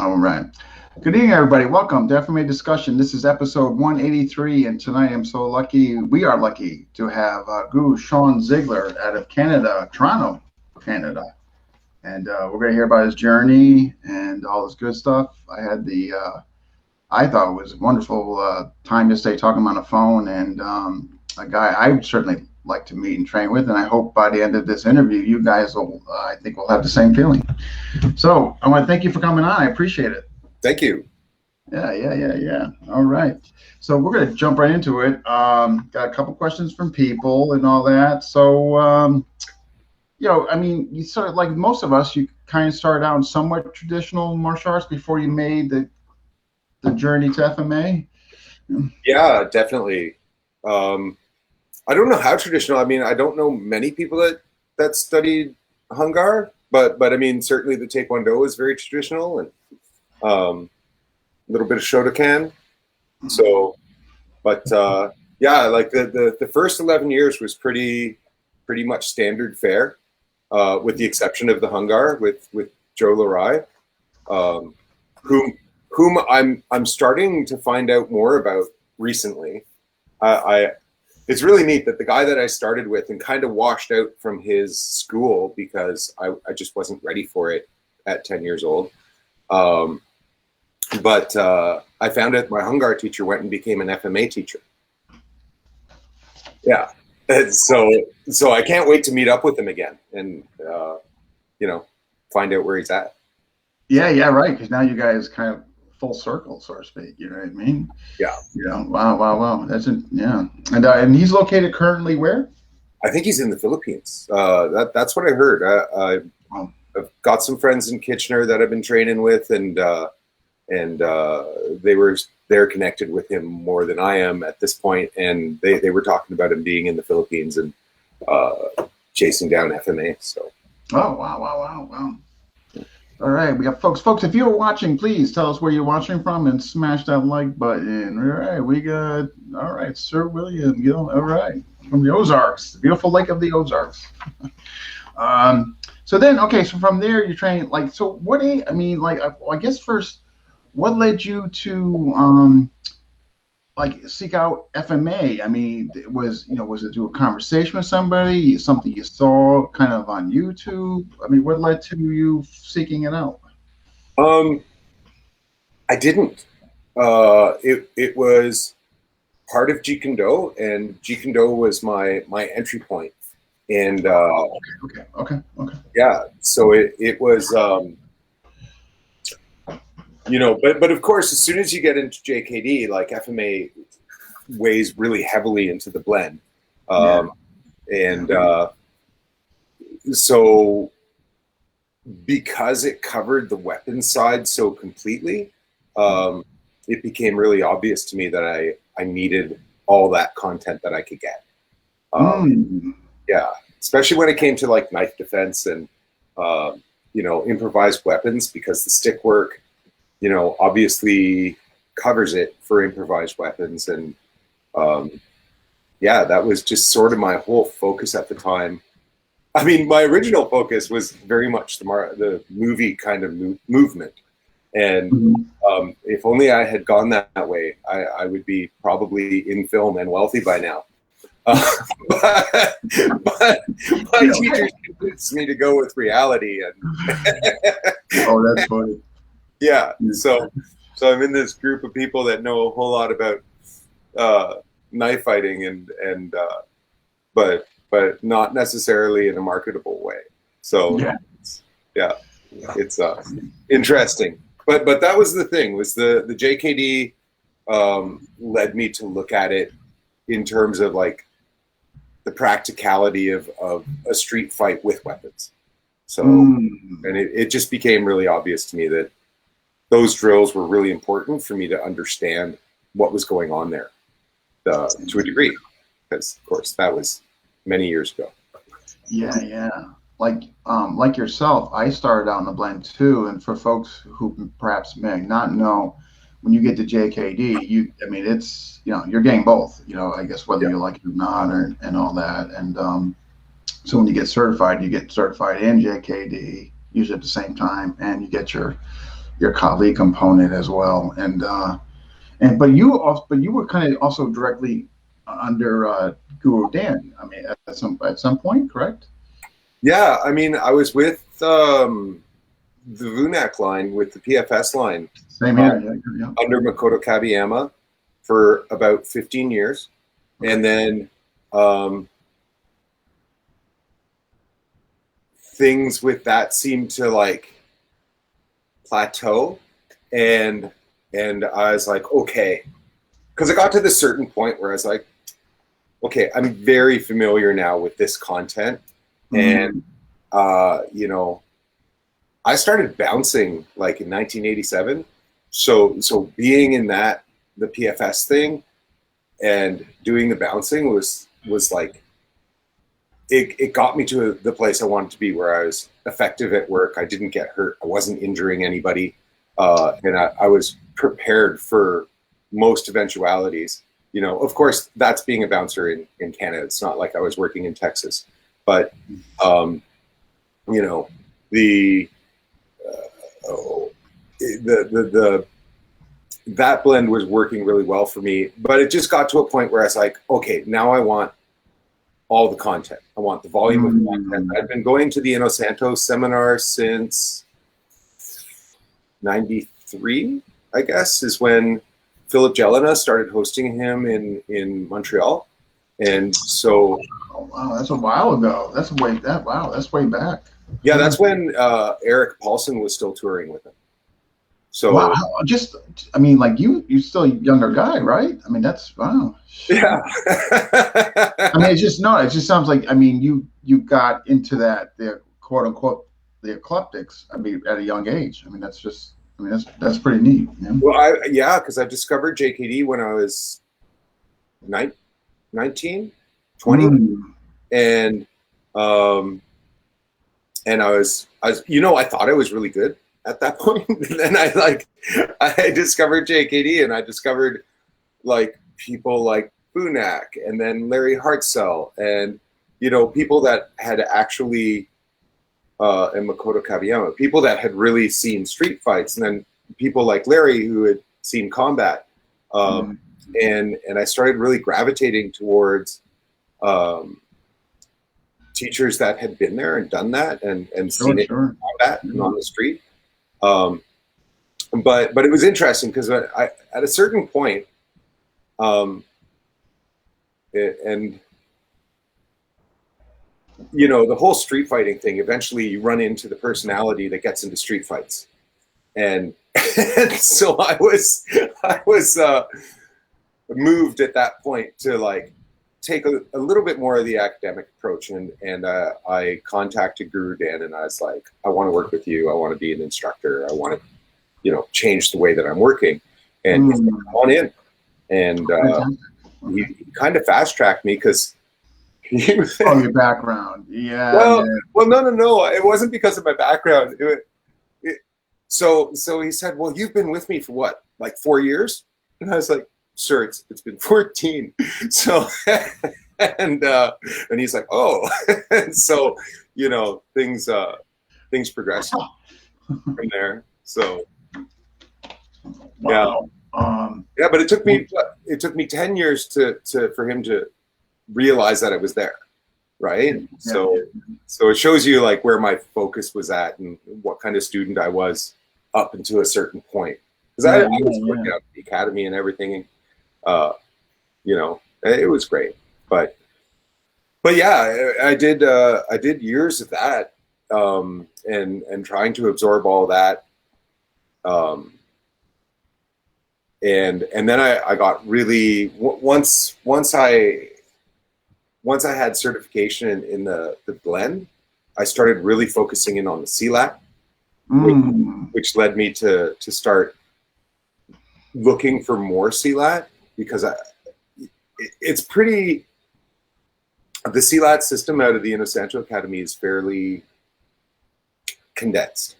All right. Good evening, everybody. Welcome to FMA Discussion. This is episode 183, and tonight we are lucky to have Guro Shawn Zirger out of Canada, Toronto, Canada. And we're going to hear about his journey and all this good stuff. I thought it was a wonderful time to stay talking on the phone, and a guy I would certainly like to meet and train with. And I hope by the end of this interview, you guys will, I think, will have the same feeling. So I want to thank you for coming on. I appreciate it. Thank you. Yeah. All right. So we're going to jump right into it. Got a couple questions from people and all that. So, you sort of like most of us, you kind of started out in somewhat traditional martial arts before you made the journey to FMA. Yeah, definitely. I don't know how traditional. I mean, I don't know many people that studied Hungar, but I mean, certainly the Taekwondo is very traditional, and a little bit of Shotokan. So, but yeah, like the first 11 years was pretty much standard fare, with the exception of the Hungar with Joe Larai, whom I'm starting to find out more about recently. It's really neat that the guy that I started with and kind of washed out from his school because I just wasn't ready for it at 10 years old. But I found out my Hungar teacher went and became an FMA teacher. Yeah. And so I can't wait to meet up with him again and, find out where he's at. Yeah, right. Because now you guys kind of full circle, so to speak. You know what I mean? Yeah. Wow. And he's located currently where? I think he's in the Philippines. That's what I heard. I've got some friends in Kitchener that I've been training with, and they're connected with him more than I am at this point, and they were talking about him being in the Philippines and chasing down FMA. So. Oh wow. All right, we got folks. If you're watching, please tell us where you're watching from and smash that like button. All right, we got Sir William Gill. All right, from the Ozarks, the beautiful lake of the Ozarks. So from there you train I guess first, what led you to seek out FMA? I mean, was it through a conversation with somebody, something you saw kind of on YouTube? I mean, what led to you seeking it out? I didn't. It was part of Jeet Kune Do, and Jeet Kune Do was my entry point. And okay. Yeah, so it was but of course, as soon as you get into JKD, like FMA weighs really heavily into the blend. So because it covered the weapons side so completely, it became really obvious to me that I needed all that content that I could get. Yeah, especially when it came to like knife defense and, improvised weapons, because the stick work, obviously covers it for improvised weapons. And that was just sort of my whole focus at the time. I mean, my original focus was very much the movie kind of movement. And if only I had gone that way, I would be probably in film and wealthy by now. But my teachers convinced me to go with reality. And oh, that's funny. Yeah, so I'm in this group of people that know a whole lot about knife fighting but not necessarily in a marketable way. So it's interesting. But that was the thing, was the JKD led me to look at it in terms of like the practicality of a street fight with weapons. So and it just became really obvious to me that those drills were really important for me to understand what was going on there to a degree, because of course that was many years ago. Yeah. Like yourself, I started out in the blend too. And for folks who perhaps may not know, when you get to JKD, it's, you're getting both, I guess, whether you like it or not, and all that. And so when you get certified in JKD, usually at the same time, and you get your your colleague component as well. But you were kind of also directly under Guru Dan. I mean, at some point, correct? Yeah, I mean, I was with the VUNAC line, with the PFS line, Same here. Yeah. under Makoto Kabiyama for about 15 years. Okay. And then things with that seemed to like plateau. And I was like, okay. Because I got to this certain point where I was like, okay, I'm very familiar now with this content. And, you know, I started bouncing like in 1987. So being in the PFS thing and doing the bouncing was like, it got me to the place I wanted to be, where I was effective at work. I didn't get hurt. I wasn't injuring anybody. And I was prepared for most eventualities. You know, of course, that's being a bouncer in Canada. It's not like I was working in Texas. But, you know, that blend was working really well for me. But it just got to a point where I was like, okay, now I want all the content. I want the volume of content. I've been going to the Eno Santos seminar since 93, I guess, is when Philip Jelena started hosting him in Montreal. And so, oh, wow, that's a while ago. That's way back. Yeah, that's when Eric Paulson was still touring with him. So wow, I mean, like you're still a younger guy, right? I mean, that's wow. Yeah. I mean, it just sounds like, I mean, you got into the quote unquote the eclectics. I mean, at a young age. I mean, that's that's pretty neat. Yeah? Well, because I discovered JKD when I was 19, 20, and I was, you know, I thought I was really good at that point. And then I discovered JKD, and I discovered like people like Bunak, and then Larry Hartzell, and, you know, people that had actually, and Makoto Kabiyama, people that had really seen street fights, and then people like Larry who had seen combat. And I started really gravitating towards teachers that had been there and done that and seen it in combat and on the street. But it was interesting because I at a certain point, and you know, the whole street fighting thing, eventually you run into the personality that gets into street fights. And so I was moved at that point to like take a little bit more of the academic approach, and I contacted Guru Dan, and I was like, I want to work with you. I want to be an instructor. I want to, you know, change the way that I'm working. And he's like, come on in. And he kind of fast tracked me because he was from your background. Yeah. Well, no. It wasn't because of my background. So he said, well, you've been with me for what, like 4 years? And I was like, sir, it's been 14. So, and he's like, oh, and so, you know, things progressed from there. So, wow. Yeah, but it took me 10 years for him to realize that it was there. Right. Yeah. So it shows you like where my focus was at and what kind of student I was up until a certain point. Because I was working out at the academy and everything. You know, it was great. But yeah, I did years of that, and trying to absorb all that. And then I got really, once I had certification in the blend, I started really focusing in on the CLAT, which led me to start looking for more CLAT, because it's pretty, the CLAT system out of the Inosanto Academy is fairly condensed.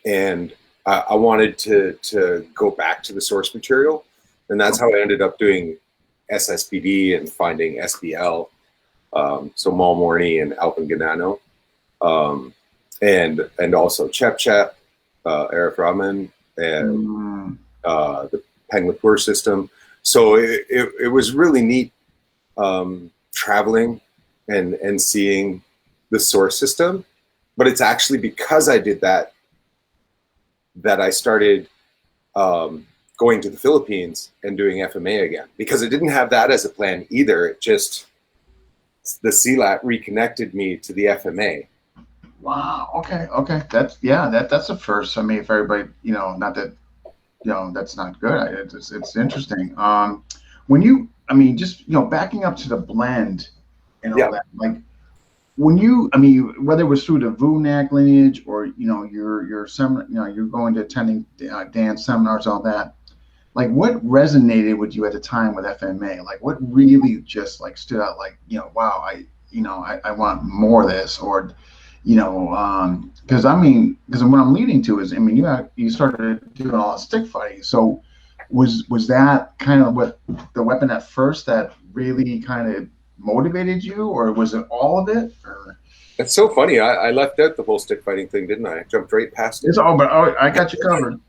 And I wanted to go back to the source material. And that's how I ended up doing SSBD and finding SBL, so Malmorny and Alpenganano, and also Chep Chep, Arif Rahman and the Penglipur system. So it was really neat traveling and seeing the source system. But it's actually because I did that I started going to the Philippines and doing FMA again, because I didn't have that as a plan either. It just, the CLAT reconnected me to the FMA. Wow. Okay. That's a first. I mean, if everybody, not that, that's not good. It's interesting. When you, I mean, just, backing up to the blend and all that, like, when you, I mean, whether it was through the VUNAC lineage or, your seminar, you're going to attending dance seminars, all that, like, what resonated with you at the time with FMA? Like, what really just like stood out? Like, wow, I want more of this, or, because what I'm leading to is, I mean, you started doing all the stick fighting. So was that kind of what the weapon at first that really kind of motivated you, or was it all of it? Or? It's so funny. I left out the whole stick fighting thing, didn't I? I jumped right past it. It's all, but I got you covered.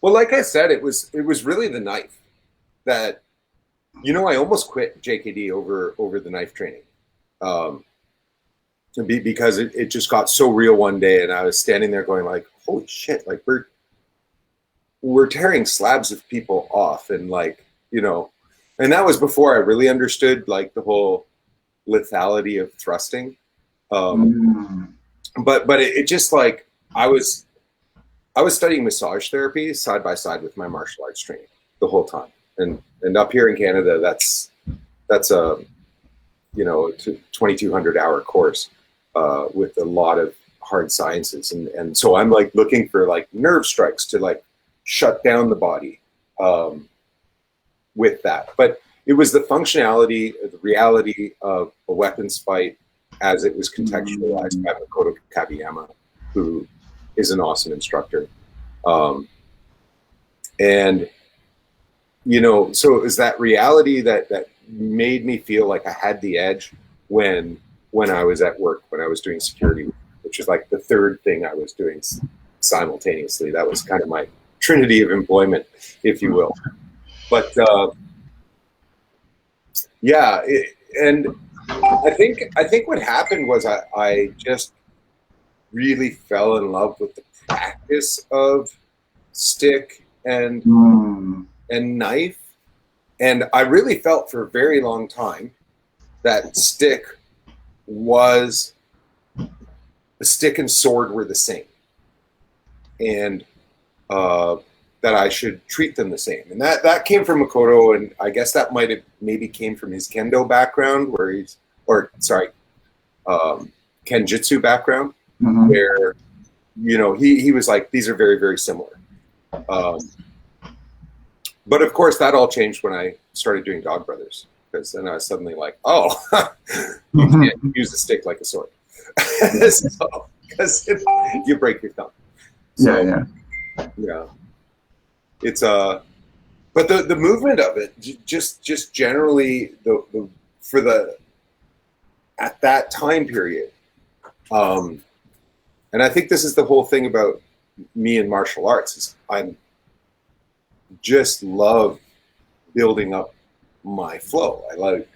Well, like I said, it was really the knife that, I almost quit JKD over the knife training, because it just got so real one day, and I was standing there going like, holy shit, like we're tearing slabs of people off, and like, and that was before I really understood like the whole lethality of thrusting. But it just, like, I was studying massage therapy side by side with my martial arts training the whole time. And up here in Canada, that's a 2,200 hour course with a lot of hard sciences. And so I'm like looking for like nerve strikes to like shut down the body with that. But it was the functionality, the reality of a weapons fight as it was contextualized by Makoto Kabiyama, who is an awesome instructor. And, so it was that reality that made me feel like I had the edge when I was at work, when I was doing security, which is like the third thing I was doing simultaneously. That was kind of my trinity of employment, if you will. But and I think what happened was I just really fell in love with the practice of stick and knife, and I really felt for a very long time that stick was, the stick and sword were the same, and that I should treat them the same. And that came from Makoto, and I guess that might have maybe came from his kendo background, kenjutsu background, where, he was like, these are very, very similar. But of course, that all changed when I started doing Dog Brothers, because then I was suddenly like, oh, you can't use a stick like a sword. Because you break your thumb. So, yeah. It's but the movement of it, just generally at that time period, and I think this is the whole thing about me and martial arts, is I'm just love building up my flow. I like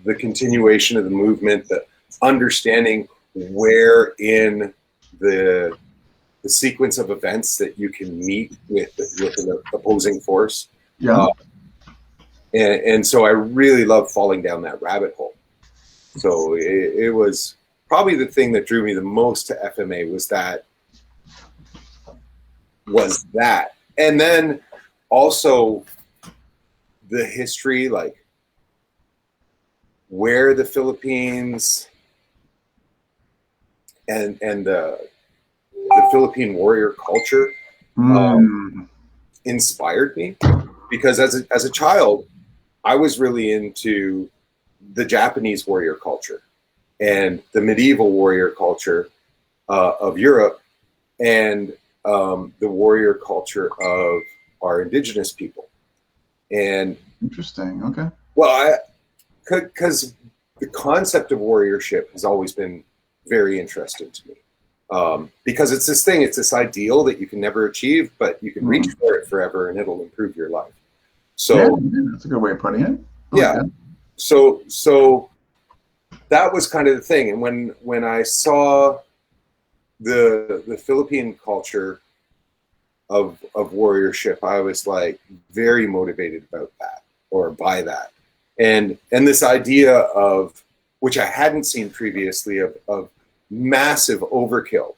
the continuation of the movement, the understanding where in the sequence of events that you can meet with an opposing force. Yeah. And so I really love falling down that rabbit hole. So it was probably the thing that drew me the most to FMA was that. And then also the history, like where the Philippines and the Philippine warrior culture inspired me, because as a child, I was really into the Japanese warrior culture and the medieval warrior culture of Europe, and the warrior culture of our indigenous people. And interesting. Okay. Well, because the concept of warriorship has always been very interesting to me. Because it's this thing, it's this ideal that you can never achieve, but you can reach for it forever and it'll improve your life. So that's a good way of putting it. Yeah. So that was kind of the thing. And when I saw the Philippine culture of warriorship, I was like very motivated about that, or by that. And this idea of, which I hadn't seen previously, of massive overkill.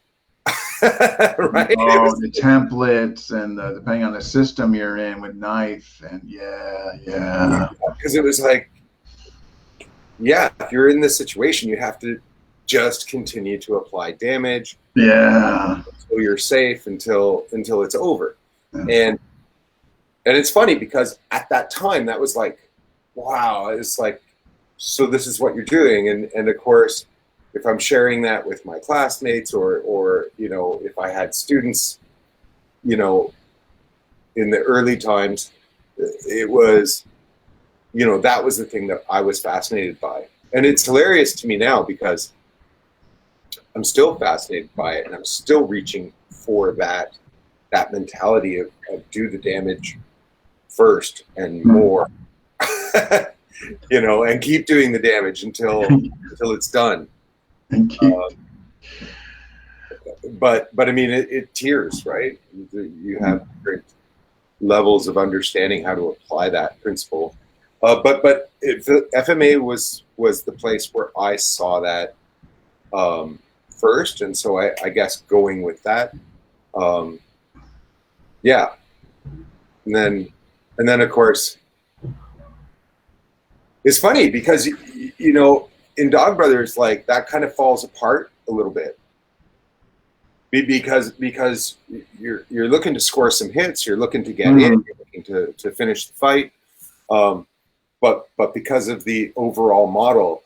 Right? Oh, the templates and depending on the system you're in with knife and because it was like, if you're in this situation, you have to just continue to apply damage. Yeah. Until you're safe, until it's over. And it's funny because at that time that was like, wow, it's like, so this is what you're doing. And of course, if I'm sharing that with my classmates or if I had students, in the early times, it was, that was the thing that I was fascinated by. And it's hilarious to me now because I'm still fascinated by it and I'm still reaching for that mentality of do the damage first and more, and keep doing the damage until it's done. But I mean, it tiers, right? You have different levels of understanding how to apply that principle. But FMA was the place where I saw that first, and so I guess going with that, and then of course, it's funny because in Dog Brothers, like that kind of falls apart a little bit because you're looking to score some hits, you're looking to get in, you're looking to finish the fight, but because of the overall model,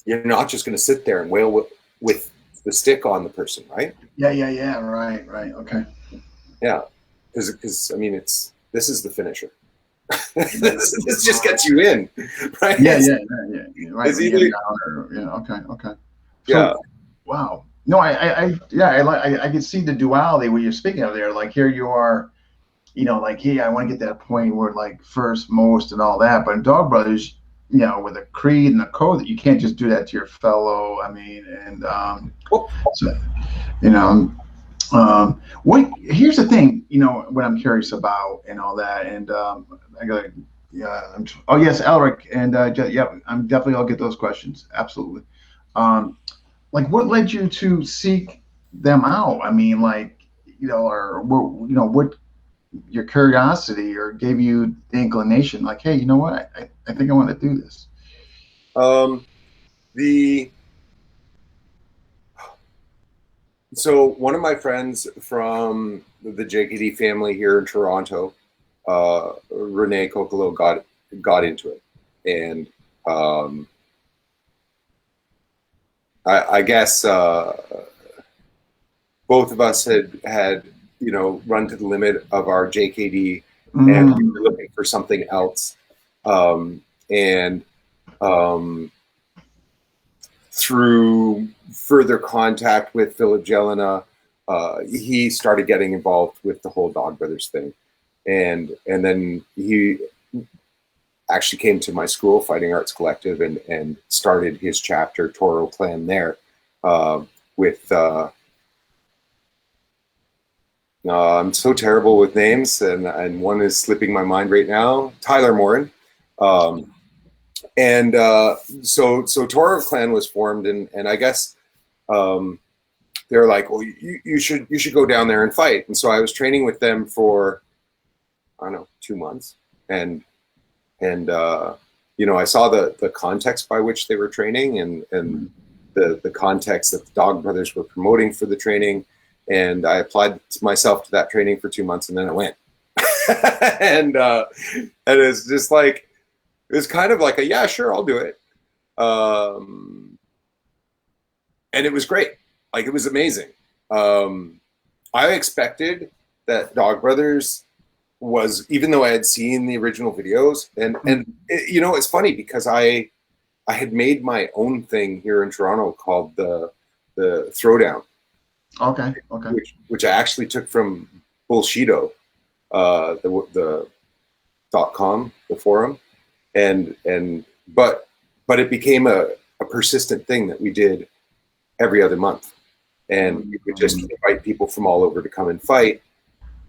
you're not just going to sit there and wail with the stick on the person, right? Yeah. Right. Okay. Yeah, because I mean, this is the finisher. this just gets you in, right? Yeah. Right. It's either, Okay. Yeah. So, wow. No, I can see the duality what you're speaking of there. Like here you are, like, hey, I want to get that point where like first, most, and all that. But in Dog Brothers, with a creed and a code that you can't just do that to your fellow. I mean, and so, what? Here's the thing, what I'm curious about and all that, and I got, oh yes, Elric, and I'm definitely, I'll get those questions, absolutely. Like, what led you to seek them out? I mean, like, or what your curiosity or gave you the inclination, like, hey, you know what, I think I want to do this. So one of my friends from the JKD family here in Toronto, Renee Kokolo, got into it, and I guess both of us had run to the limit of our JKD, and we were looking for something else, and through further contact with Philip Jelena, he started getting involved with the whole Dog Brothers thing, and then he actually came to my school, Fighting Arts Collective, and started his chapter, Toro Clan, there, with I'm so terrible with names, and one is slipping my mind right now, Tyler Morin. And so Toro Clan was formed, and I guess they're like, well, you should go down there and fight. And so I was training with them for, I don't know, 2 months, and I saw the context by which they were training, and the context that the Dog Brothers were promoting for the training, and I applied myself to that training for 2 months, and then I went, and it's just like, it was kind of like a, yeah, sure, I'll do it. And it was great. Like, it was amazing. I expected that Dog Brothers was, even though I had seen the original videos, and you know, it's funny because I had made my own thing here in Toronto called the Throwdown. Okay. Which I actually took from Bullshido, the .com, the forum, but it became a persistent thing that we did every other month, and we would just invite people from all over to come and fight.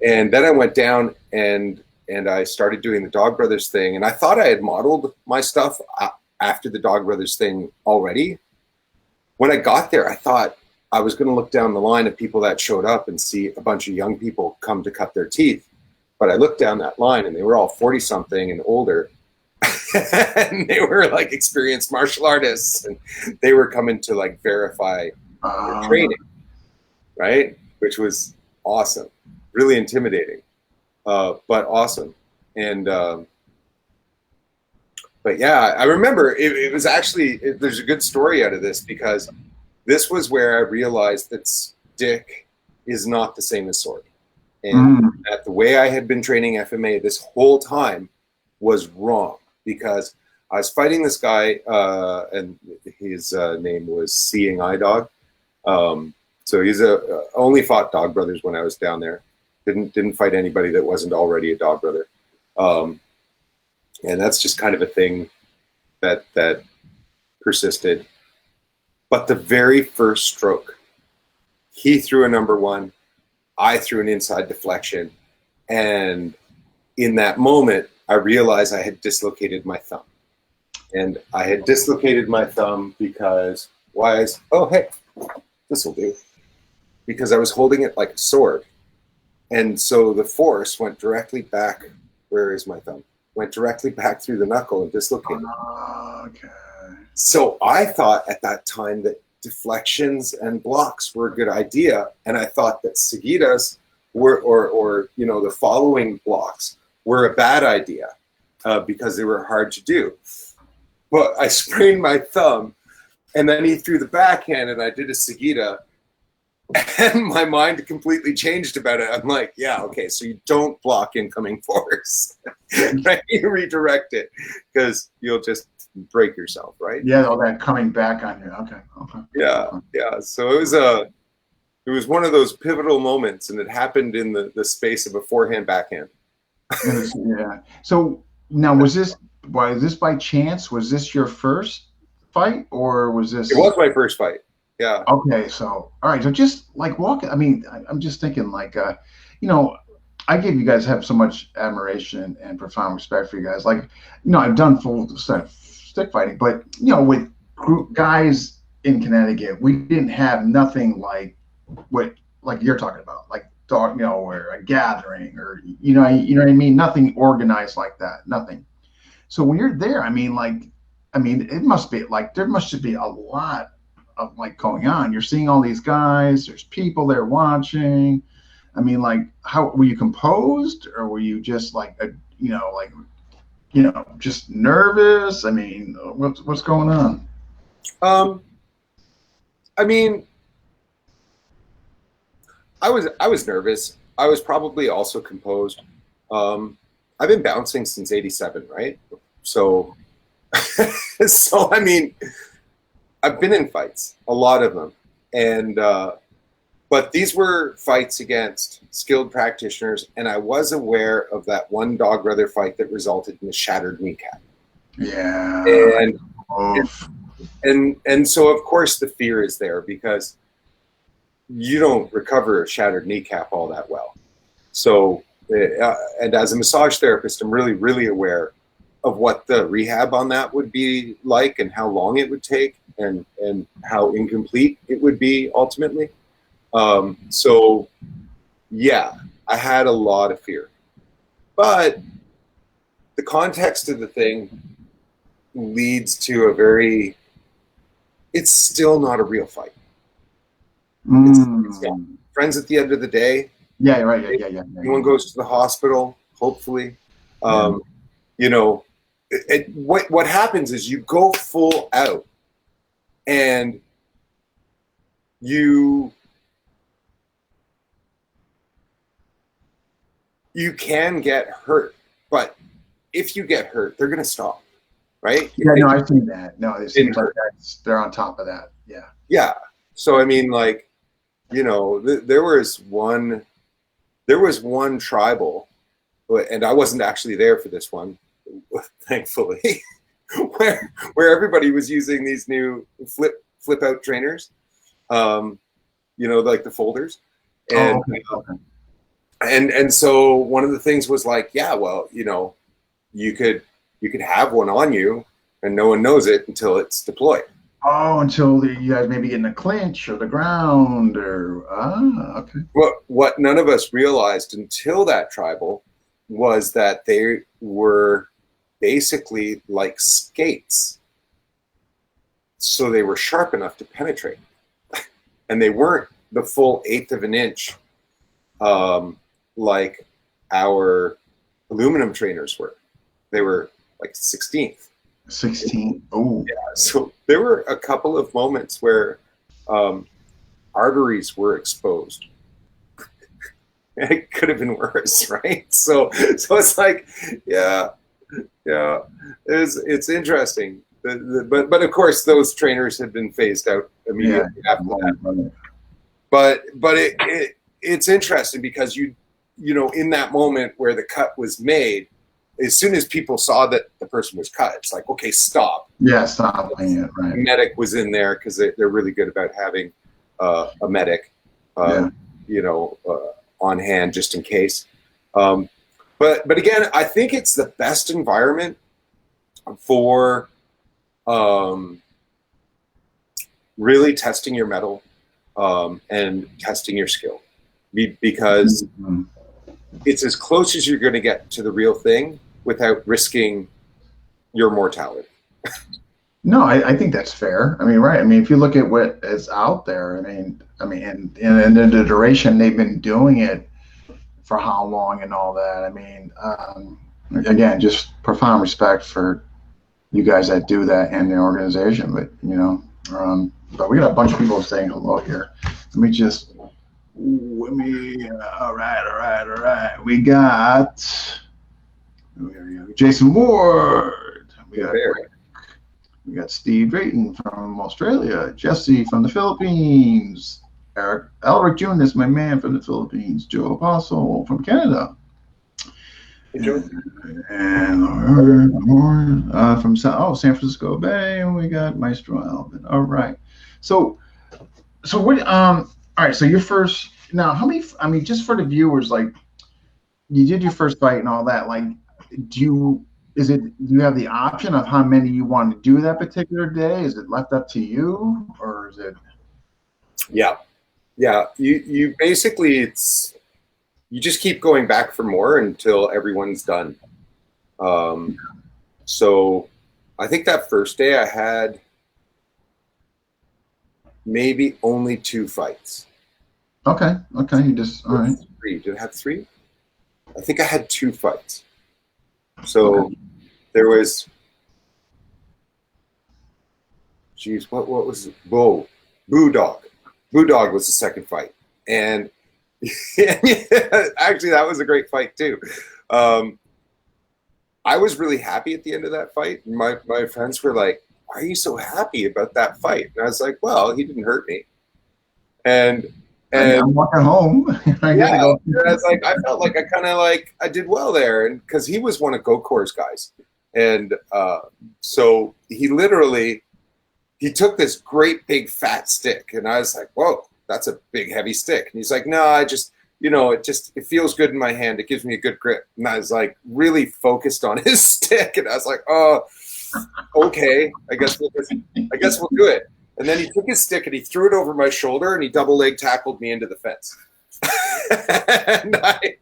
And then I went down and I started doing the Dog Brothers thing, and I thought I had modeled my stuff after the Dog Brothers thing already. When I got there, I thought I was going to look down the line of people that showed up and see a bunch of young people come to cut their teeth. But I looked down that line and they were all 40-something and older. And they were like experienced martial artists, and they were coming to like verify their training, right? Which was awesome. Really intimidating, but awesome. And but yeah, I remember it was actually, there's a good story out of this, because this was where I realized that stick is not the same as sword, and that the way I had been training FMA this whole time was wrong, because I was fighting this guy, and his name was Seeing Eye Dog. So he's only fought Dog Brothers when I was down there. Didn't fight anybody that wasn't already a Dog Brother, and that's just kind of a thing that persisted. But the very first stroke, he threw a number one, I threw an inside deflection, and in that moment, I realized I had dislocated my thumb. And I had dislocated my thumb because oh hey, this will do, because I was holding it like a sword. And so the force went directly back. Where is my thumb? Went directly back through the knuckle and dislocated. Okay. So I thought at that time that deflections and blocks were a good idea, and I thought that Sagitas were, or you know, the following blocks were a bad idea, because they were hard to do. But I sprained my thumb, and then he threw the backhand, and I did a Sagita. And my mind completely changed about it. I'm like, yeah, okay, so you don't block incoming force, right? You redirect it, because you'll just break yourself, right? Yeah, all that coming back on you. Okay. Yeah. So it was one of those pivotal moments, and it happened in the space of a forehand backhand. Yeah. So now, was this by chance? Was this your first fight, or was this? It was my first fight. Yeah. Okay, so all right, so just like walk. I mean, I'm just thinking like, you know, I give you guys have so much admiration and profound respect for you guys. Like, you know, I've done full stick fighting, but you know, with group guys in Connecticut, we didn't have nothing like what like you're talking about, like dog, you know, or a gathering, or you know what I mean. Nothing organized like that. Nothing. So when you're there, I mean, it must be like there must be a lot of like going on. You're seeing all these guys. There's people there watching. I mean, like, how were you composed, or were you just like, just nervous? I mean, what's going on? I mean, I was nervous. I was probably also composed. I've been bouncing since '87, right? So, so I mean, I've been in fights, a lot of them, and but these were fights against skilled practitioners, and I was aware of that one Dog Brother fight that resulted in a shattered kneecap. Yeah. And so of course the fear is there, because you don't recover a shattered kneecap all that well. So, and as a massage therapist, I'm really, really aware of what the rehab on that would be like, and how long it would take, and how incomplete it would be ultimately. So yeah, I had a lot of fear, but the context of the thing leads to it's still not a real fight. It's not. Friends at the end of the day. Yeah, right. Yeah. Everyone goes to the hospital, hopefully. You know, what happens is you go full out, and you you can get hurt, but if you get hurt, they're going to stop, right? Yeah, no, I've seen that. No, it seems like they're on top of that. Yeah. Yeah. So I mean, like, you know, there was one tribal, and I wasn't actually there for this one, thankfully, where everybody was using these new flip out trainers, you know, like the folders, and and so one of the things was like, yeah, well, you know, you could have one on you, and no one knows it until it's deployed. Oh, until you guys maybe get in the clinch or the ground or okay. What none of us realized until that tribal was that they were basically like skates. So they were sharp enough to penetrate. And they weren't the full 1/8 of an inch like our aluminum trainers were. They were like 1/16. 16. Oh, yeah. So there were a couple of moments where arteries were exposed. It could have been worse, right? So it's like, yeah, it's interesting. But of course, those trainers had been phased out immediately after that. But it's interesting because you know, in that moment where the cut was made, as soon as people saw that the person was cut, it's like, okay, stop. Yeah, stop. Yeah, right. Medic was in there because they're really good about having a medic, you know, on hand just in case. But again, I think it's the best environment for really testing your mettle and testing your skill, because it's as close as you're going to get to the real thing without risking your mortality. No, I think that's fair. I mean, right. I mean, if you look at what is out there, I mean, and the duration they've been doing it for how long and all that. I mean, again, just profound respect for you guys that do that and the organization. But you know, but we got a bunch of people saying hello here. All right. We got Jason Ward. We got Steve Drayton from Australia, Jesse from the Philippines, Alric June is my man from the Philippines, Joe Apostle from Canada, and from San Francisco Bay, and we got Maestro Alvin. All right, so what? All right, so your first now, how many? I mean, just for the viewers, like you did your first fight and all that. Like, do you have the option of how many you want to do that particular day? Is it left up to you, or is it? Yeah. You basically you just keep going back for more until everyone's done. So I think that first day I had maybe only 2 fights. Okay. You just all right. 3. Did I have 3? I think I had 2 fights. So there was, geez, what was it? Boo Dog. Boo Dog was the second fight. And actually that was a great fight too. I was really happy at the end of that fight. My friends were like, why are you so happy about that fight? And I was like, well, he didn't hurt me. And I'm walking home. I was like, I felt like I did well there, and because he was one of Gokor's guys, and so he took this great big fat stick, and I was like, whoa, that's a big heavy stick. And he's like, no, I just, you know, it feels good in my hand. It gives me a good grip. And I was like really focused on his stick, and I was like, oh, okay, I guess we'll do it. And then he took his stick and he threw it over my shoulder and he double leg tackled me into the fence. And I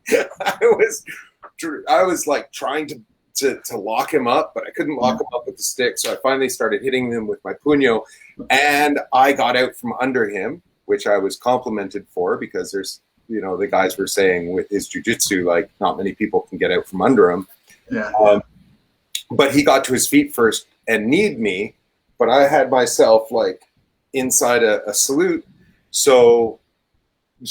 was like trying to lock him up, but I couldn't lock him up with the stick. So I finally started hitting him with my puño, and I got out from under him, which I was complimented for, because there's, you know, the guys were saying with his jiu-jitsu, like not many people can get out from under him. Yeah. But he got to his feet first and kneed me, but I had myself like inside a salute. So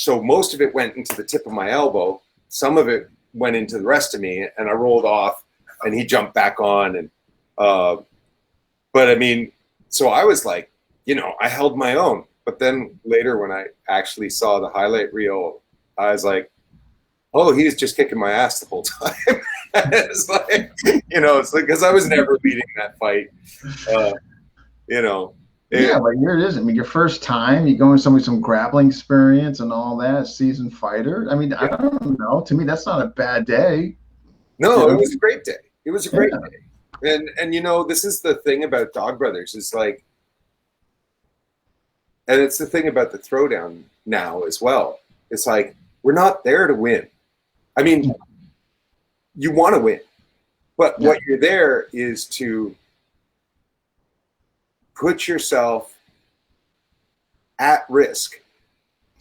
most of it went into the tip of my elbow. Some of it went into the rest of me, and I rolled off, and he jumped back on, and but I mean, so I was like, you know, I held my own. But then later, when I actually saw the highlight reel, I was like, oh, he's just kicking my ass the whole time. It's like, you know, it's like, because I was never leading that fight. You know. Yeah, but here it is. I mean, your first time, you go into somebody with some grappling experience and all that, seasoned fighter. I mean, I don't know. To me, that's not a bad day. No, it was a great day. It was a great day. And you know, this is the thing about Dog Brothers is like, and it's the thing about the throwdown now as well. It's like, we're not there to win. I mean, you want to win, but what you're there is to put yourself at risk,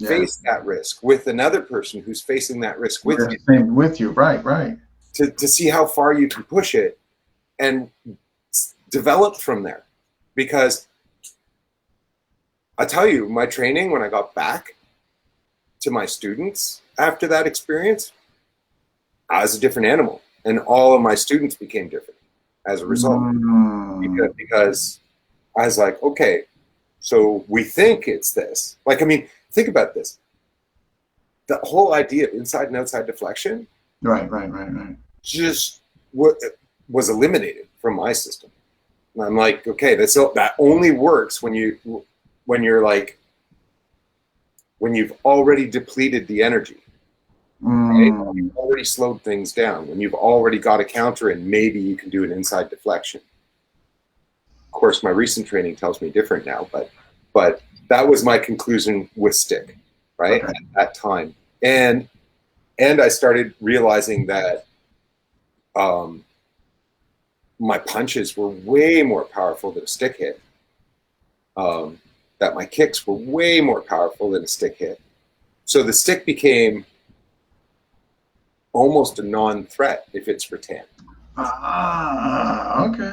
face that risk with another person who's facing that risk with you. With you, right. To see how far you can push it and develop from there. Because I tell you, my training, when I got back to my students after that experience, I was a different animal. And all of my students became different as a result. Because I was like, okay, so we think it's this. Like, I mean, think about this. The whole idea of inside and outside deflection. Right. Just was eliminated from my system. And I'm like, okay, that only works when you're like, when you've already depleted the energy, right? You've already slowed things down. When you've already got a counter and maybe you can do an inside deflection. Of course, my recent training tells me different now, but that was my conclusion with stick, right? At that time. And I started realizing that my punches were way more powerful than a stick hit. That my kicks were way more powerful than a stick hit. So the stick became almost a non-threat if it's rattan. Okay.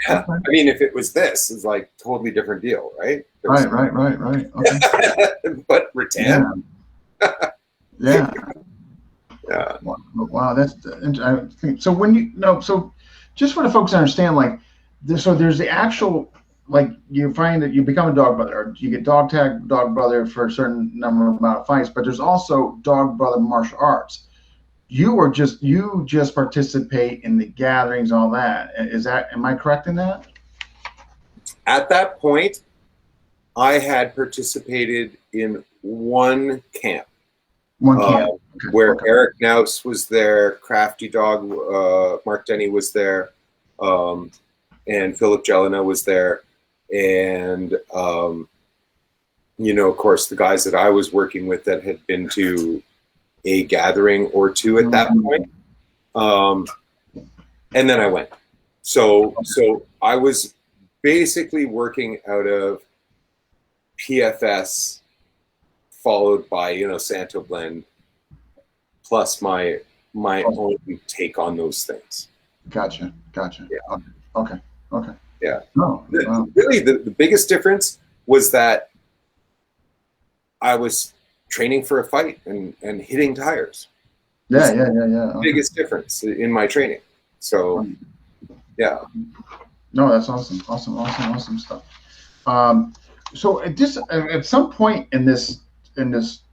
Yeah. I mean, if it was this, it's like totally different deal, right? Right. Okay. But rattan? Yeah. Yeah. Wow, that's interesting. So when so just for the folks to understand, like, there's the actual, like, you find that you become a dog brother, or you get dog tag dog brother for a certain amount of fights, but there's also dog brother martial arts. You just participate in the gatherings, all that. Am I correct in that? At that point, I had participated in one camp. Where Eric Naus was there, Crafty Dog, Mark Denny was there, and Philip Jelena was there. And, you know, of course, the guys that I was working with that had been to a gathering or two at that point. And then I went. So I was basically working out of PFS, followed by, you know, Santo Blend, plus my own take on those things. Gotcha. Yeah. Okay. Yeah. No. Really, the biggest difference was that I was training for a fight and hitting tires. Yeah. Okay. Biggest difference in my training. So, yeah. No, that's awesome. Awesome stuff. So at some point in this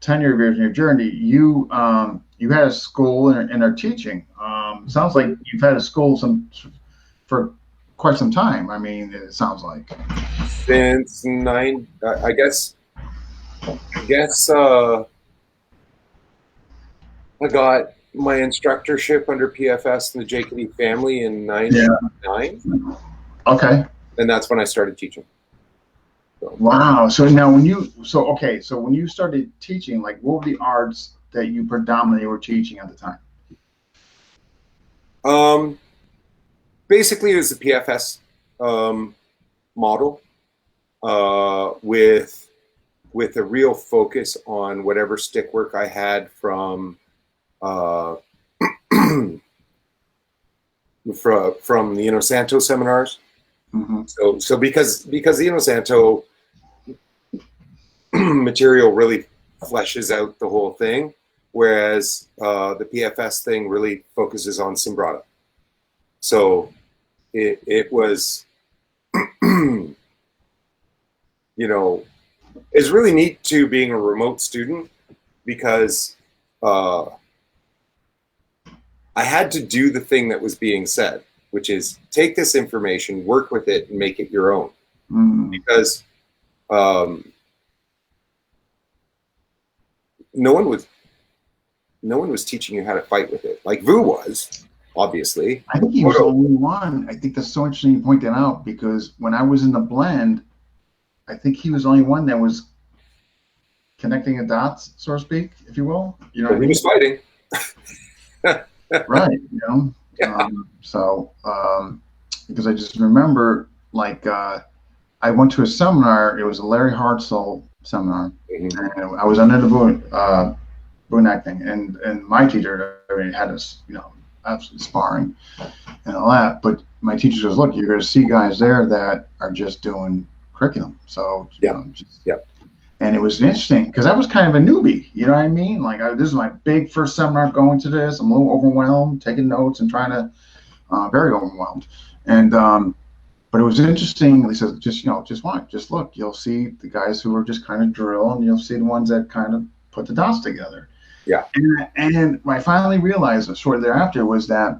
tenure of yours in your journey, you had a school and are teaching. Sounds like you've had a school for quite some time. I mean, it sounds like since I guess I got my instructorship under PFS and the JKD family in '99. Okay. And that's when I started teaching. So. Wow. So now when you started teaching, like, what were the arts that you predominantly were teaching at the time? Basically, it was the PFS model with a real focus on whatever stick work I had from the Santo seminars. Mm-hmm. So because the Santo material really fleshes out the whole thing, whereas the PFS thing really focuses on Simbrata. So it was, you know, it's really neat too being a remote student, because I had to do the thing that was being said, which is take this information, work with it, and make it your own. Because no one was teaching you how to fight with it. Like Vu was, obviously. I think he was the only one. I think that's so interesting you point that out, because when I was in the blend, I think he was the only one that was connecting the dots, so to speak, if you will. You know, he was fighting. Right. You know. Yeah. Because I just remember, like, I went to a seminar. It was a Larry Hartzell seminar, and I was under the Boone acting, and my teacher had us, you know, absolutely sparring and all that. But my teacher says, "Look, you're going to see guys there that are just doing curriculum." So you know, and it was interesting because I was kind of a newbie, you know what I mean? Like, this is my big first seminar going to this. I'm a little overwhelmed, taking notes and trying to, very overwhelmed. And but it was interesting. He says, just look. You'll see the guys who are just kind of drill, and you'll see the ones that kind of put the dots together. Yeah. And I finally realized shortly thereafter was that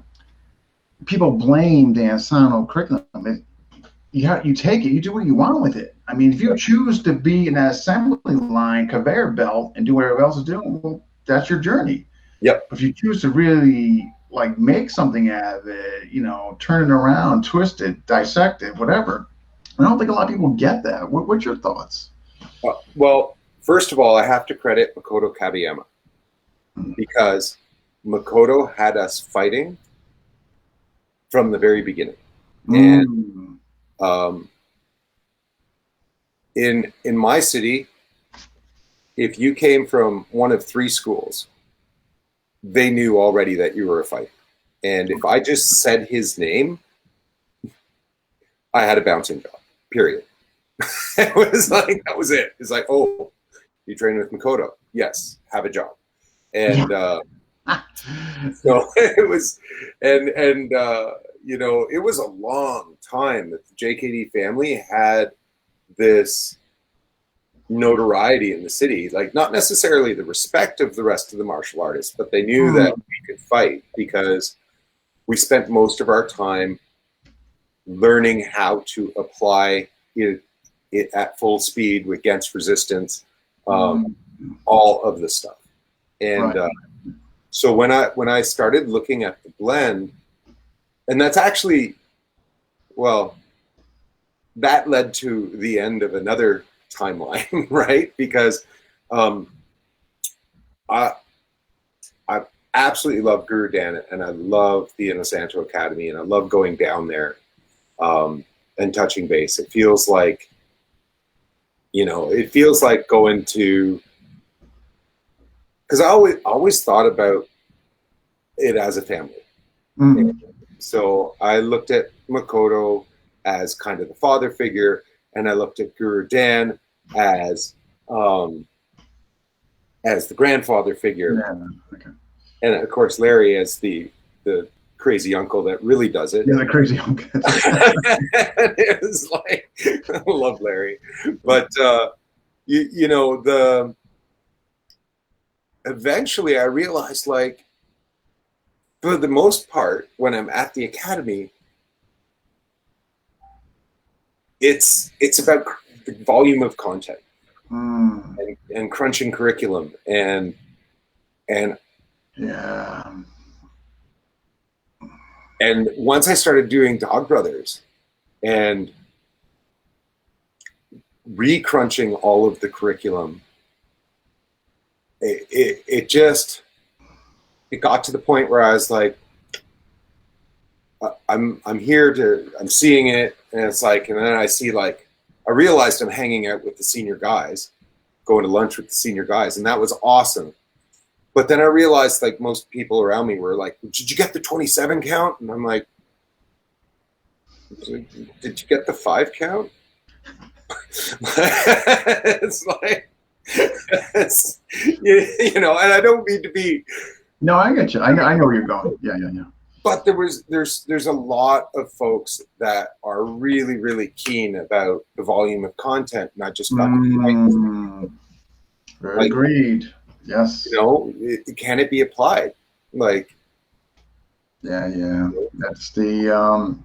people blame the Asano curriculum. You take it, you do what you want with it. I mean, if you choose to be in that assembly line conveyor belt and do whatever else is doing, well, that's your journey. Yep. If you choose to really like make something out of it, you know, turn it around, twist it, dissect it, whatever. I don't think a lot of people get that. What's your thoughts? Well, first of all, I have to credit Makoto Kabiyama, because Makoto had us fighting from the very beginning. And in my city, if you came from one of 3 schools, they knew already that you were a fighter. And if I just said his name, I had a bouncing job, period. It was like, that was it. It's like, oh, you train with Makoto? Yes, have a job. And so it was, and you know, it was a long time that the JKD family had this notoriety in the city, like not necessarily the respect of the rest of the martial artists, but they knew that we could fight because we spent most of our time learning how to apply it at full speed with against resistance, all of the stuff. And so when I started looking at the blend, and that's actually, well, that led to the end of another timeline, right? Because I absolutely love Guro Dan, and I love the Inosanto Academy, and I love going down there and touching base. It feels like, you know, it feels like going to, because I always thought about it as a family. So I looked at Makoto as kind of the father figure, and I looked at Guro Dan as the grandfather figure, and of course Larry as the crazy uncle that really does it. Yeah, the crazy uncle. It was like, I love Larry, but you know, eventually I realized, like, for the most part, when I'm at the academy, it's about the volume of content and crunching curriculum and yeah. And once I started doing Dog Brothers and re-crunching all of the curriculum, it got to the point where I was like, I'm seeing it, and it's like, and then I see, like, I realized I'm hanging out with the senior guys, going to lunch with the senior guys, and that was awesome. But then I realized, like, most people around me were like, did you get the 27 count? And I'm like, did you get the 5 count? It's like, you know, and I don't mean to be. No, I get you. I know where you're going. Yeah. But there's a lot of folks that are really, really keen about the volume of content, not just agreed. Yes. You know, can it be applied? Like, yeah. That's the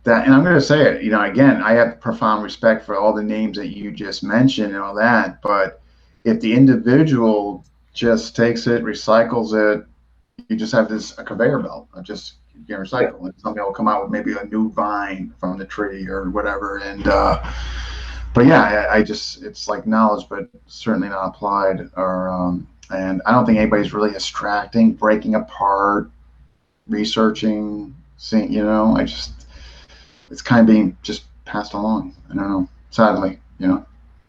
that, and I'm going to say it. You know, again, I have profound respect for all the names that you just mentioned and all that. But if the individual just takes it, recycles it, you just have a conveyor belt. Just you can recycle, and somebody will come out with maybe a new vine from the tree or whatever. And but yeah, I just, it's like knowledge, but certainly not applied. Or and I don't think anybody's really extracting, breaking apart, researching, seeing. You know, it's kind of being just passed along. I don't know. Sadly, you know.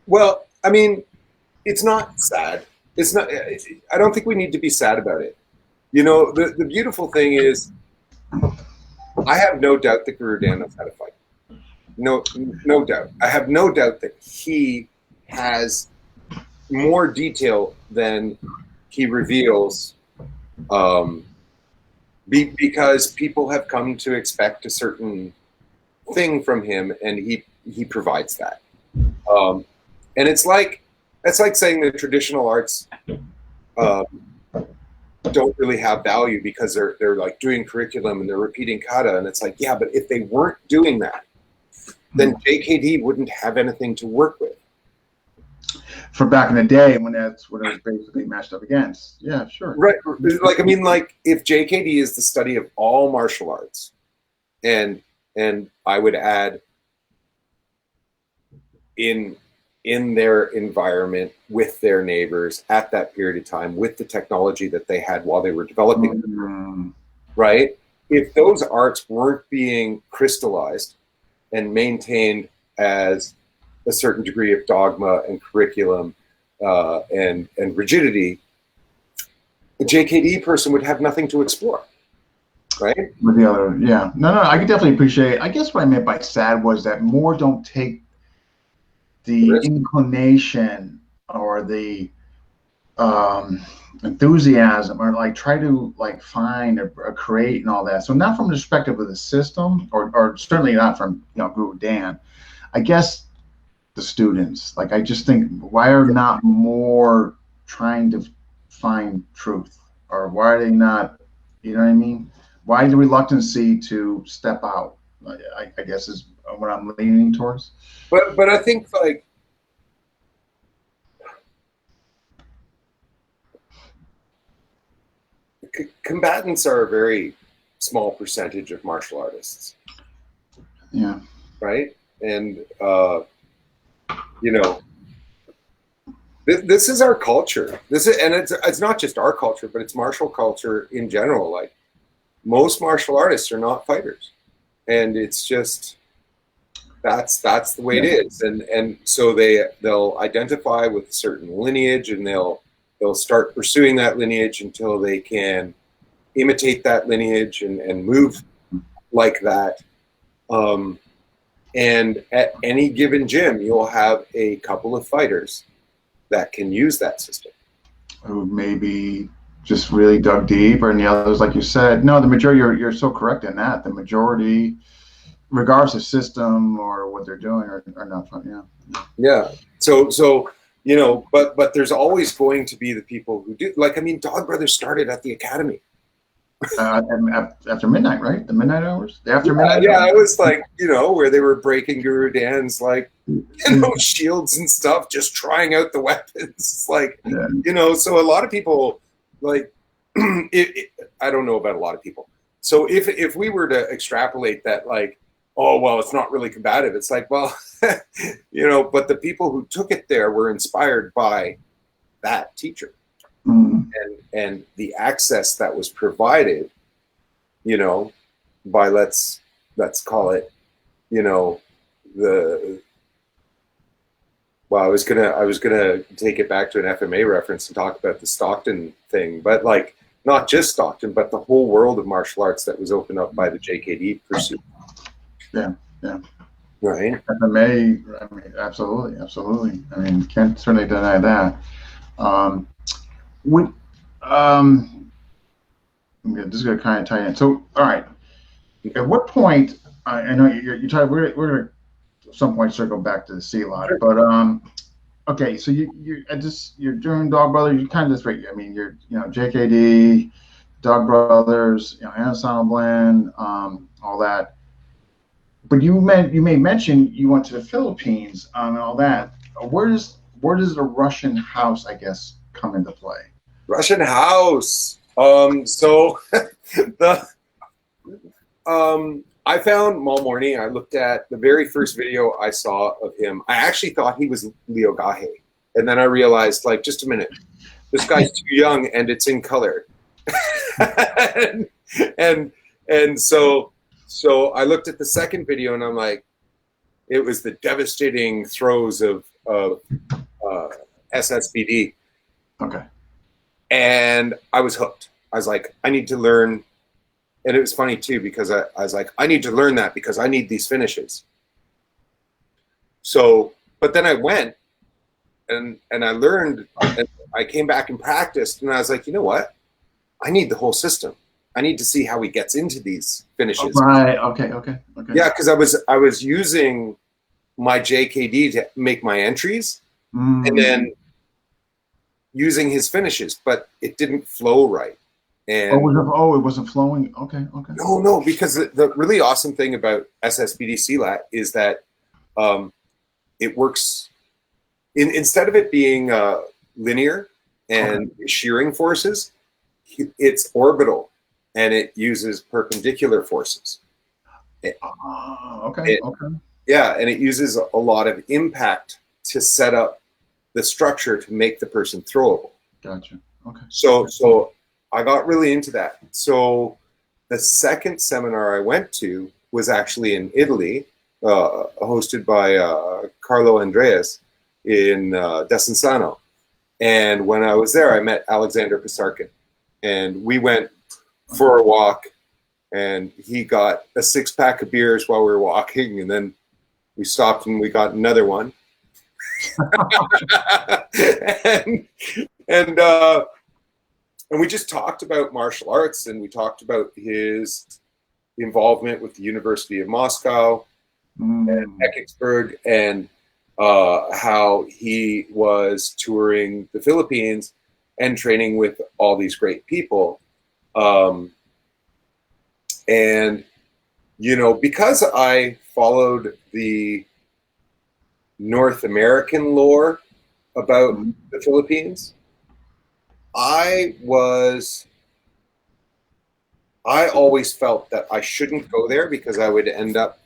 Well, I mean, it's not sad. It's not. I don't think we need to be sad about it. You know, the beautiful thing is, I have no doubt that Guro Dan knows how to fight. No doubt. I have no doubt that he has more detail than he reveals, because people have come to expect a certain thing from him, and he provides that. And it's like saying the traditional arts don't really have value because they're like doing curriculum and they're repeating kata, and it's like, yeah, but if they weren't doing that, then JKD wouldn't have anything to work with. For back in the day, when that's what it was basically matched up against. Yeah, sure. Right. Like, I mean, like, if JKD is the study of all martial arts, and I would add in their environment, with their neighbors at that period of time, with the technology that they had while they were developing it, right? If those arts weren't being crystallized and maintained as a certain degree of dogma and curriculum and rigidity, a JKD person would have nothing to explore, right? With the other, yeah. No, I could definitely appreciate. I guess what I meant by sad was that more don't take the inclination or the enthusiasm, or like try to like find or create and all that. So not from the perspective of the system, or certainly not from, you know, Guro Dan. I guess the students, like, I just think, why are not more trying to find truth, or why are they not, you know what I mean? Why the reluctancy to step out, I guess, is what I'm leaning towards. But I think, like, combatants are a very small percentage of martial artists. Yeah. Right? And you know, this is our culture. And it's not just our culture, but it's martial culture in general. Like, most martial artists are not fighters, and it's just that's the way it is. And so they'll identify with a certain lineage, and they'll start pursuing that lineage until they can imitate that lineage and move like that. And at any given gym, you'll have a couple of fighters that can use that system, who maybe just really dug deep, and the others, like you said, no, the majority, you're so correct in that. The majority, regardless of system or what they're doing, are not fun. Yeah. So you know, but there's always going to be the people who do. Like, I mean, Dog Brothers started at the academy. After midnight, right? The midnight hours? After midnight? Yeah, I was like, you know, where they were breaking Guro Dan's, like, you know, shields and stuff, just trying out the weapons. Like, you know, so a lot of people, like, I don't know about a lot of people. So if we were to extrapolate that, like, oh, well, it's not really combative, it's like, well, you know, but the people who took it there were inspired by that teacher. And the access that was provided, you know, by let's call it, you know, I was gonna take it back to an FMA reference and talk about the Stockton thing, but like, not just Stockton, but the whole world of martial arts that was opened up by the JKD pursuit. Yeah. Right. FMA, I mean, absolutely. I mean, can't certainly deny that. Um, when, um, this is going to kind of tie in. So, all right. At what point? I know you're talking. We're going to at some point circle back to the sea lot, Sure. but okay. So you're doing Dog Brothers. You kind of just right. I mean, you're JKD, Dog Brothers, Anasato Blend, all that. But you made mention you went to the Philippines and all that. Where does the Russian house, I guess, come into play? Russian house. So the I found Mal Morning. I looked at the very first video I saw of him. I actually thought he was Leo Gahe, and then I realized, like, just a minute, this guy's too young, and it's in color. and so I looked at the second video, and I'm like, it was the devastating throes of SSBD. Okay. And I was hooked. I was like, I need to learn. And it was funny too, because I was like, I need to learn that because I need these finishes. So, but then I went and I learned, and I came back and practiced, and I was like, you know what? I need the whole system. I need to see how he gets into these finishes. Oh, right. Okay. Yeah, because I was using my JKD to make my entries, and then using his finishes, but it didn't flow right. And it wasn't flowing. Okay. No, because the really awesome thing about SSBD CLAT is that it works instead of it being linear and shearing forces, it's orbital and it uses perpendicular forces. Okay. Yeah, and it uses a lot of impact to set up the structure to make the person throwable. Gotcha. Okay. So I got really into that. So the second seminar I went to was actually in Italy, hosted by Carlo Andreas in Desenzano. And when I was there, I met Alexander Pisarkin. And we went for a walk, and he got a 6-pack of beers while we were walking, and then we stopped and we got another one. and we just talked about martial arts, and we talked about his involvement with the University of Moscow and Eckingsburg, and how he was touring the Philippines and training with all these great people. And, because I followed the North American lore about the Philippines, I always felt that I shouldn't go there because I would end up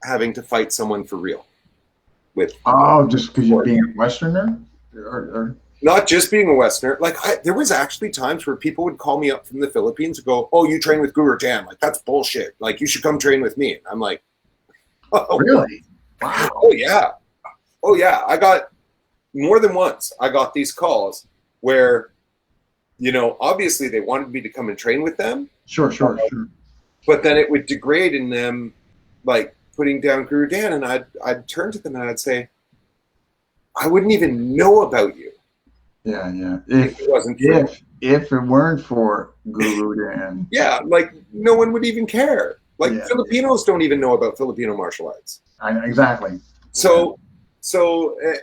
having to fight someone for real. Just because you're being a Westerner? Or not just being a Westerner. Like, there was actually times where people would call me up from the Philippines and go, "Oh, you train with Guro Shawn? Like, that's bullshit. Like, you should come train with me." And I'm like, "Oh, really? Wow. Oh yeah. I got more than once. I got these calls where, obviously they wanted me to come and train with them. Sure. But then it would degrade in them, like putting down Guro Shawn, and I'd turn to them and I'd say, I wouldn't even know about you. Yeah. If it wasn't if it weren't for Guro Shawn. Yeah, like no one would even care. Like Filipinos don't even know about Filipino martial arts. Exactly. So,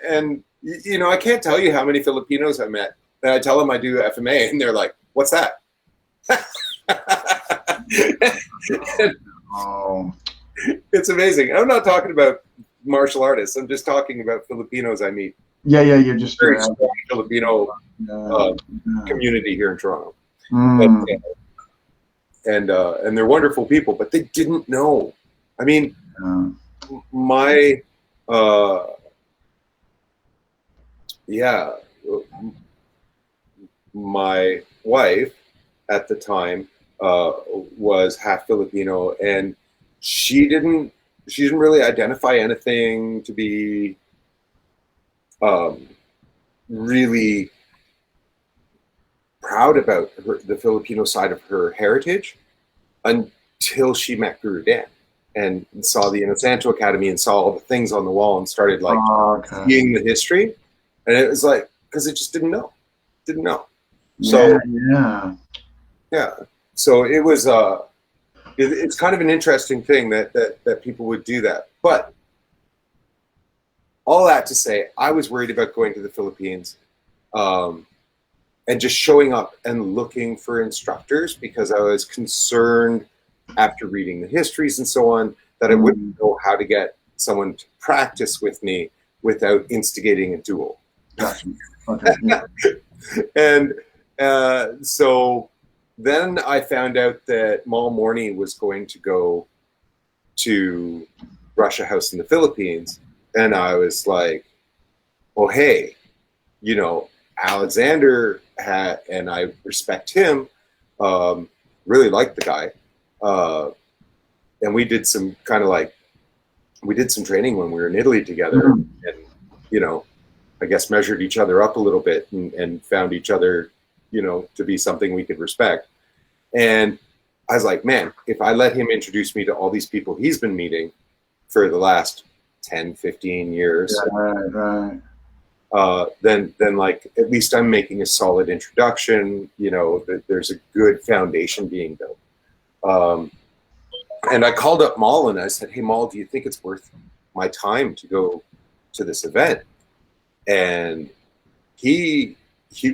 and I can't tell you how many Filipinos I met. And I tell them I do FMA, and they're like, "What's that?" It's amazing. I'm not talking about martial artists. I'm just talking about Filipinos I meet. Yeah. You're just very strong Filipino community here in Toronto, and they're wonderful people. But they didn't know. I mean, my my wife at the time was half Filipino, and she didn't really identify anything to be really proud about the Filipino side of her heritage until she met Guro Shawn and saw the Anasanto Academy and saw all the things on the wall and started seeing the history. And it was like, because it just didn't know. So yeah. So it was it's kind of an interesting thing that people would do that. But all that to say, I was worried about going to the Philippines and just showing up and looking for instructors, because I was concerned, after reading the histories and so on, that I wouldn't know how to get someone to practice with me without instigating a duel. Gotcha. Okay. Yeah. And so then I found out that Mal Morney was going to go to Russia House in the Philippines. And I was like, well, hey, you know, Alexander and I respect him, really like the guy. And we did some training when we were in Italy together, and, you know, I guess measured each other up a little bit and found each other, you know, to be something we could respect. And I was like, man, if I let him introduce me to all these people he's been meeting for the last 10, 15 years, right. then like, at least I'm making a solid introduction, you know, that there's a good foundation being built. And I called up Mal and I said, hey, Mal, do you think it's worth my time to go to this event? And he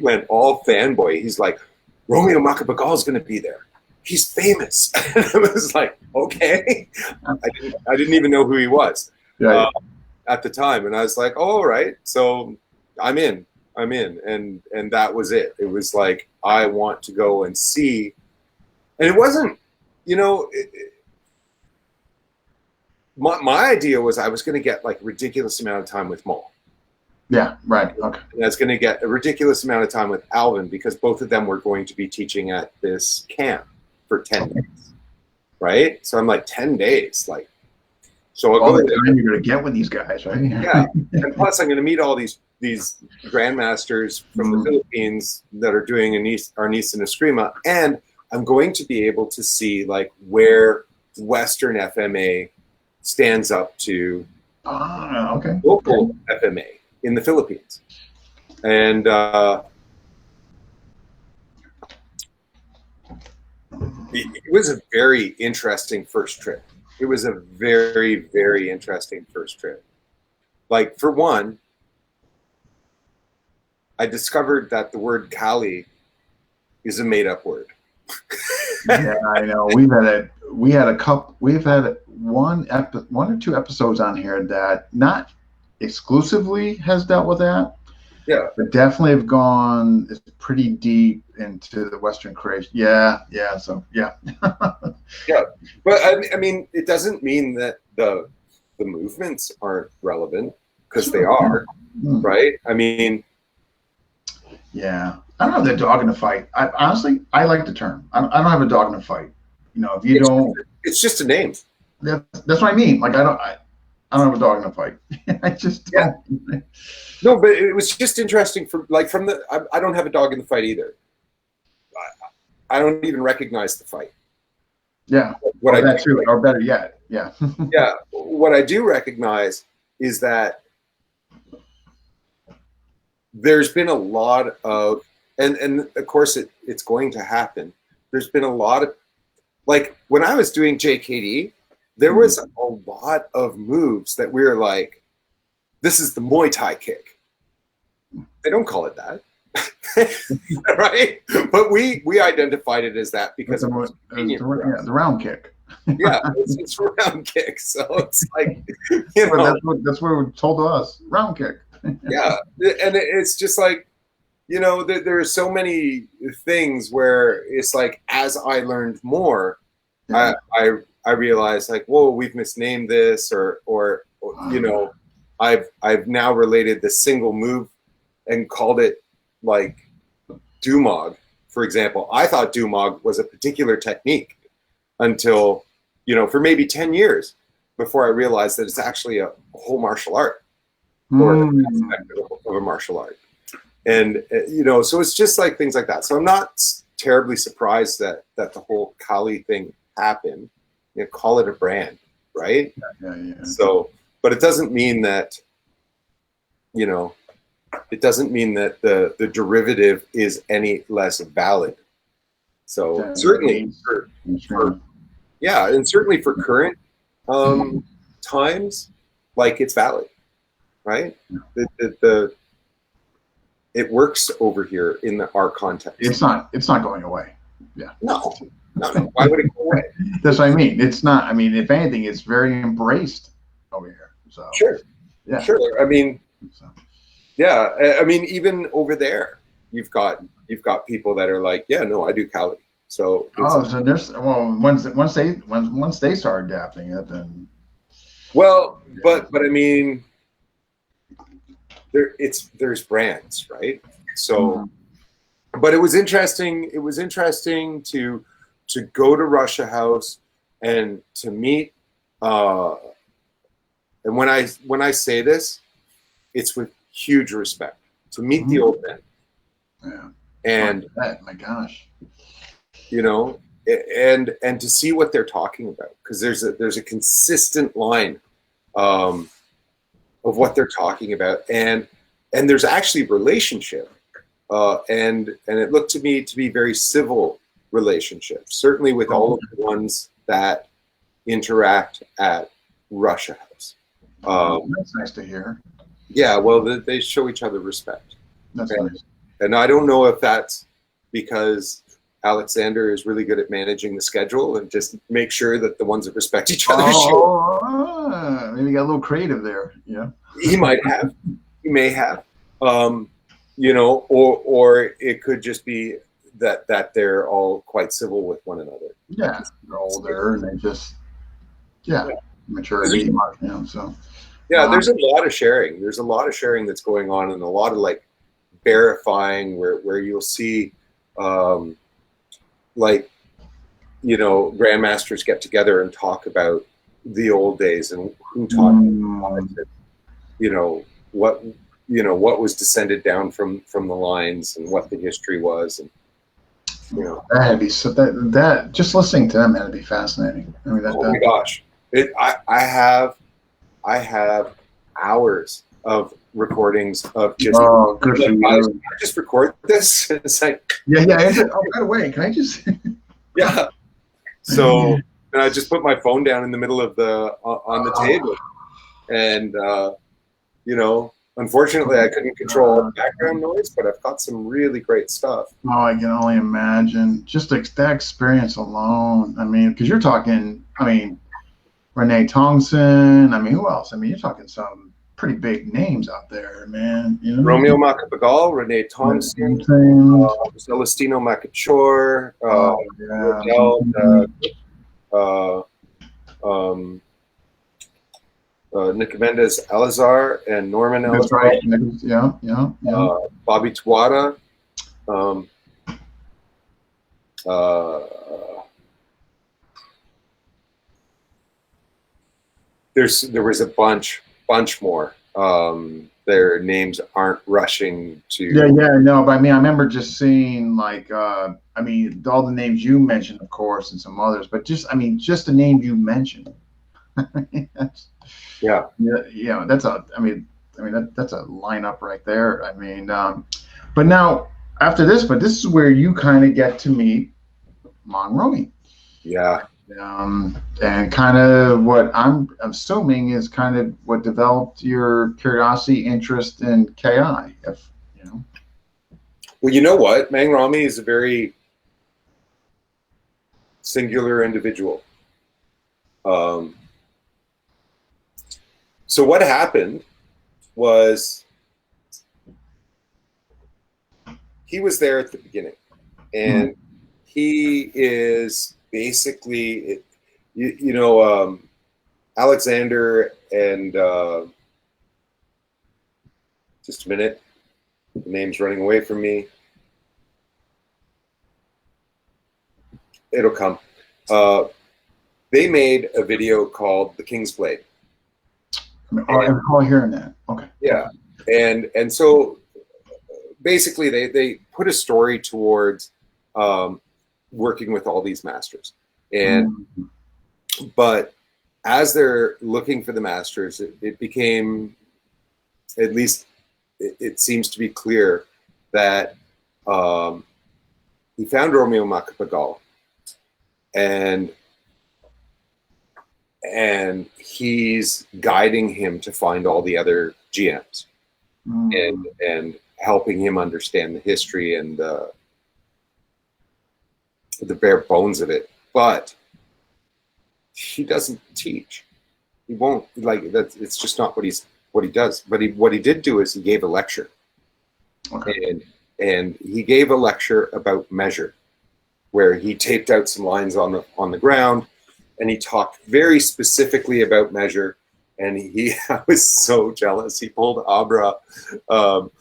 went all fanboy. He's like, Romeo Macapagal is going to be there. He's famous. And I was like, okay. I didn't even know who he was at the time. And I was like, oh, all right. So I'm in. And that was it. It was like, I want to go and see. And it wasn't, you know, my idea was I was going to get like a ridiculous amount of time with Mal. Yeah, right. Okay. And I was going to get a ridiculous amount of time with Alvin, because both of them were going to be teaching at this camp for 10 days. Right? So I'm like, 10 days. Like, so I'll go the time you're going to get with these guys, right? Yeah. And plus I'm going to meet all these grandmasters from the Philippines that are doing Arnis and Eskrima. And I'm going to be able to see like where Western FMA stands up to local FMA in the Philippines. And it was a very interesting first trip. It was a very, very interesting first trip. Like, for one, I discovered that the word Kali is a made-up word. Yeah, I know. We've had one or two episodes on here that not exclusively has dealt with that. Yeah, but definitely have gone pretty deep into the Western creation. Yeah. So yeah. Yeah, but I mean, it doesn't mean that the movements aren't relevant, because they are, right? I mean, yeah. I don't have the dog in the fight. Honestly, I like the term. I don't have a dog in the fight. You know, if you it's just a name. That's what I mean. Like, I don't have a dog in the fight. I just don't. Yeah. No, but it was just interesting I don't have a dog in the fight either. I don't even recognize the fight. Yeah. Or better yet. Yeah. Yeah. What I do recognize is that there's been a lot of, and of course it's going to happen. There's been a lot of, like, when I was doing JKD, there was a lot of moves that we were like, this is the Muay Thai kick. They don't call it that. Right? But we identified it as that because it was the round kick. Yeah, it's a round kick. So it's like, you know, that's what we're told to us, round kick. Yeah, and it's just like, you know, there are so many things where it's like, as I learned more, I realized like, whoa, we've misnamed this, or you know, I've now related the single move and called it like Dumog, for example. I thought Dumog was a particular technique until, you know, for maybe 10 years before I realized that it's actually a whole martial art, or an aspect of a martial art. And, you know, so it's just like things like that. So I'm not terribly surprised that the whole Kali thing happened. You know, call it a brand, right? Yeah. So, but it doesn't mean that, you know, it doesn't mean that the derivative is any less valid. So certainly for yeah, and certainly for current times, like it's valid, right? It works over here in our context. It's not going away. Yeah. No. Why would it go away? That's what I mean. It's not. I mean, if anything, it's very embraced over here. So sure. Yeah. Sure. I mean, yeah. I mean, even over there, you've got people that are like, yeah, no, I do Cali. So so there's once they start adapting it, then well, but I mean, there's brands, right? So, but it was interesting. It was interesting to go to Russia House and to meet. And when I say this, it's with huge respect to meet the old men. Yeah. And my gosh. You know, and to see what they're talking about, because there's a consistent line of what they're talking about, and there's actually relationship, and it looked to me to be very civil relationships, certainly with all of the ones that interact at Russia House. That's nice to hear. Yeah, well, they show each other respect. That's nice. And I don't know if that's because Alexander is really good at managing the schedule and just make sure that the ones that respect each other show. Maybe got a little creative there. Yeah. He might have. He may have. You know, or it could just be that they're all quite civil with one another. Yeah, they're older and they just maturity. So yeah, there's a lot of sharing. There's a lot of sharing that's going on, and a lot of like verifying where you'll see like, you know, grandmasters get together and talk about the old days and who taught it, you know, what was descended down from the lines and what the history was, and you know, that'd be so that just listening to them, that'd be fascinating. I mean, oh my gosh, I have hours of recordings of just good for you. I just record this. It's like yeah. Oh, by the way, can I just yeah. So and I just put my phone down in the middle of on the table, and you know, unfortunately, I couldn't control the background noise, but I've got some really great stuff. Oh, I can only imagine. Just that experience alone. I mean, because you're talking. I mean, Renee Tongson. I mean, who else? I mean, you're talking some pretty big names out there, man. You know? Romeo Macapagal, Renee Tongson, Celestino Macachor, Nick Mendez Alazar and Norman That's Alazar. right. Yeah. Bobby Tuata. There was a bunch more. Their names aren't rushing to. Yeah, no, but I mean, I remember just seeing like, I mean, all the names you mentioned, of course, and some others, but just the name you mentioned. That's a lineup right there. I mean, but now after this, this is where you kind of get to meet Monroe. Yeah. And kind of what I'm assuming is kind of what developed your curiosity, interest in KI, if you know. Well, you know what? Mang Rami is a very singular individual. So what happened was he was there at the beginning, and he is basically, you know, Alexander and just a minute, the name's running away from me. It'll come. They made a video called The King's Blade. I recall hearing that. Okay. Yeah, and so basically they put a story towards working with all these masters, and but as they're looking for the masters, it became, at least it seems to be clear that he found Romeo Macapagal, and he's guiding him to find all the other GMs, and helping him understand the history and the bare bones of it. But he doesn't teach. He won't, like, that's, it's just not what he does. But what he did do is he gave a lecture. Okay. And he gave a lecture about measure, where he taped out some lines on the ground, and he talked very specifically about measure. And I was so jealous. He pulled Abra out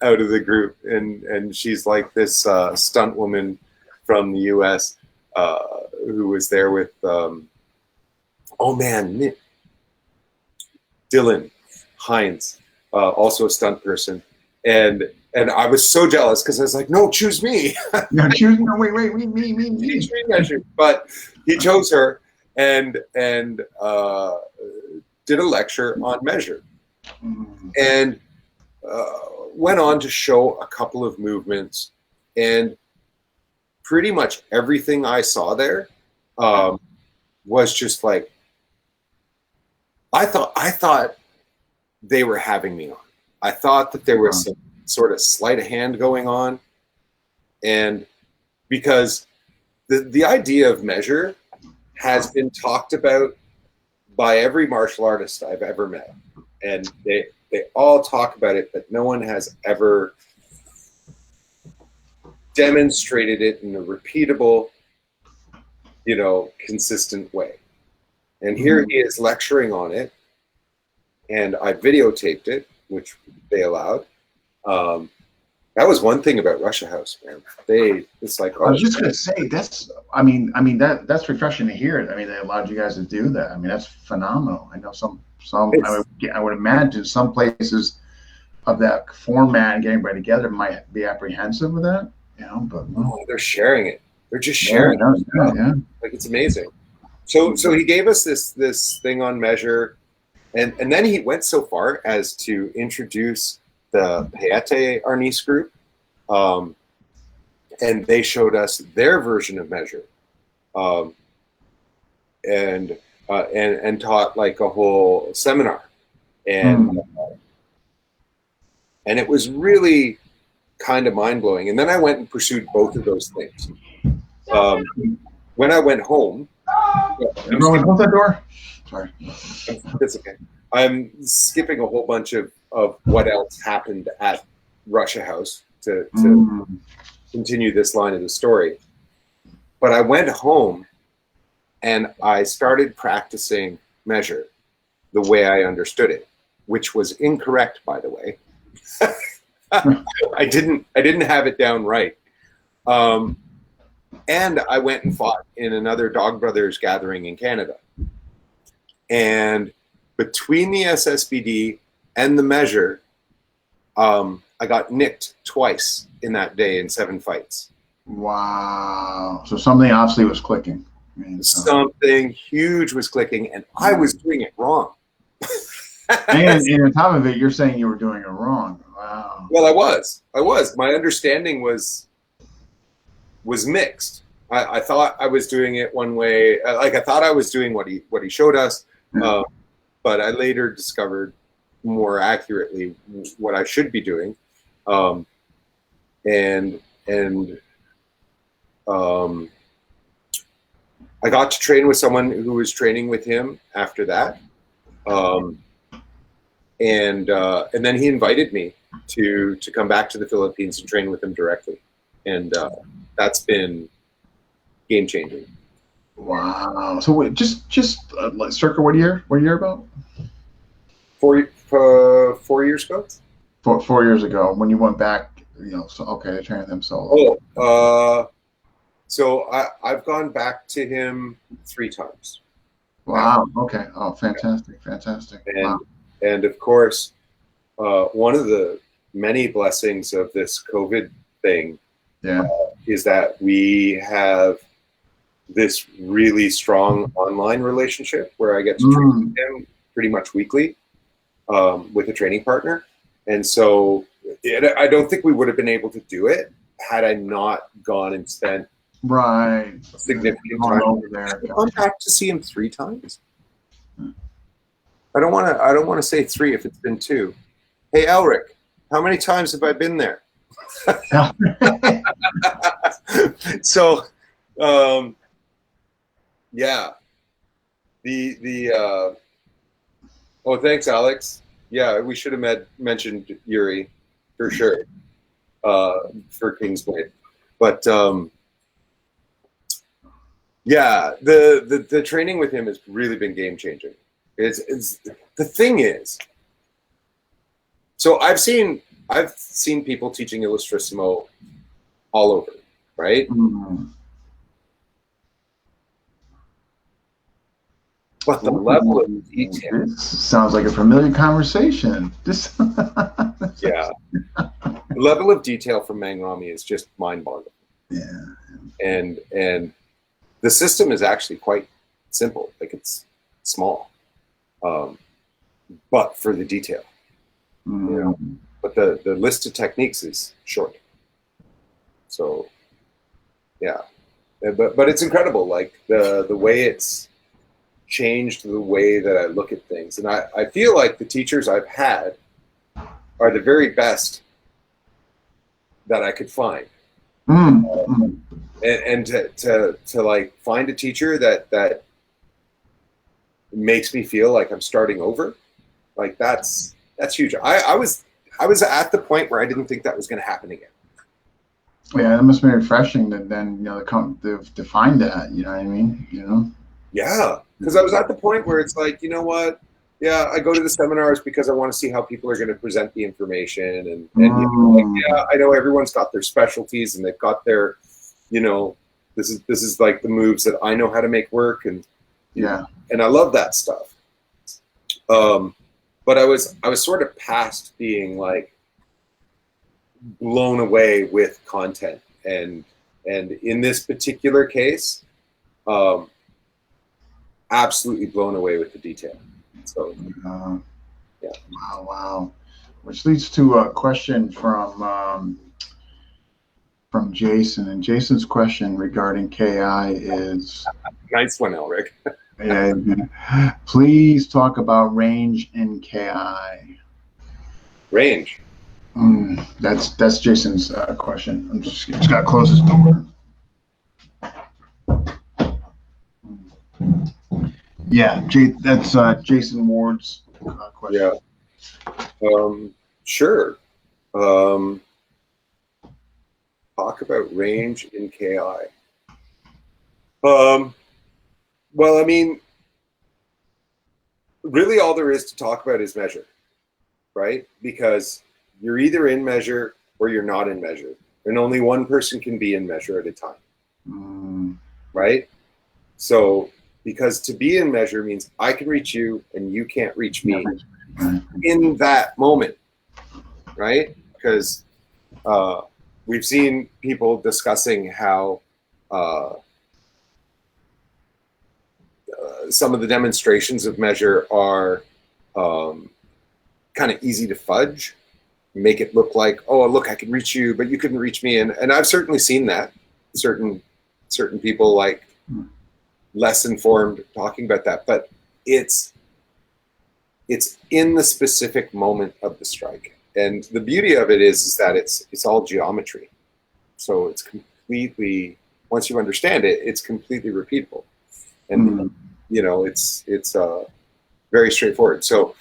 of the group, and she's like this stunt woman from the U.S. Who was there with Dylan Hines, also a stunt person, and I was so jealous because I was like, no, choose me. No, choose no, wait, me. But he chose her and did a lecture on measure, and went on to show a couple of movements, and pretty much everything I saw there was just like, I thought they were having me on. I thought that there was some sort of sleight of hand going on, and because the idea of measure has been talked about by every martial artist I've ever met, and they all talk about it, but no one has ever demonstrated it in a repeatable, consistent way. And here he is lecturing on it, and I videotaped it, which they allowed. That was one thing about Russia House, man. It's like, I was just gonna say that's refreshing to hear. I mean, they allowed you guys to do that. I mean, that's phenomenal. I know some I would imagine some places of that format and getting everybody together might be apprehensive of that, but they're sharing it. They're just sharing it. Yeah. Like, it's amazing. So he gave us this thing on measure, and then he went so far as to introduce the Payete Arnis group, and they showed us their version of measure, and taught like a whole seminar, and it was really kind of mind-blowing. And then I went and pursued both of those things. When I went home, everyone close that door. Sorry, that's okay. I'm skipping a whole bunch of what else happened at Russia House to continue this line of the story. But I went home and I started practicing measure the way I understood it, which was incorrect, by the way. I didn't have it down right. And I went and fought in another Dog Brothers gathering in Canada. And between the SSBD and the measure, I got nicked twice in that day in 7 fights. Wow. So something obviously was clicking. Something huge was clicking, and I was doing it wrong. and on top of it, you're saying you were doing it wrong. Wow. Well, I was. My understanding was mixed. I thought I was doing it one way. Like, I thought I was doing what he showed us, but I later discovered more accurately what I should be doing, and I got to train with someone who was training with him after that, and then he invited me to come back to the Philippines and train with him directly, and that's been game changing. Wow. So wait, just circa what year about? 4 years ago. 4 years ago, when you went back, so okay, they trained them solo. So I've gone back to him 3 times. Wow. Okay. Oh, fantastic. And wow. And of course, one of the many blessings of this COVID thing is that we have this really strong online relationship where I get to train with him pretty much weekly with a training partner. And so I don't think we would have been able to do it had I not gone and spent right significant time over there. I've gone back to see him 3 times. I don't want to say 3 if it's been 2. Hey, Elric, how many times have I been there? So, yeah. Oh, thanks, Alex. Yeah, we should have mentioned Yuri for sure for Kingsblade, but yeah, the training with him has really been game changing. It's the thing is, so I've seen people teaching Illustrissimo all over, right? Mm-hmm. But the level of detail. This sounds like a familiar conversation. This. Yeah. The level of detail from Mangrami is just mind-boggling. Yeah. And the system is actually quite simple. Like, it's small, but for the detail, you know. But the list of techniques is short. So, yeah. But it's incredible. Like the way it's changed the way that I look at things. And I feel like the teachers I've had are the very best that I could find. And to like find a teacher that makes me feel like I'm starting over, like that's huge. I was at the point where I didn't think that was going to happen again. Yeah, it must be refreshing to then, you know, to find that, you know what I mean? You know? Yeah, because I was at the point where it's like, you know what? Yeah, I go to the seminars because I want to see how people are going to present the information, and you know, like, yeah, I know everyone's got their specialties and they've got their, you know, this is like the moves that I know how to make work, and yeah, and I love that stuff. But I was sort of past being like blown away with content, and in this particular case, absolutely blown away with the detail. So, yeah. Wow. Which leads to a question from Jason, and Jason's question regarding KI is nice one, Elric. Yeah, please talk about range in KI. Range. That's Jason's question. I'm just gotta close his door. Yeah, that's Jason Ward's question. Yeah. Sure. Talk about range in KI. Well, I mean, really all there is to talk about is measure, right? Because you're either in measure or you're not in measure. And only one person can be in measure at a time, right? So, because to be in measure means I can reach you and you can't reach me in that moment, right? Because we've seen people discussing how some of the demonstrations of measure are kind of easy to fudge, make it look like, oh, look, I can reach you, but you couldn't reach me. And I've certainly seen that. Certain people, like, less informed, talking about that. But it's in the specific moment of the strike. And the beauty of it is that it's all geometry. So it's completely, once you understand it, it's completely repeatable. And you know, it's very straightforward. So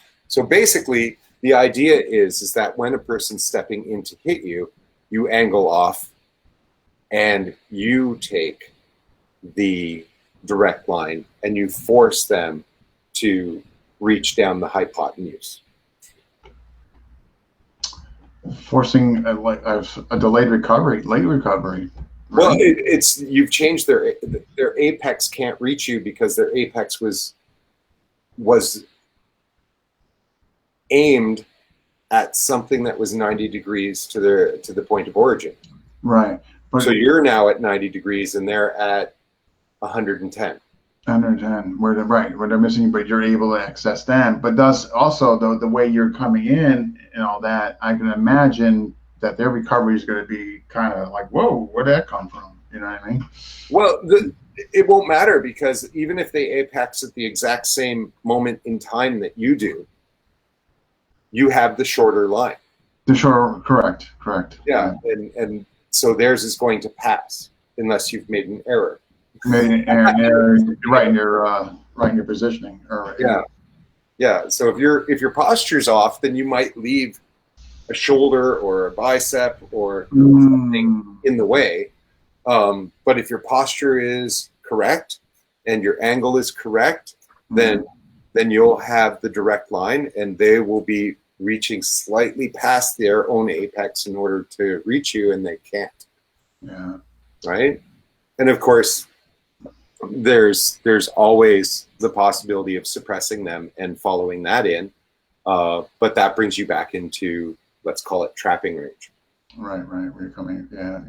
basically, the idea is that when a person's stepping in to hit you, you angle off, and you take the direct line, and you force them to reach down the hypotenuse. Forcing a delayed recovery, late recovery. Right? Well, it's you've changed their apex can't reach you because their apex was aimed at something that was 90 degrees to the point of origin. Right. So you're now at 90 degrees and they're at 110. Under 10, where they're missing, but you're able to access them. But thus also the way you're coming in and all that, I can imagine that their recovery is going to be kind of like, whoa, where'd that come from? You know what I mean? Well, it won't matter because even if they apex at the exact same moment in time that you do, you have the shorter line. The short, correct. Yeah, and so theirs is going to pass unless you've made an error. And right in your positioning. Or, yeah. So if your posture's off, then you might leave a shoulder or a bicep or something in the way. But if your posture is correct and your angle is correct, then you'll have the direct line, and they will be reaching slightly past their own apex in order to reach you, and they can't. Yeah. Right. And of course, there's always the possibility of suppressing them and following that in, but that brings you back into, let's call it, trapping range. Right. We're coming. Yeah.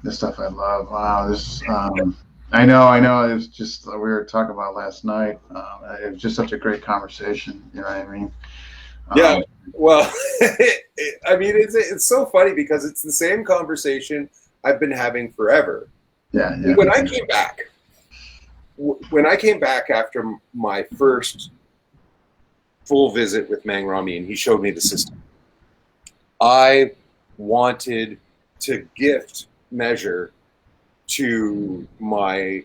This stuff I love. Wow. This. I know. It's just we were talking about last night. It was just such a great conversation. You know what I mean? Yeah. Well, I mean, it's so funny because it's the same conversation I've been having forever. Yeah. When I came back after my first full visit with Mang Rami and he showed me the system, I wanted to gift measure to my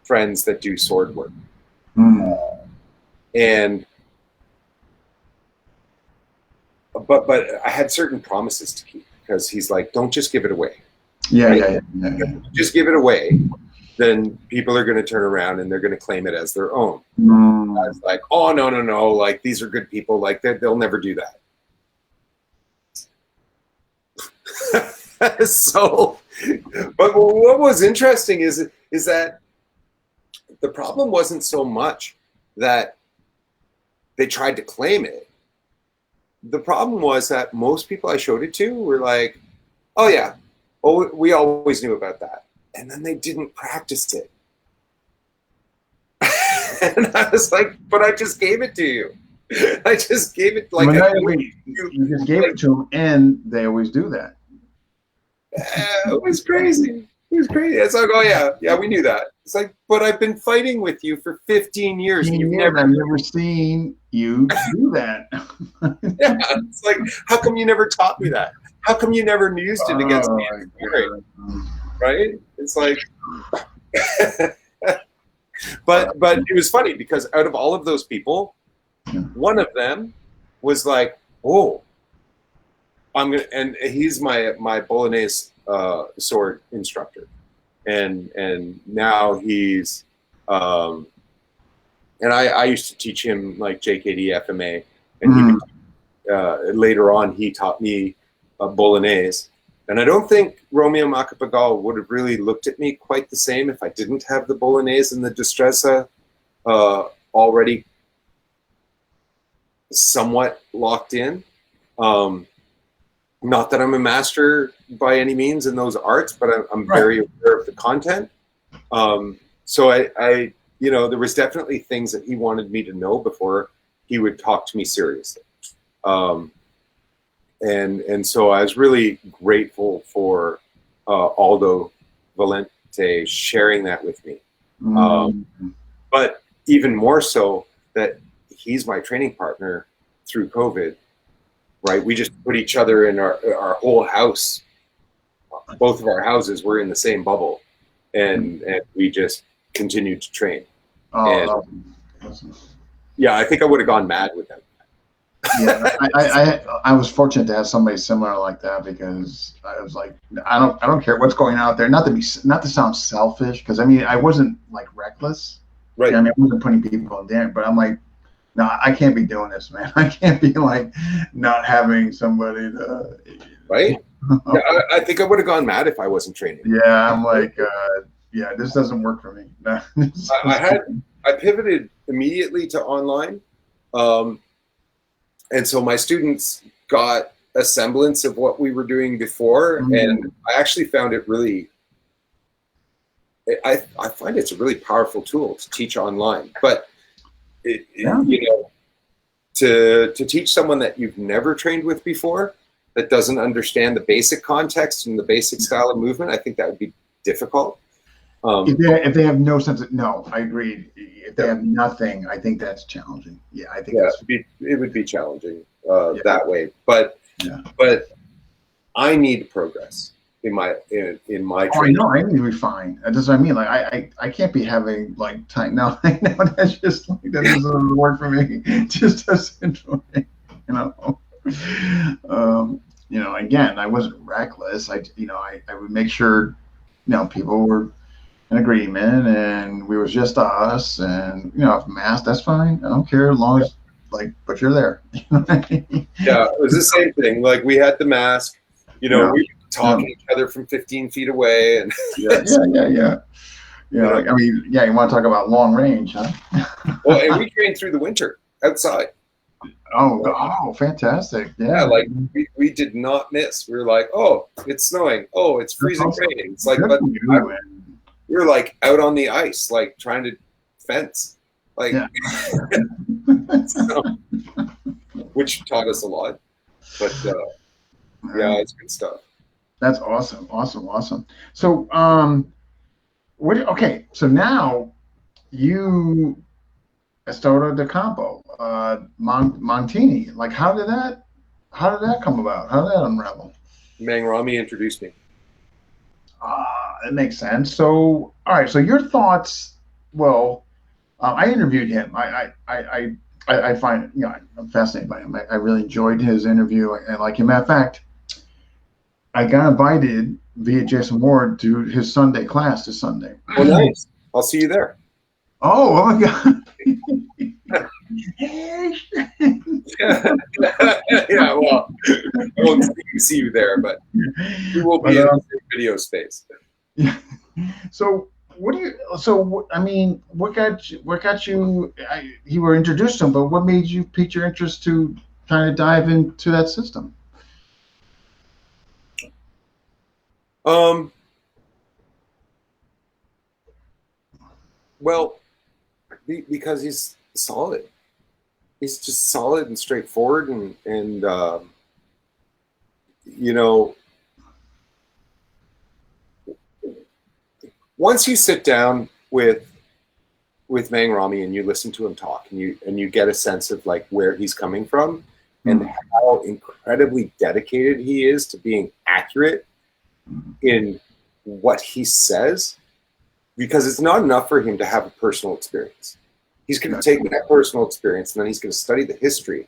friends that do sword work. But I had certain promises to keep because he's like, don't just give it away. Yeah. Just give it away, then people are going to turn around and they're going to claim it as their own. I was like, oh, no. Like, these are good people. Like, they'll never do that. So, but what was interesting is that the problem wasn't so much that they tried to claim it. The problem was that most people I showed it to were like, oh, yeah. Oh, we always knew about that. And then they didn't practice it. And I was like, but I just gave it to you. I just gave it like you just gave it to them, and they always do that. It was crazy. It's like, oh yeah, we knew that. It's like, but I've been fighting with you for 15 years. I've never seen you do that. Yeah, it's like, how come you never taught me that? How come you never used it against me? Right? It's like, but it was funny because out of all of those people, one of them was like, oh, I'm gonna, and he's my Bolognese sword instructor, and now he's, and I used to teach him like JKD FMA, and he later on he taught me Bolognese. And I don't think Romeo Macapagal would have really looked at me quite the same if I didn't have the Bolognese and the Destrezza already somewhat locked in. Not that I'm a master by any means in those arts, but I'm very aware of the content. So I, there was definitely things that he wanted me to know before he would talk to me seriously. And so I was really grateful for Aldo Valente sharing that with me. But even more so that he's my training partner through COVID, right? We just put each other in our whole house. Both of our houses were in the same bubble, and we just continued to train. Yeah, I think I would have gone mad with them. Yeah, I was fortunate to have somebody similar like that because I was like, I don't care what's going out there. Not to sound selfish, because I mean I wasn't like reckless. Right. I mean I wasn't putting people in danger, but I'm like, no, I can't be doing this, man. I can't be like not having somebody to. Right. Yeah, I think I would have gone mad if I wasn't training. Yeah, I'm like, this doesn't work for me. I pivoted immediately to online. And so my students got a semblance of what we were doing before, and I actually found it really I find it's a really powerful tool to teach online, but to teach someone that you've never trained with before, that doesn't understand the basic context and the basic style of movement, I think that would be difficult. If they have no sense of, no, I agree. If they have nothing, I think that's challenging. Yeah, I think it would be challenging that way. But I need progress in my training. I know I need to refine. That's what I mean. Like I can't be having like time now. I know that's just like that doesn't work for me. Just as enjoying, again, I wasn't reckless. I would make sure, people were in agreement, and we was just us, and if mask, that's fine. I don't care as long as but you're there. Yeah, it was the same thing. Like we had the mask. We were talking to each other from 15 feet away, and yeah. Like, you want to talk about long range, huh? Well, and we trained through the winter outside. Oh, fantastic! Yeah, like we did not miss. We were like, oh, it's snowing. Oh, it's freezing rain. It's like, but we were like out on the ice, like trying to fence, like, which taught us a lot. But it's good stuff. That's awesome. So, okay, so now you Estokada de Campo, Montini. Like, how did that come about? How did that unravel? Mang Rami introduced me. It makes sense. So, all right. So your thoughts? Well, I interviewed him. I find I'm fascinated by him. I really enjoyed his interview. I like him. Matter of fact, I got invited via Jason Ward to his Sunday class this Sunday. Oh, nice. I'll see you there. Oh my God. Yeah, well, I won't see you there, but we will be in the video space. Yeah. So what got you? You were introduced to him, but what made you pique your interest to kind of dive into that system? Well, because he's solid. He's just solid and straightforward, and once you sit down with Mang Rami and you listen to him talk, and you get a sense of like where he's coming from and how incredibly dedicated he is to being accurate in what he says, because it's not enough for him to have a personal experience. He's going to take that personal experience, and then he's going to study the history,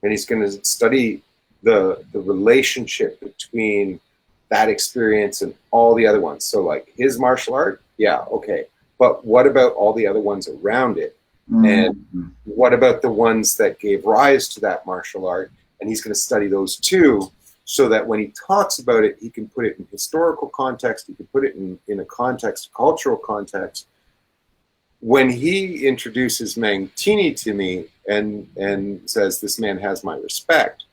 and he's going to study the relationship between that experience and all the other ones. So like his martial art, yeah, okay. But what about all the other ones around it? And what about the ones that gave rise to that martial art? And he's going to study those too, so that when he talks about it, he can put it in historical context, he can put it in a context, cultural context. When he introduces Montini to me and says, this man has my respect,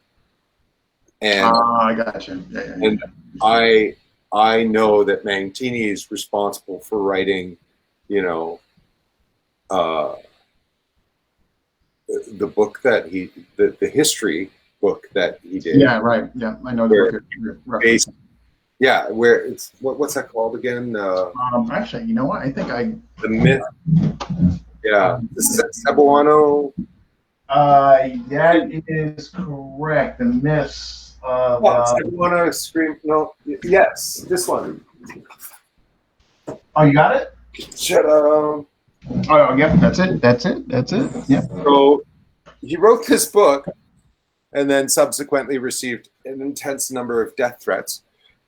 and I got you. Yeah. And I know that Montini is responsible for writing, the book that the history book that he did. Yeah, right. Yeah, I know the book. Yeah, where it's what's that called again? Actually, you know what? I think the myth. Yeah, the Cebuano. That is correct. The myths. Cebuano scream. No, yes, this one. Oh, you got it. Shut up. Oh, yep. That's it. Yep. So he wrote this book, and then subsequently received an intense number of death threats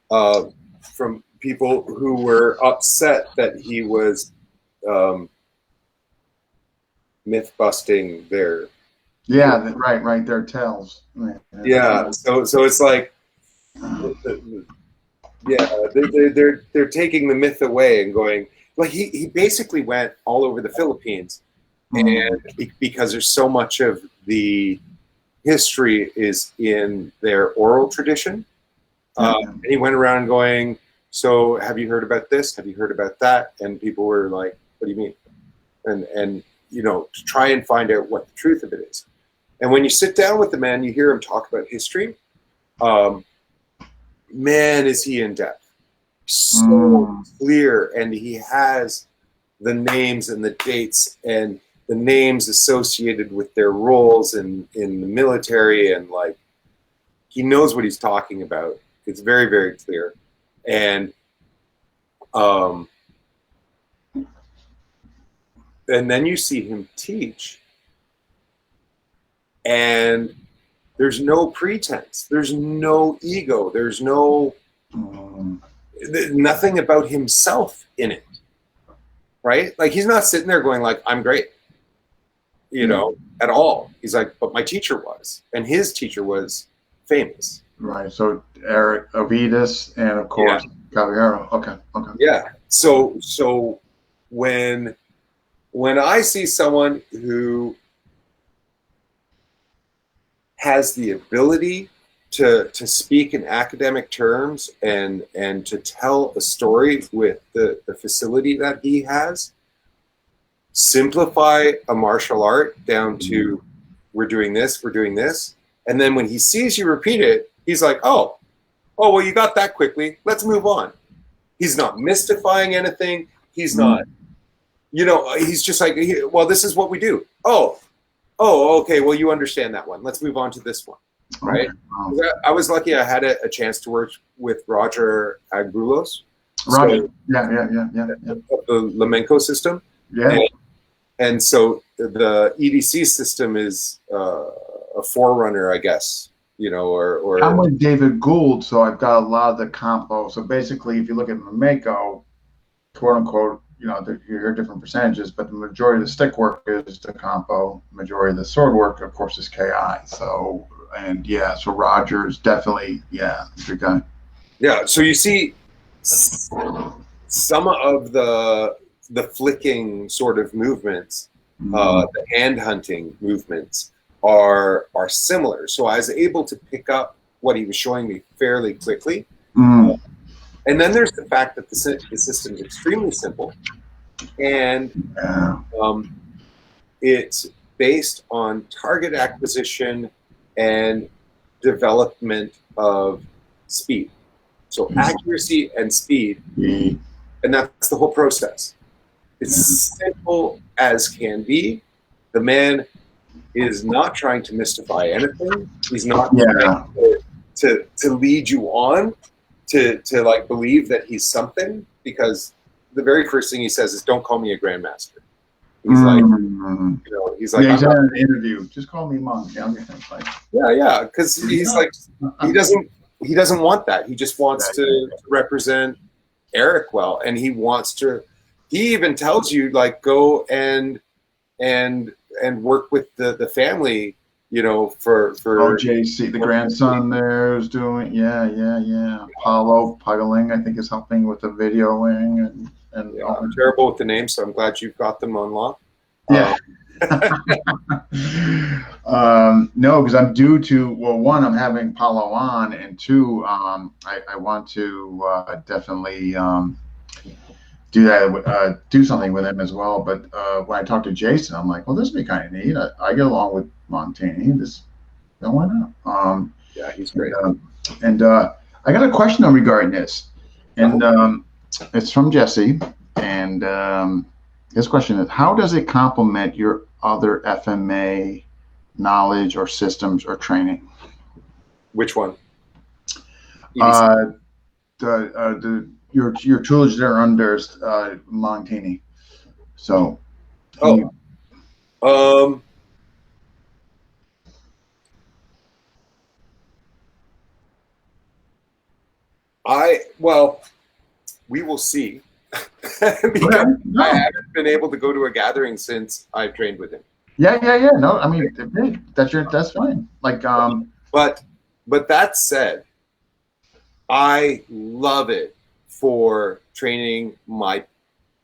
from people who were upset that he was myth busting their. Yeah, right. Their tales. Yeah, so it's like, they're taking the myth away and going. Like he basically went all over the Philippines, and because there's so much of the history is in their oral tradition, and he went around going, so have you heard about this? Have you heard about that? And people were like, what do you mean? And you know, to try and find out what the truth of it is. And when you sit down with the man, you hear him talk about history. Man, is he in depth. So clear, and he has the names and the dates and the names associated with their roles in the military, and like he knows what he's talking about. It's very, very clear. And then you see him teach, and there's no pretense, there's no ego, there's no nothing about himself in it, right? Like he's not sitting there going like, I'm great, you know, at all. He's like, but my teacher was, and his teacher was famous. Right. So Eric Ovidus and of course Caballero. Okay. Yeah. So when I see someone who has the ability to speak in academic terms and to tell a story with the facility that he has, simplify a martial art down to we're doing this, and then when he sees you repeat it, he's like, oh well, you got that quickly, let's move on. He's not mystifying anything. He's not, you know, he's just like, well, this is what we do. Oh, okay, well, you understand that one, let's move on to this one. Right. Okay. I was lucky. I had a chance to work with Roger Agrulos. Roger. So, yeah. Of the Lamenco system. Yeah. And so the EDC system is a forerunner, I guess, you know, or I'm with David Gould, so I've got a lot of the Campo. So basically, if you look at Lamenco, quote unquote, you know, you hear different percentages, but the majority of the stick work is the Campo. The majority of the sword work, of course, is KI. So. And so Roger is definitely a good guy. Yeah, so you see some of the flicking sort of movements, the hand hunting movements are similar. So I was able to pick up what he was showing me fairly quickly. And then there's the fact that the system is extremely simple, and it's based on target acquisition and development of speed. So accuracy and speed, and that's the whole process. It's simple as can be. The man is not trying to mystify anything. He's not trying to lead you on to like believe that he's something, because the very first thing he says is, don't call me a grandmaster. He's like, you know, he's like, he's had an interview. Just call me monk. Yeah, because he's like, he doesn't want that. He just wants to represent Eric well, and he wants to. He even tells you like, go and work with the family, you know, for JC, the grandson there is doing Paulo Puggling, I think, is helping with the videoing and I'm terrible with the names, so I'm glad you've got them on lock. Yeah. No, because I'm due to, well, one, I'm having Paulo on, and two, I want to definitely do that, do something with him as well. But when I talked to Jason, I'm like, well, this would be kind of neat. I get along with Montaigne. Why not? Yeah, he's great. And I got a question regarding this, and it's from Jesse, and his question is, how does it complement your other FMA knowledge or systems or training? Which one? Your tools that are under Montaigne. So. We will see. Because I haven't been able to go to a gathering since I've trained with him. Yeah. No, I mean, that's fine. Like, but that said, I love it for training my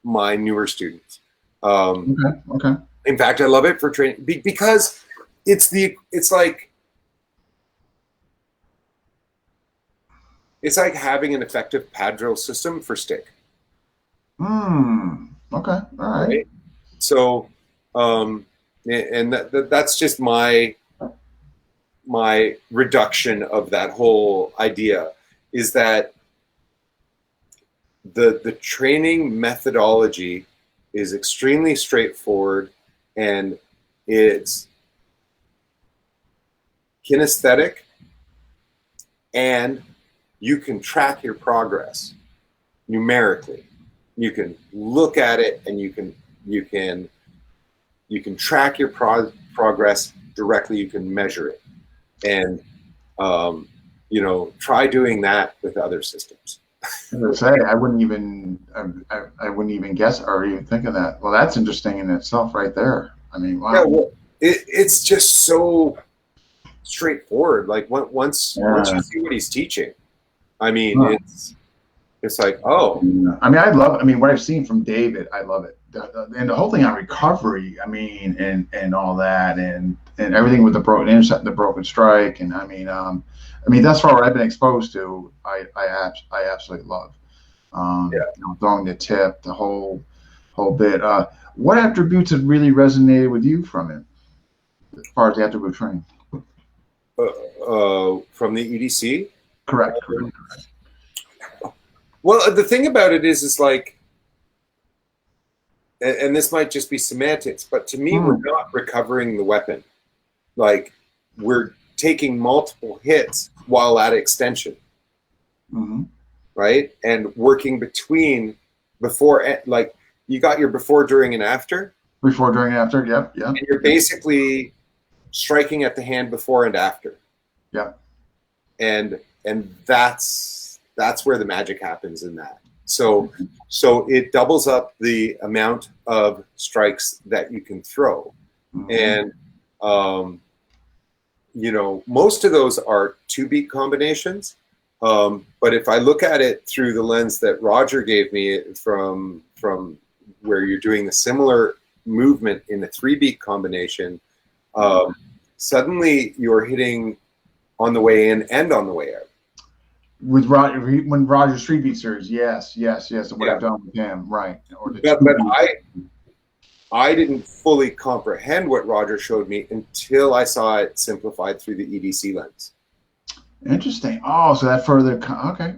newer students. Okay. In fact, I love it for training because it's it's like having an effective pad drill system for stick. Okay. All right. Right? So, and that's just my reduction of that whole idea, is that the training methodology is extremely straightforward, and it's kinesthetic, and you can track your progress numerically. You can look at it, and you can track your progress directly. You can measure it, and try doing that with other systems. I wouldn't even guess or even think of that. Well, that's interesting in itself, right there. I mean, wow. Yeah, well, it's just so straightforward. Like once you see what he's teaching, I mean, it's like, oh. I mean, I mean, what I've seen from David, I love it. And the whole thing on recovery, I mean, and all that, and everything with the broken intercept, the broken strike, and I mean, that's far what I've been exposed to. I absolutely love. Throwing the tip, the whole bit. What attributes have really resonated with you from it, as far as the attribute training? From the EDC? Correct. Well, the thing about it is like, and this might just be semantics, but to me, we're not recovering the weapon. Like, we're taking multiple hits while at extension, right? And working between like, you got your before, during, and after. Before, during, and after, yep. And you're basically striking at the hand before and after. Yeah. And that's where the magic happens in that. So it doubles up the amount of strikes that you can throw. And most of those are 2-beat combinations. But if I look at it through the lens that Roger gave me from where you're doing the similar movement in a 3-beat combination, suddenly you're hitting on the way in and on the way out. With Roger, when Roger's 3-beat series, yes, what I've done with him, right? But I didn't fully comprehend what Roger showed me until I saw it simplified through the EDC lens. Interesting. Oh, so that further, okay.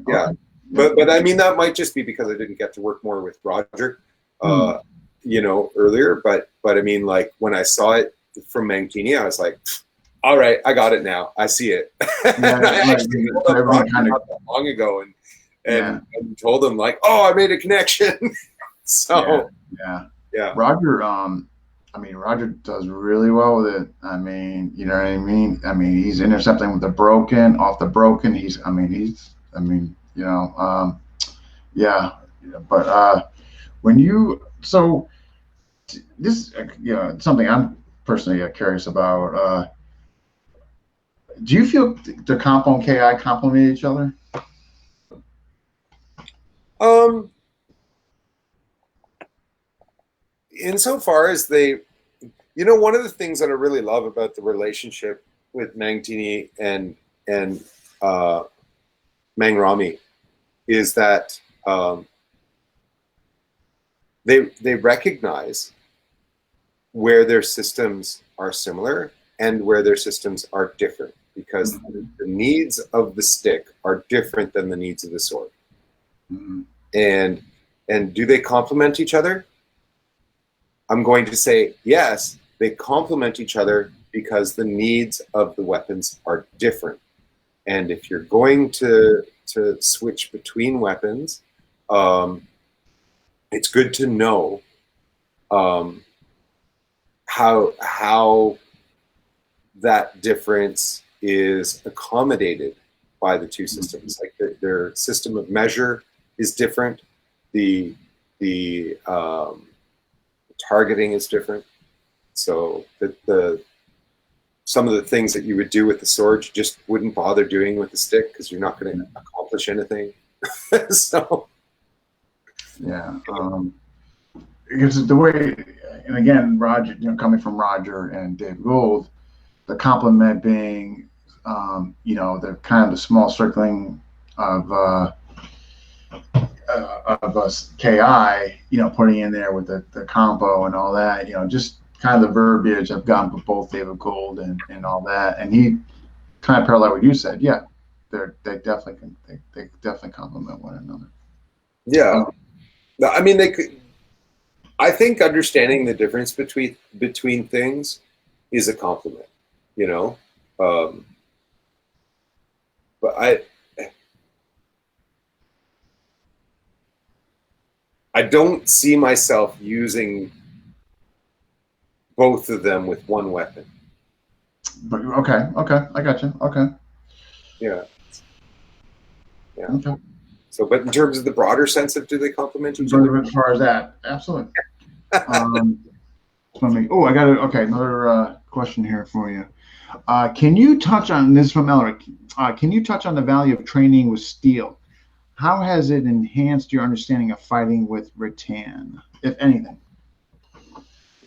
Yeah, but I mean, that might just be because I didn't get to work more with Roger, earlier. But I mean, like, when I saw it from Mancini, I was like, all right, I got it now. I see it. Yeah, I actually told Roger not that long ago and told him, like, oh, I made a connection. So yeah. Roger, Roger does really well with it. I mean, you know what I mean? I mean, he's intercepting with the broken, off the broken. But when you, so this, something I'm personally curious about. Do you feel the Campo and KI complement each other? Insofar as they, one of the things that I really love about the relationship with Mangtini and Mangrami is that they recognize where their systems are similar and where their systems are different, because the needs of the stick are different than the needs of the sword. And do they complement each other? I'm going to say yes, they complement each other because the needs of the weapons are different. And if you're going to switch between weapons, it's good to know how that difference is accommodated by the two systems. Like their system of measure is different. The targeting is different. So some of the things that you would do with the sword, you just wouldn't bother doing with the stick because you're not going to accomplish anything. So yeah, because the way, and again, Roger, coming from Roger and Dave Gould, the complement being, the kind of the small circling of us KI, putting in there with the Campo and all that, just kind of the verbiage I've gotten for both David Gold and all that. And he kind of parallel what you said. Yeah, they definitely complement one another. Yeah. I mean, they could. I think understanding the difference between things is a compliment, but I don't see myself using both of them with one weapon. But okay, I got you. Okay. Yeah. Okay. So, but in terms of the broader sense of do they complement each other? As far as that, absolutely. I got it. Okay, another question here for you. Can you touch on this from Elric? Can you touch on the value of training with steel? How has it enhanced your understanding of fighting with Rattan, if anything?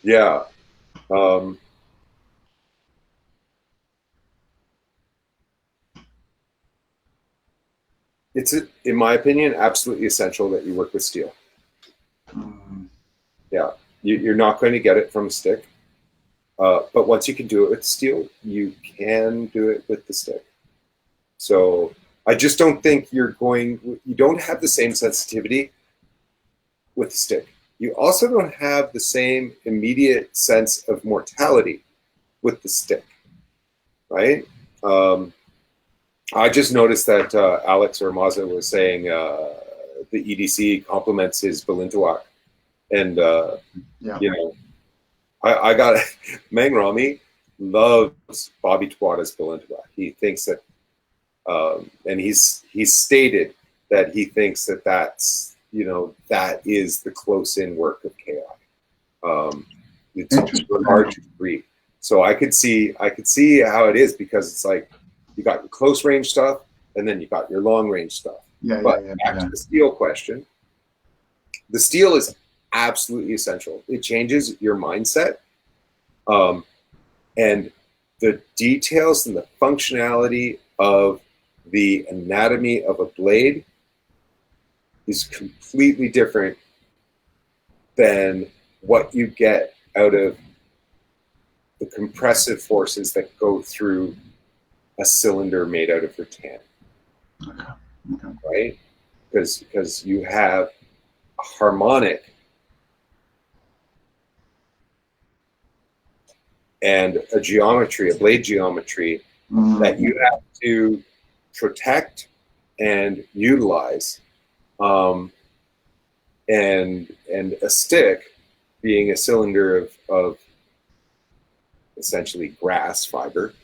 Yeah. It's, in my opinion, absolutely essential that you work with steel. Yeah, you're not going to get it from a stick, but once you can do it with steel, you can do it with the stick. So I just don't think you don't have the same sensitivity with the stick. You also don't have the same immediate sense of mortality with the stick, right? I just noticed that Alex or Maza was saying the EDC complements his Balintawak. And, I got Mang Rami loves Bobby Tuata's Balintawak. He thinks that, and he's stated that he thinks that that's, that is the close-in work of KI. It's to a large degree. So I could see how it is, because it's like you got your close range stuff and then you got your long range stuff. Back to the steel question. The steel is absolutely essential. It changes your mindset, and the details and the functionality of the anatomy of a blade is completely different than what you get out of the compressive forces that go through a cylinder made out of rattan. Okay. Right? Because you have a harmonic and a geometry, a blade geometry that you have to protect and utilize. And a stick, being a cylinder of essentially grass fiber,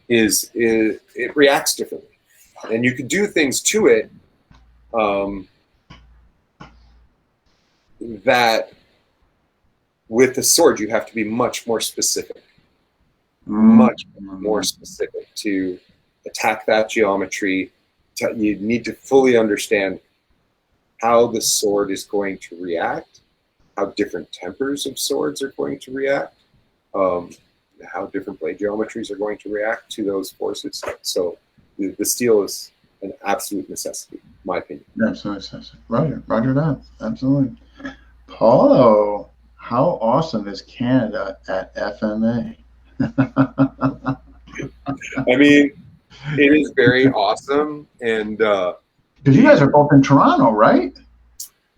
it reacts differently, and you can do things to it that with the sword you have to be much more specific, much more specific to attack that geometry. You need to fully understand how the sword is going to react, how different tempers of swords are going to react, how different blade geometries are going to react to those forces. So the steel is an absolute necessity, in my opinion. Absolutely necessity. Roger that. Absolutely. Paulo, how awesome is Canada at FMA? I mean, it is very awesome, and because you guys are both in Toronto, right?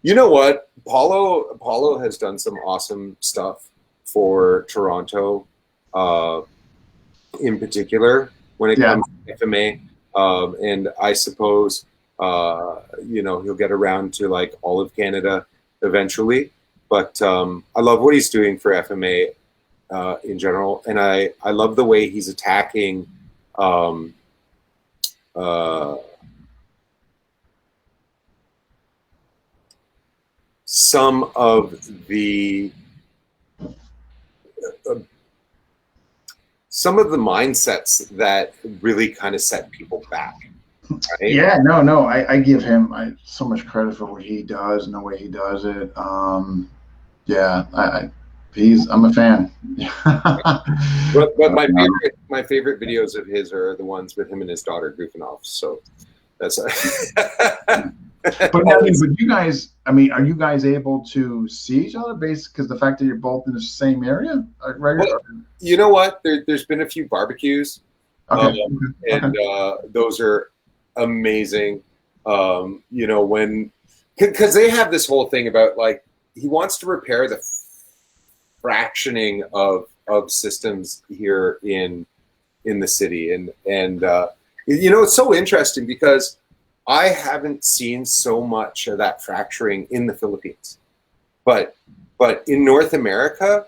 You know what? Paulo has done some awesome stuff for Toronto, in particular, when it comes to FMA. And I suppose, he'll get around to like all of Canada eventually. But I love what he's doing for FMA in general. And I love the way he's attacking some of the mindsets that really kind of set people back. Right? Yeah, no, I give him so much credit for what he does and the way he does it. I'm a fan. but my favorite videos of his are the ones with him and his daughter goofing off. So That's But you guys, I mean, are you guys able to see each other based because the fact that you're both in the same area, right? Well, you know what? There's been a few barbecues, Okay. and those are amazing. You know, because they have this whole thing about like he wants to repair the fractioning of systems here in the city, and you know, it's so interesting because I haven't seen so much of that fracturing in the Philippines, but in North America,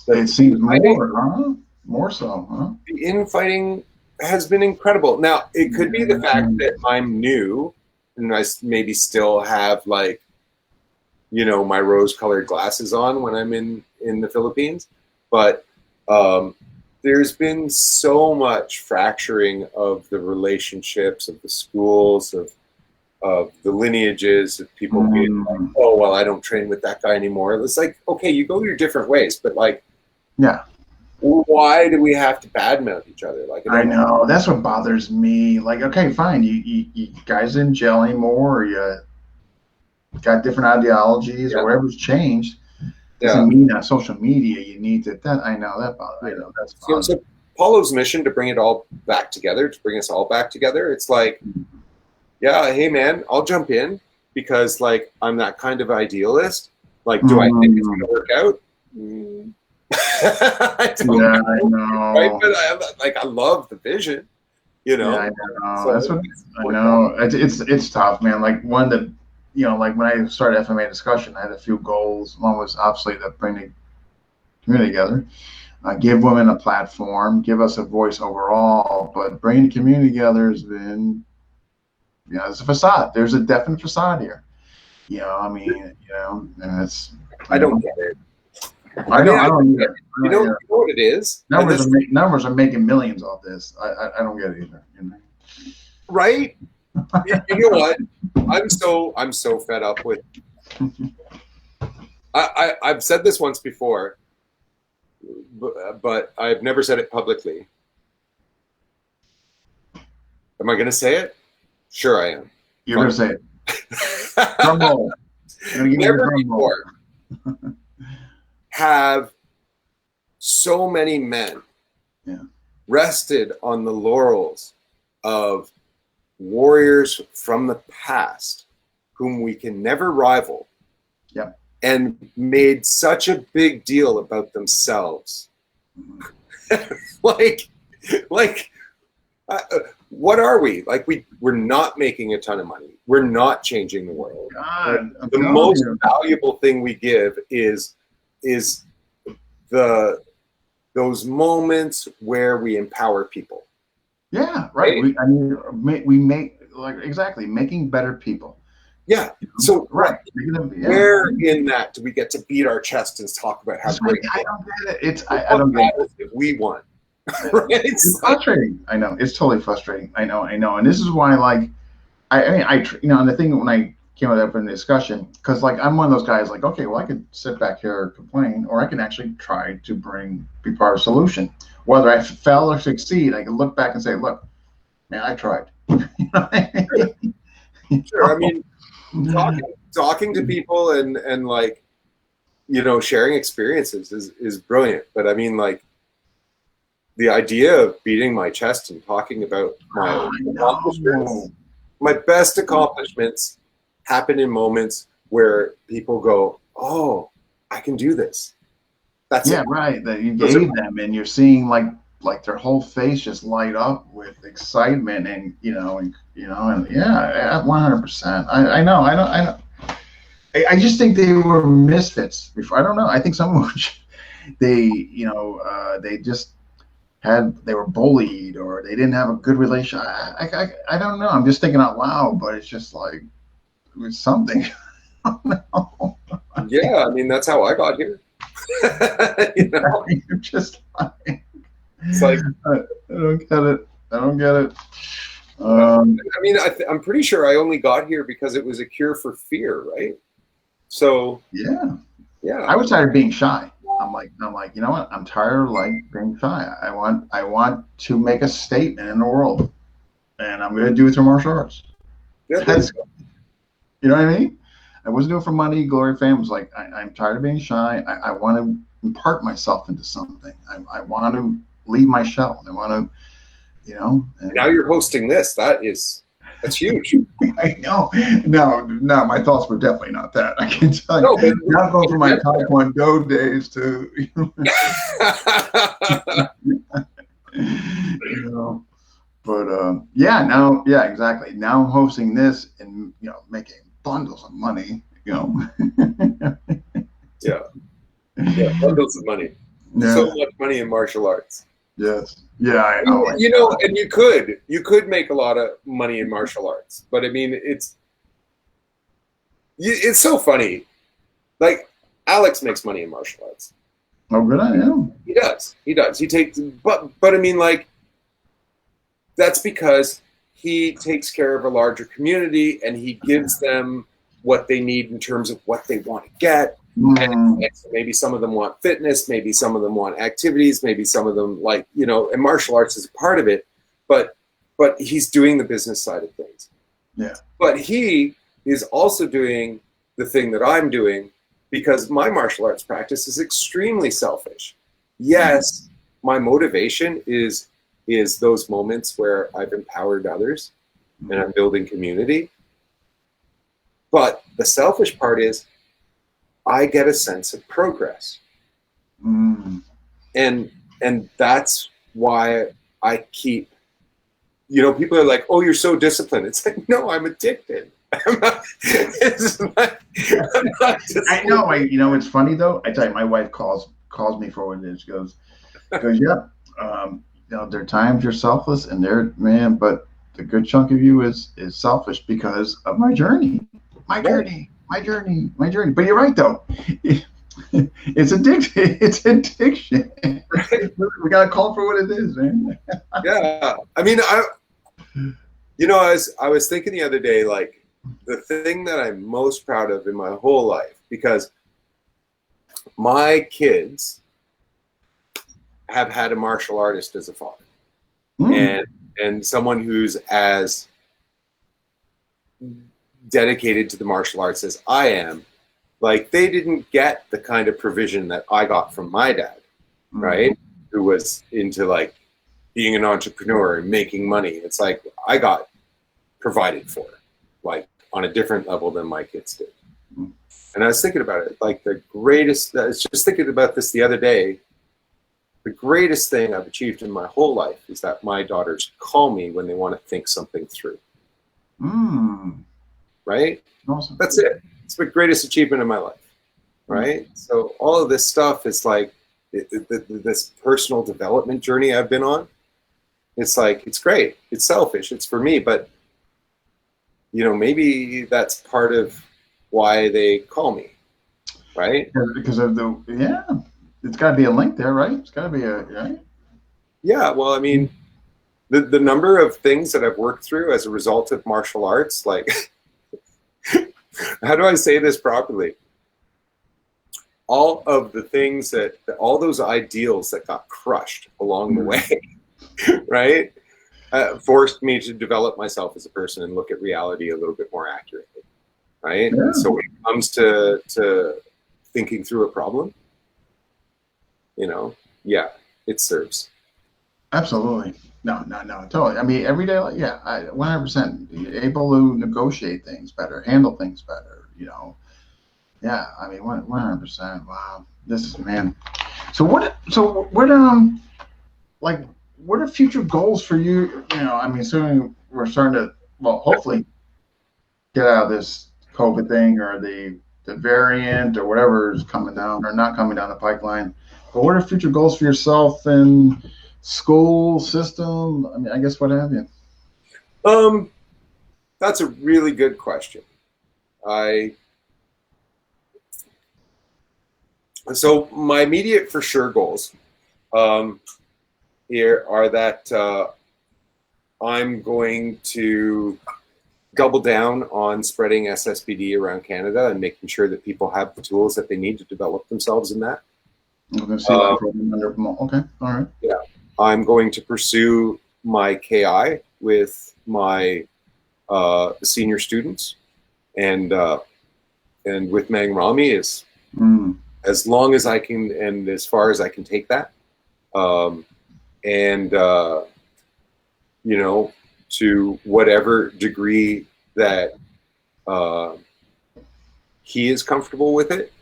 it seems more so, huh? The infighting has been incredible. Now, it could be the fact that I'm new and I maybe still have like, you know, my rose-colored glasses on when I'm in the Philippines, but there's been so much fracturing of the relationships, of the schools, of the lineages, of people being like, oh, well, I don't train with that guy anymore. It's like, okay, you go your different ways, but like, yeah, why do we have to badmouth each other? Like, I know that's what bothers me. Like, okay, fine, you guys in jail anymore, or you got different ideologies, or whatever's changed. Doesn't mean that social media you need to. That I know that bothers. I know that's bothers. So Paulo's mission to bring it all back together, to bring us all back together. It's like, yeah, hey man, I'll jump in because like I'm that kind of idealist. Like, do I think it's gonna work out? I don't know. I know. Right? But I love the vision, you know. Yeah, I know. So that's what I know. It's tough, man. Like one that, you know, like when I started FMA discussion, I had a few goals. One was obviously to bring the community together, give women a platform, give us a voice overall. But bringing the community together has been, you know, it's a facade. There's a definite facade here. You know, I mean, you know, and it's. I don't get it. I don't get it. You know what it is? Numbers are making millions off this. I don't get it either. You know? Right? You know what? I'm so fed up with. I've said this once before, but I've never said it publicly. Am I going to say it? Sure, I am. You're going to say it. Drum roll. Never before have so many men rested on the laurels of warriors from the past whom we can never rival, and made such a big deal about themselves. like what are we? Like we're not making a ton of money. We're not changing the world. God, the most valuable thing we give is those moments where we empower people. Yeah, right. We make like exactly making better people. Yeah. So right. Where in that do we get to beat our chest and talk about how great? I don't get it. I don't get it. If we won. Right? It's frustrating. I know. It's totally frustrating. I know. And this is why, like, I you know, and the thing when I came up in the discussion, because like I'm one of those guys, like, okay, well, I could sit back here and complain, or I can actually try to be part of the solution. Whether I fail or succeed, I can look back and say, look, man, I tried. Sure. I mean, talking to people and like, you know, sharing experiences is brilliant. But I mean, like, the idea of beating my chest and talking about my accomplishments, my best accomplishments happen in moments where people go, oh, I can do this. That's it. Right. That you gave them, and you're seeing like their whole face just light up with excitement, and yeah, 100%. I know. I just think they were misfits before. I don't know. I think some of they were bullied, or they didn't have a good relation. I don't know. I'm just thinking out loud, but it's just like it was something. Yeah, I mean that's how I got here. You know, you're just like, it's like I don't get it. I mean, I'm pretty sure I only got here because it was a cure for fear, right? So yeah. I was tired of being shy. I'm like, you know what? I'm tired of like being shy. I want to make a statement in the world, and I'm going to do it through martial arts. Yeah, That's, you know what I mean? I wasn't doing it for money. Glory, fame was like, I'm tired of being shy. I want to impart myself into something. I want to leave my shell. I want to, you know. And now you're hosting this. That's huge. I know. No, my thoughts were definitely not that. I can tell you. No, but Now going from my Taekwondo days to, you know, but yeah, now, yeah, exactly. Now I'm hosting this and, you know, making bundles of money, you know. Yeah, bundles of money. Yeah. So much money in martial arts. Yes. Yeah. You know, and you could make a lot of money in martial arts, but I mean, it's so funny. Like Alex makes money in martial arts. Oh, good on him. He does. He takes, but I mean, like, that's because he takes care of a larger community and he gives them what they need in terms of what they want to get. And maybe some of them want fitness, maybe some of them want activities, maybe some of them, like, you know, and martial arts is a part of it, but he's doing the business side of things. Yeah. But he is also doing the thing that I'm doing, because my martial arts practice is extremely selfish. Yes, my motivation is those moments where I've empowered others and I'm building community. But the selfish part is I get a sense of progress. And that's why I keep, you know, people are like, oh, you're so disciplined. It's like, no, I'm addicted. I'm not I know. You know, it's funny though. I tell you, my wife calls me for what it is. She goes, yeah. You know, there are times you're selfless, and man, but the good chunk of you is selfish because of my journey. My journey. But you're right though. It's addiction. It's addiction. Right? We gotta call for what it is, man. Yeah. I mean, you know, I was thinking the other day, like, the thing that I'm most proud of in my whole life, because my kids have had a martial artist as a father, and someone who's as dedicated to the martial arts as I am. Like, they didn't get the kind of provision that I got from my dad, right? Who was into, like, being an entrepreneur and making money. It's like I got provided for, like, on a different level than my kids did. And I was thinking about it, like, I was just thinking about this the other day. The greatest thing I've achieved in my whole life is that my daughters call me when they want to think something through. Right? Awesome. That's it. It's the greatest achievement of my life. Right? So all of this stuff is like this personal development journey I've been on. It's like, it's great. It's selfish. It's for me. But, you know, maybe that's part of why they call me. Right? Because of it's got to be a link there, right? It's got to be right? Yeah, well, I mean, the number of things that I've worked through as a result of martial arts, like, how do I say this properly? All of the things all those ideals that got crushed along the way, right, forced me to develop myself as a person and look at reality a little bit more accurately, right? Yeah. So when it comes to thinking through a problem, you know, yeah, it serves. Absolutely. No, totally. I mean, every day, 100%. Able to negotiate things better, handle things better, you know. Yeah, I mean, 100%. Wow. This is, man. So what are future goals for you? You know, I mean, soon we're starting to, hopefully get out of this COVID thing or the variant or whatever is coming down or not coming down the pipeline. But what are future goals for yourself and school system? I mean, I guess what have you? That's a really good question. So my immediate for sure goals here are that I'm going to double down on spreading SSBD around Canada and making sure that people have the tools that they need to develop themselves in that. I'm going to see that program under. Okay, all right. Yeah, I'm going to pursue my KI with my senior students, and with Mang Rami is as long as I can and as far as I can take that, and you know, to whatever degree that he is comfortable with it,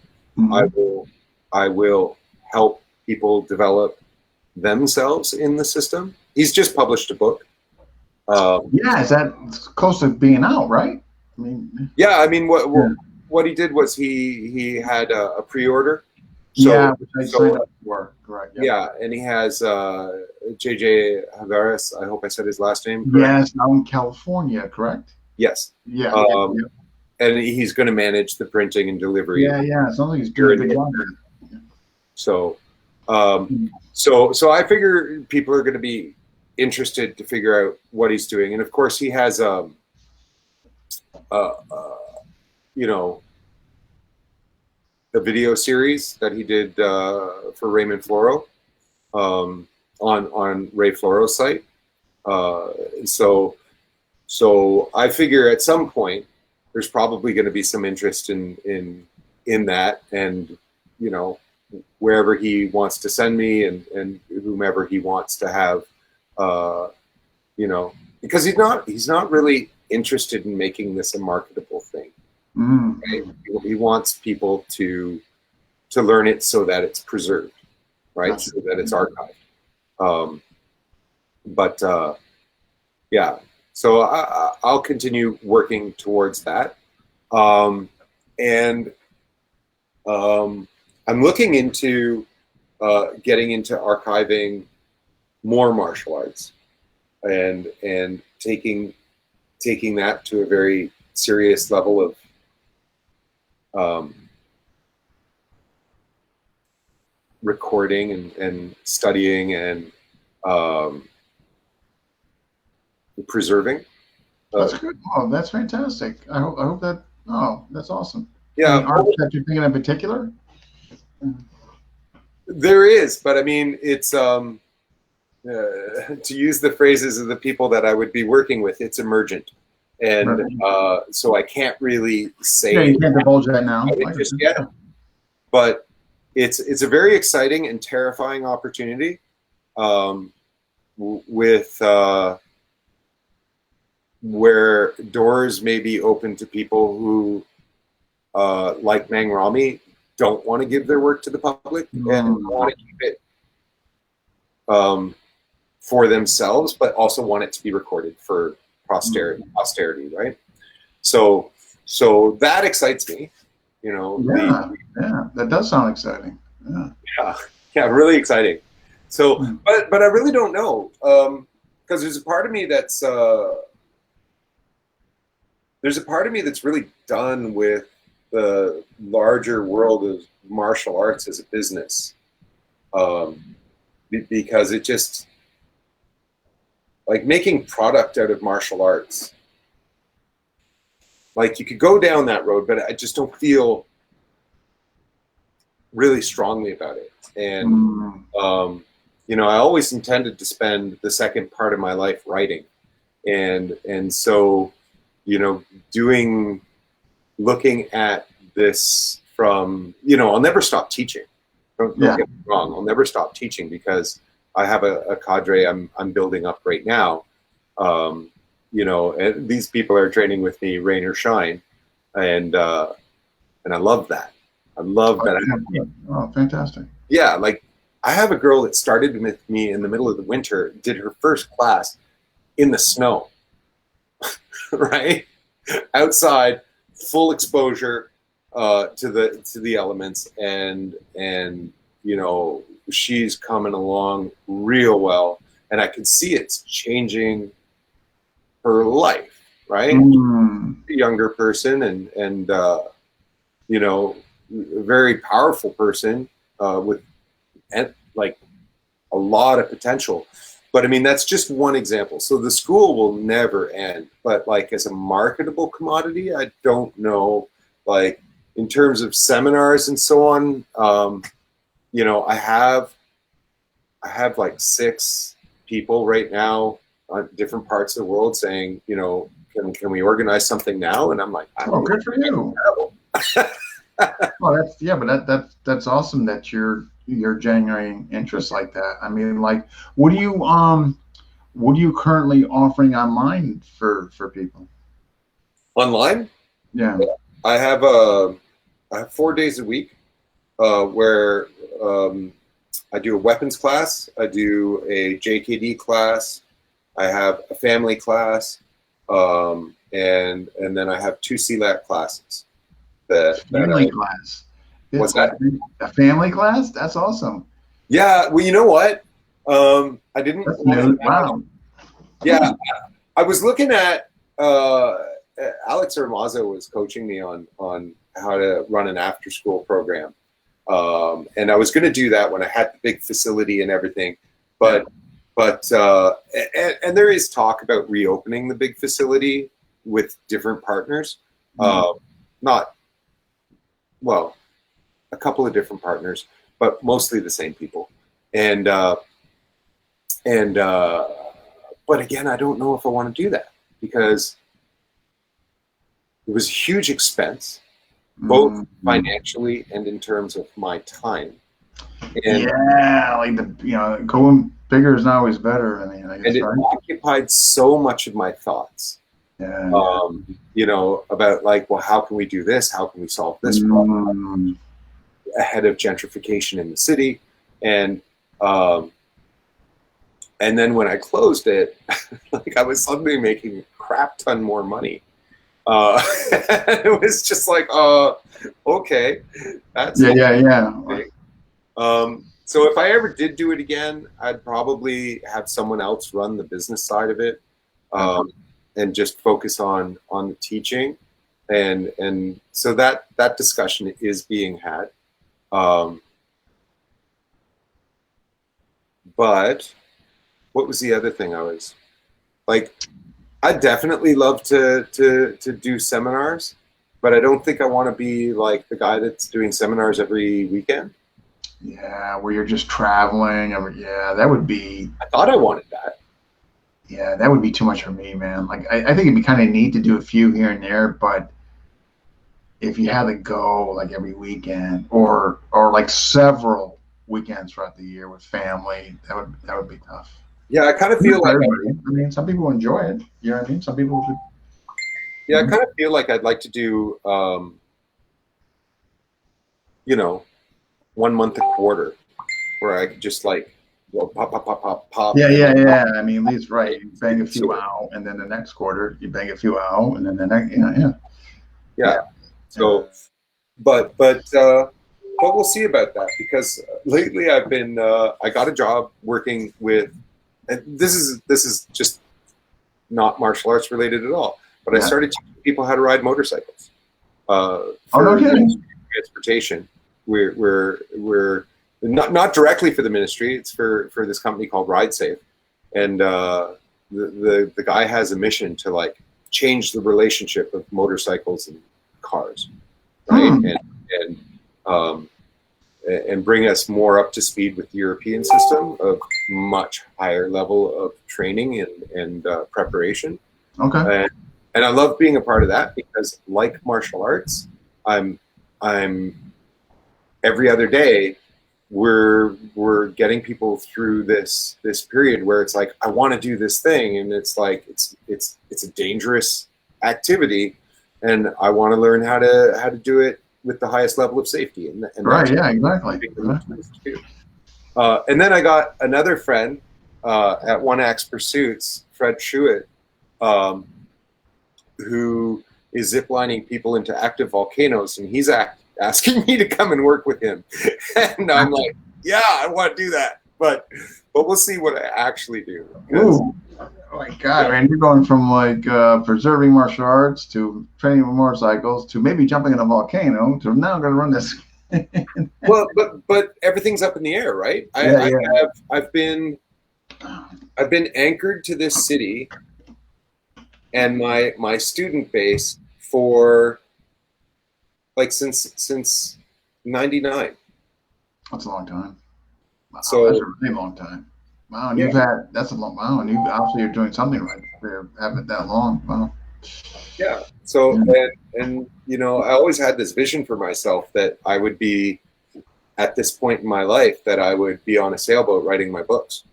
I will help people develop themselves in the system. He's just published a book. Yeah, is that close to being out, right? I mean, yeah, I mean, what he did was he had a pre-order. So, yeah, which I signed up for. Correct. Yep. Yeah, and he has JJ Havaris. I hope I said his last name correct. Yes, now in California, correct? Yes. Yeah. And he's going to manage the printing and delivery. Yeah, yeah. Sounds like he's doing a good job. So, so I figure people are going to be interested to figure out what he's doing, and of course he has you know, a video series that he did for Raymond Floro on Ray Floro's site. So I figure at some point there's probably going to be some interest in that, and you know, wherever he wants to send me and whomever he wants to have, you know, because he's not really interested in making this a marketable thing. Right? He wants people to learn it so that it's preserved, right? That's so that it's archived. Yeah, so I'll continue working towards that, and I'm looking into getting into archiving more martial arts, and taking that to a very serious level of recording and studying and preserving. That's good. Oh, that's fantastic. I hope that. Oh, that's awesome. Yeah. Any art that you're thinking in particular? There is, but I mean, it's to use the phrases of the people that I would be working with, it's emergent. And so I can't really say. Yeah, you can't divulge that now. Just yet. But it's a very exciting and terrifying opportunity, with where doors may be open to people who, like Mang Rami, don't want to give their work to the public and want to keep it for themselves, but also want it to be recorded for posterity, right? So that excites me, you know. Yeah, that does sound exciting. Yeah, really exciting. So, but I really don't know, because there's a part of me that's really done with the larger world of martial arts as a business, because it just, like, making product out of martial arts, like, you could go down that road, but I just don't feel really strongly about it. And you know, I always intended to spend the second part of my life writing, and so, you know, looking at this from, you know, I'll never stop teaching. Don't get me wrong. I'll never stop teaching, because I have a cadre I'm building up right now. You know, and these people are training with me, rain or shine, and I love that. I love that. Oh, fantastic. Yeah, like, I have a girl that started with me in the middle of the winter, did her first class in the snow, right? Outside, full exposure to the elements, and you know, she's coming along real well, and I can see it's changing her life, right? A younger person, and you know, a very powerful person with like a lot of potential. But I mean, that's just one example. So the school will never end, but like, as a marketable commodity, I don't know, like, in terms of seminars and so on, you know, I have like 6 people right now on different parts of the world saying, you know, can we organize something now? And I'm like, I don't know. Good for you. Well, that's awesome that you're generating interest like that. I mean, like, what are you currently offering online for people? Online? Yeah. I have 4 days a week where I do a weapons class, I do a JKD class, I have a family class, and then I have 2 CLAT classes. Family class. What's that? A family class? That's awesome. Yeah. Well, you know what? I didn't. Wow. Yeah, I was looking at Alex Armazo was coaching me on how to run an after school program, and I was going to do that when I had the big facility and everything, but there is talk about reopening the big facility with different partners, not well, a couple of different partners, but mostly the same people, and but again, I don't know if I want to do that because it was a huge expense, both financially and in terms of my time. And yeah, like going bigger is not always better. I mean, I guess, and it occupied so much of my thoughts. Yeah. About like, well, how can we do this? How can we solve this problem ahead of gentrification in the city? And then when I closed it, like I was suddenly making a crap ton more money. It was just like, okay, that's yeah. So if I ever did do it again, I'd probably have someone else run the business side of it, and just focus on the teaching, and so that discussion is being had, but. What was the other thing I was like? I definitely love to do seminars, but I don't think I want to be like the guy that's doing seminars every weekend. Yeah, where you're just traveling. Yeah, that would be. I thought I wanted that. Yeah, that would be too much for me, man. Like, I think it'd be kind of neat to do a few here and there, but if you had to go like every weekend or like several weekends throughout the year with family, that would be tough. Yeah, I kind of feel like I mean, some people enjoy it. You know what I mean? Some people. Yeah, I kind of feel like I'd like to do, 1 month a quarter, where I could just like go pop. Yeah. I mean, Lee's right. You bang a few out, and then the next quarter you bang a few out, and then the next. Yeah. So, but we'll see about that because lately I've been I got a job working with. And this is just not martial arts related at all. But I started teaching people how to ride motorcycles for transportation. We're not directly for the ministry. It's for this company called Ride Safe, and the guy has a mission to like change the relationship of motorcycles and cars, right? And bring us more up to speed with the European system of much higher level of training and preparation. Okay. And I love being a part of that because, like martial arts, I'm every other day we're getting people through this period where it's like I want to do this thing, and it's like it's a dangerous activity, and I want to learn how to do it with the highest level of safety. And right, yeah, exactly. And then I got another friend at One Axe Pursuits, Fred Schuett, who is ziplining people into active volcanoes, and he's asking me to come and work with him. And I'm like, yeah, I want to do that, but we'll see what I actually do. Ooh. Oh my God, man! You're going from like preserving martial arts to training with motorcycles to maybe jumping in a volcano to now I'm going to run this. Well, but everything's up in the air, right? I've been anchored to this city and my student base for like since '99. That's a long time. Wow, so that's a really long time. Wow, and that's a long. Wow, and you obviously you're doing something right for having it that long. Wow. Yeah. So, and you know, I always had this vision for myself that I would be at this point in my life that I would be on a sailboat writing my books.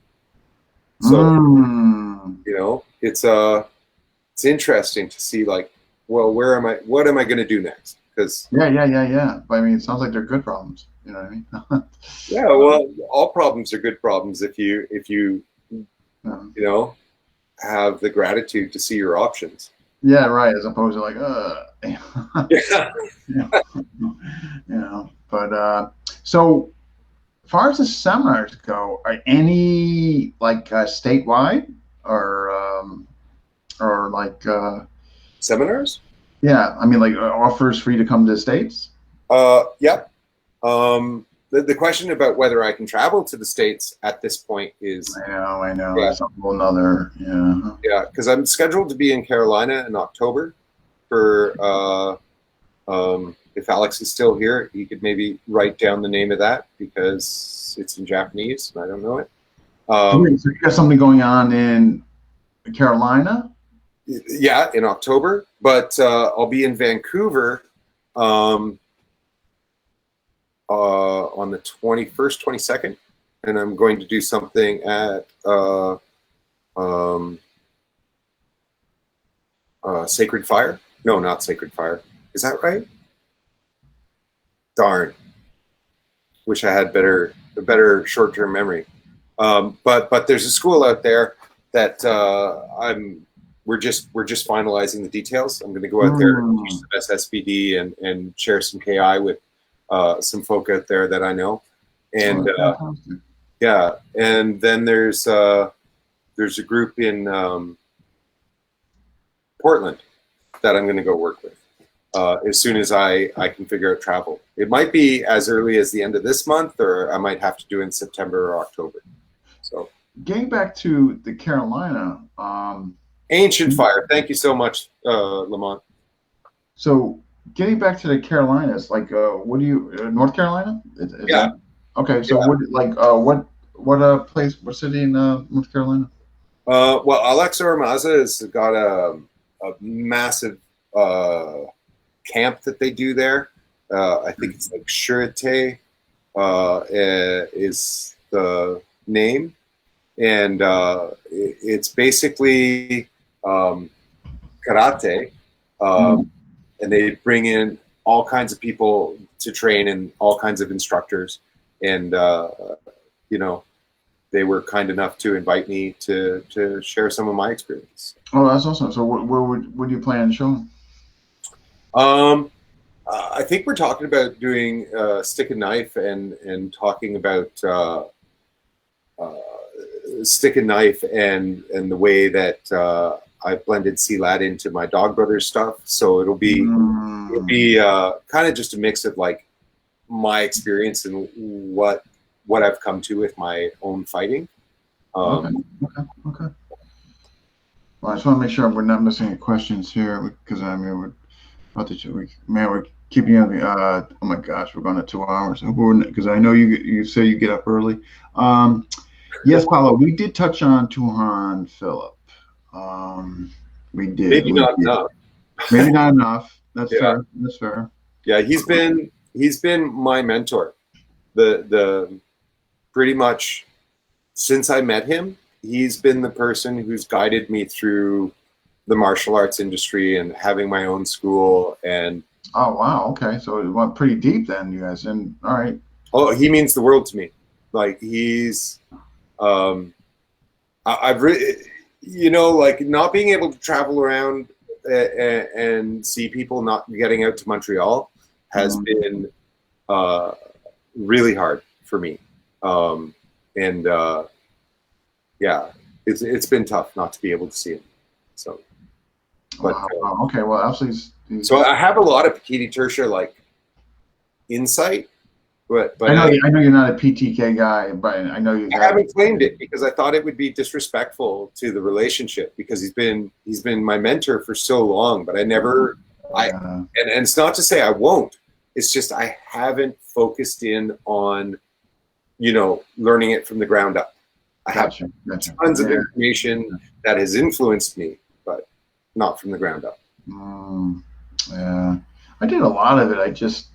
So, Mm. you know, it's interesting to see like, well, what am I going to do next? Because Yeah. But I mean, it sounds like they're good problems. You know what I mean? yeah, well, all problems are good problems if you you know have the gratitude to see your options. yeah, right. As opposed to like, Yeah. you but so as far as the seminars go, are any like statewide or like Seminars? yeah, I mean like offers for you to come to the States? Yeah. The question about whether I can travel to the States at this point is, I know. yeah, That's a whole nother, yeah. yeah, because I'm scheduled to be in Carolina in October for, if Alex is still here, he could maybe write down the name of that because it's in Japanese and I don't know it. Wait, so you got something going on in Carolina? Yeah, in October, but I'll be in Vancouver um, on the 21st, 22nd, and I'm going to do something at um, Sacred Fire. No, not Sacred Fire. Is that right? Darn. Wish I had a better short-term memory. But there's a school out there that we're just finalizing the details. I'm going to go out there and teach some SSBD and share some KI with some folk out there that I know. And yeah, and then there's a group in Portland that I'm going to go work with as soon as I can figure out travel. It might be as early as the end of this month, or I might have to do it in September or October. So getting back to the Carolina, Ancient Fire. Thank you so much, Lamont. so getting back to the Carolinas, like what do you North Carolina? Is Yeah. that okay? So Yeah. what like what place, what city in North Carolina? Well, Alexa Armaza has got a massive camp that they do there. I think it's like Surete is the name, and it's basically karate, and they bring in all kinds of people to train and all kinds of instructors, and you know, they were kind enough to invite me to share some of my experience. Oh, that's awesome. So where would you plan on showing? I think we're talking about doing stick and knife and talking about stick and knife and the way that I've blended CLAD into my Dog Brothers stuff. So it'll be kind of just a mix of like my experience and what I've come to with my own fighting. Okay. Well, I just want to make sure we're not missing any questions here because I mean we're keeping on the oh my gosh, we're going to 2 hours because I know you say you get up early. Yes, Paulo, we did touch on Tuhan Philip. We did. Maybe not enough. Maybe not enough. That's Yeah. fair. That's fair. Yeah, he's been my mentor. The pretty much since I met him, he's been the person who's guided me through the martial arts industry and having my own school. And oh wow, okay, so it went pretty deep then, you guys. And all right. Oh, he means the world to me. Like he's, I've really, you know, like not being able to travel around and see people, not getting out to Montreal has been really hard for me. Yeah, it's been tough not to be able to see him. So, but wow. Okay, well, absolutely. So I have a lot of Pakiti Tertia like insight, but I know you're not a PTK guy, but I know you. I haven't claimed it because I thought it would be disrespectful to the relationship because he's been my mentor for so long, but I never and it's not to say I won't. It's just I haven't focused in on, you know, learning it from the ground up. I have tons of information that has influenced me, but not from the ground up. Yeah, I did a lot of it. I don't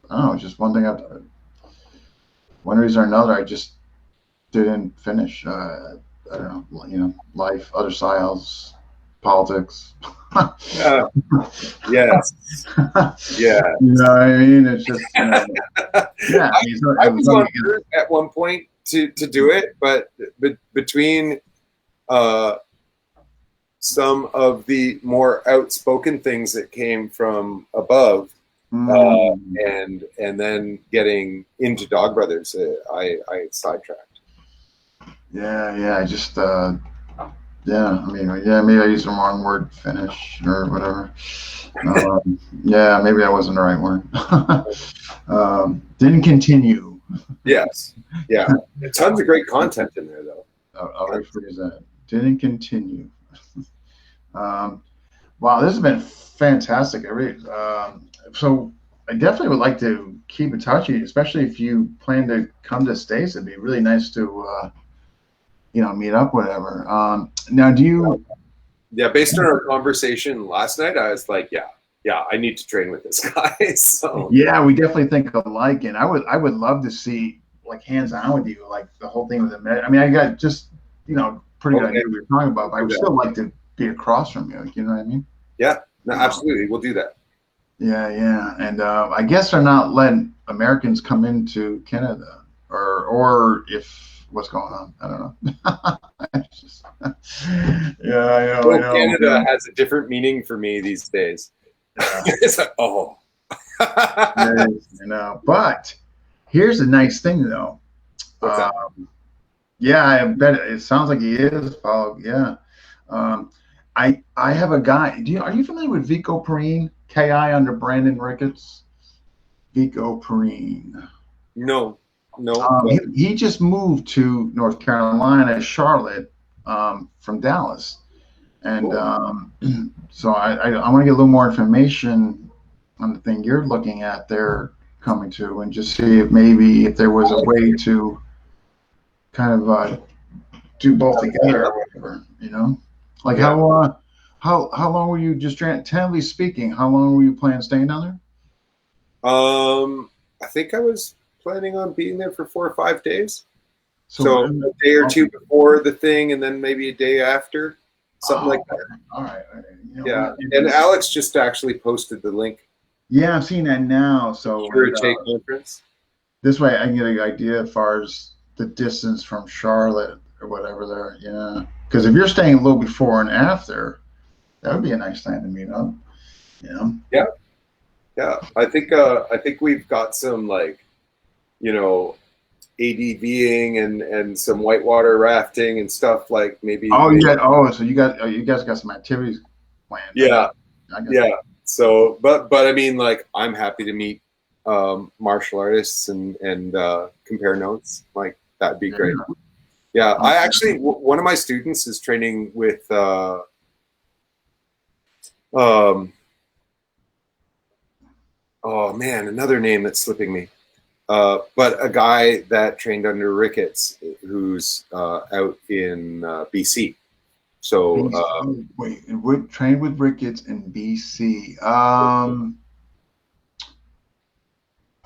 know, just one thing after one reason or another. I just didn't finish. I don't know, life, other styles, politics. Yes. Yeah. You know what I mean? It's just, yeah. I was on earth at one point to do it, but between some of the more outspoken things that came from above, and then getting into Dog Brothers, I sidetracked. Yeah. I just, yeah. I mean, yeah. Maybe I used the wrong word, finish or whatever. Yeah, maybe that wasn't the right word. Didn't continue. Yes. Yeah. Tons of great content in there, though. I'll rephrase that. Didn't continue. Wow, this has been fantastic. So I definitely would like to keep in touch with you, especially if you plan to come to the States. It'd be really nice to, meet up, whatever. Now, do you? Yeah, based on our conversation last night, I was like, yeah, I need to train with this guy. So yeah, we definitely think alike, and I would love to see like hands on with you, like the whole thing with the med. I mean, I got just pretty good idea what you're talking about, but I would still like to be across from you. You know what I mean? Yeah, no, absolutely, we'll do that. Yeah, and I guess they're not letting Americans come into Canada, or if what's going on, I don't know. Yeah, I know. Canada has a different meaning for me these days. Yeah. It's like, oh. But here's the nice thing, though. What's that? Yeah, I bet it sounds like he is. Yeah. I have a guy. Are you familiar with Vico Perrine? KI under Brandon Ricketts. Vico Perrine. No. He just moved to North Carolina, Charlotte, from Dallas, and so I want to get a little more information on the thing you're looking at there coming to, and just see if there was a way to kind of do both together or whatever, like how long were you just tentatively speaking? How long were you planning on staying down there? I think I was planning on being there for 4 or 5 days. So a day or two before the thing, and then maybe a day after, something like that. All right. Yeah, and Alex just actually posted the link. Yeah, I'm seeing that now. So conference. This way, I can get an idea as far as the distance from Charlotte or whatever there. Yeah, because if you're staying a little before and after, that would be a nice time to meet up. Yeah. I think we've got some ADVing and some whitewater rafting and stuff, like maybe. So you guys got some activities planned. Yeah. So, but I mean, I'm happy to meet martial artists and compare notes. Like, that'd be great. Yeah, I actually, one of my students is training with oh man, another name that's slipping me. But a guy that trained under Ricketts, who's out in BC. So trained with Ricketts in BC. I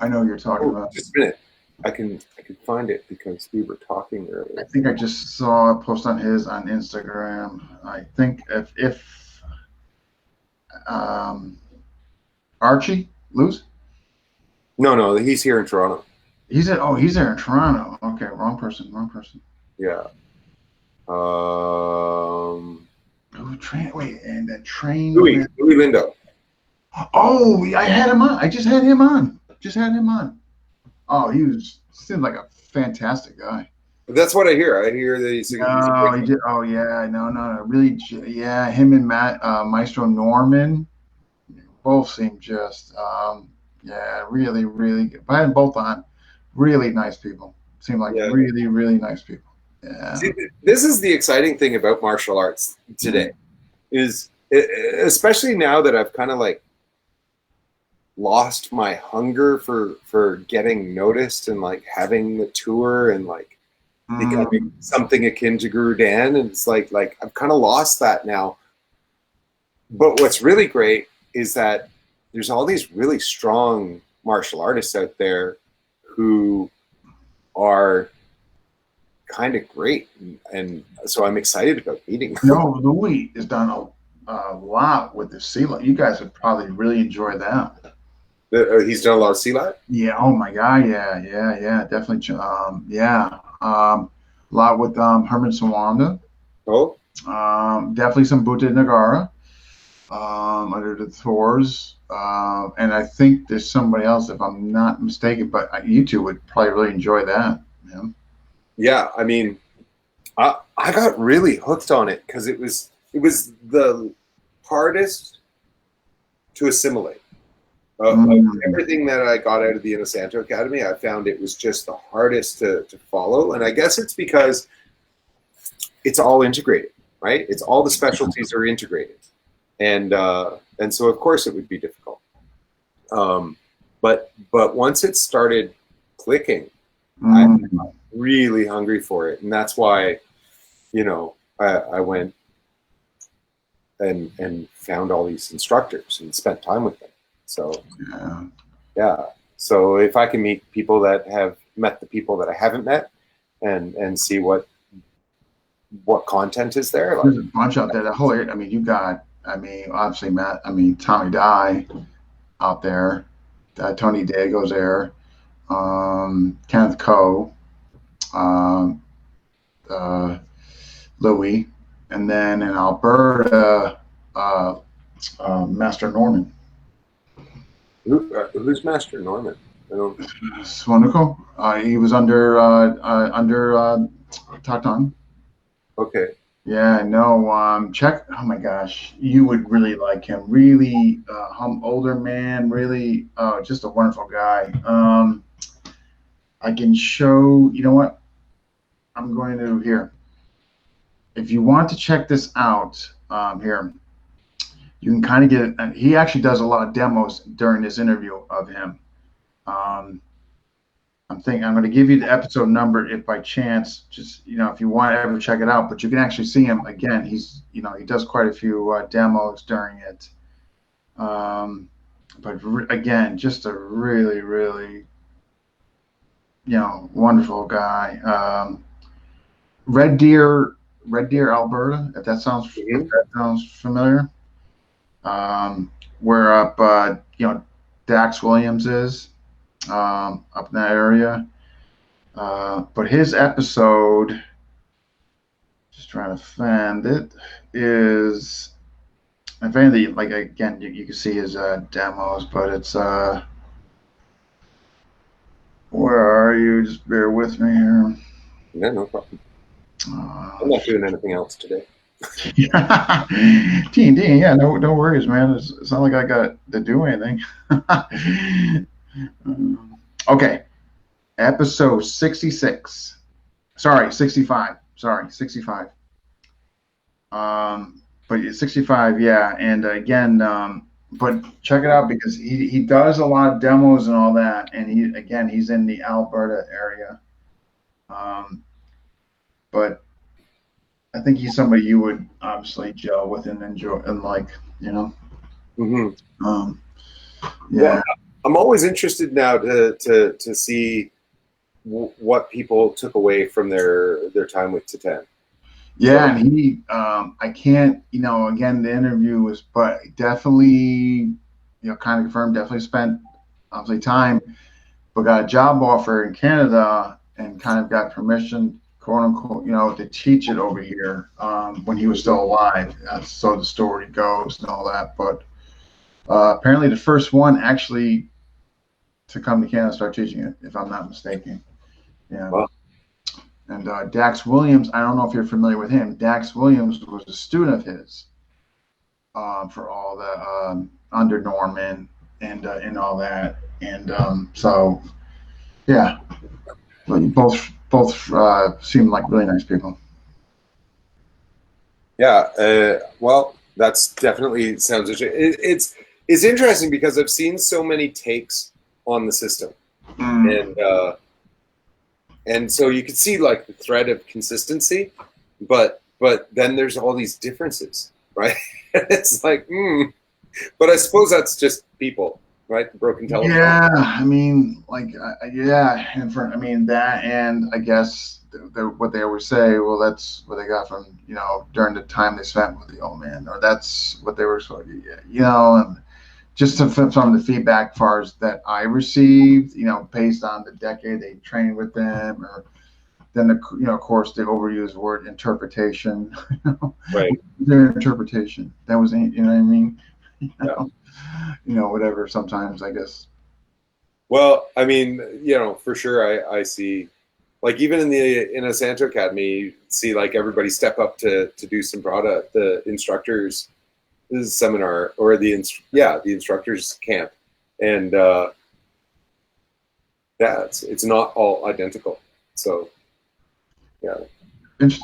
know what you're talking about. Just a minute. I can find it because we were talking earlier. I think I just saw a post on Instagram. I think if Archie Luz? No, he's here in Toronto. He's there in Toronto. Okay, wrong person. Yeah. Train Louis Lindo. Oh, I had him on. I just had him on. Oh, seemed like a fantastic guy. That's what I hear. I hear that he's. He did. Oh yeah, no, really, yeah. Him and Maestro Norman, both seem just, really, really good. I had both on. Really nice people. Seem like really, really nice people. Yeah. See, this is the exciting thing about martial arts today, is especially now that I've kind of lost my hunger for getting noticed and having the tour and becoming something akin to Guru Dan, and it's like I've kind of lost that now. but what's really great is that there's all these really strong martial artists out there who are kind of great, and so I'm excited about meeting them. Louis has done a lot with the Sela. You guys would probably really enjoy that. He's done a lot of Silat. Yeah. Oh my God. Yeah. Definitely. A lot with Herman Sawanda. Oh. Definitely some Buddha Nagara. Under the Thors. And I think there's somebody else, if I'm not mistaken, but you two would probably really enjoy that. Yeah. Yeah. I mean, I got really hooked on it because it was the hardest to assimilate. Of everything that I got out of the Inosanto Academy, I found it was just the hardest to follow. And I guess it's because it's all integrated, right? It's all the specialties are integrated. And so of course it would be difficult. But once it started clicking, I got really hungry for it. And that's why, I went and found all these instructors and spent time with them. So yeah. So if I can meet people that have met the people that I haven't met, and see what content is there, there's a bunch out there. The whole, you got, obviously Matt, Tommy Dye out there, Tony Diego's there, Kenneth Coe, Louis, and then in Alberta, Master Norman. Who's Master Norman? I don't. Swanuko. He was under Rattan. Okay. Yeah, no. Check. Oh my gosh, you would really like him. Really, older man. Really, just a wonderful guy. I can show. You know what? I'm going to here. If you want to check this out, here. You can kind of get it. And he actually does a lot of demos during this interview of him. I'm going to give you the episode number if by chance, just, if you want to ever check it out, but you can actually see him again. He's, he does quite a few demos during it. But again, just a really, really, wonderful guy. Red Deer, Alberta, if that sounds familiar. Where up, Dax Williams is, up in that area. But his episode, just trying to find it, is, if anything, like, again, you can see his demos, but it's, where are you? Just bear with me here. Yeah, no problem. I'm not doing anything else today. D&D, yeah, no worries, man. It's not like I got to do anything. Okay, episode 66. Sorry, 65. Sorry, 65. But 65, yeah. And again, but check it out because he does a lot of demos and all that. And he's in the Alberta area. But I think he's somebody you would obviously gel with and enjoy and like, Mm-hmm. Yeah. Well, I'm always interested now to see what people took away from their time with Rattan. Yeah, and he, I can't, again, the interview was, but definitely, kind of confirmed, definitely spent obviously time, but got a job offer in Canada and kind of got permission, quote unquote, to teach it over here when he was still alive. So the story goes and all that. But apparently the first one actually to come to Canada start teaching it, if I'm not mistaken. Yeah. Wow. And Dax Williams, I don't know if you're familiar with him. Dax Williams was a student of his for all the under Norman and all that. And so, yeah, both seem like really nice people. Yeah, well, that's definitely sounds interesting. It's interesting because I've seen so many takes on the system, and so you can see like the thread of consistency, but then there's all these differences, right? It's like, but I suppose that's just people, right? The broken telephone. Yeah, I mean, like, yeah, and I mean that, and I guess what they always say, well, that's what they got from, during the time they spent with the old man, or that's what they were sort of, and just some of the feedback, far as that I received, based on the decade they trained with them, or then of course, the overused word interpretation, Right. their interpretation. That was, what I mean. Yeah. Whatever. Sometimes, I guess. Well, I mean, for sure, I see, like, even in a Santo Academy, see like everybody step up to do some product, the instructors seminar, or the instructors camp, and it's not all identical. So, yeah.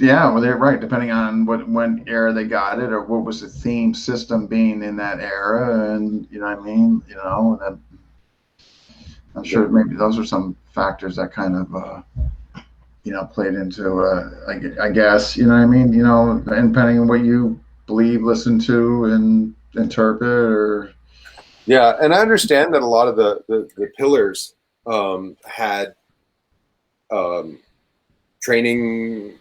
Yeah, well, they're right. Depending on when era they got it, or what was the theme system being in that era, and what I mean. And then I'm sure maybe those are some factors that kind of played into I guess what I mean. And depending on what you believe, listen to, and interpret, or Yeah, and I understand that a lot of the pillars had training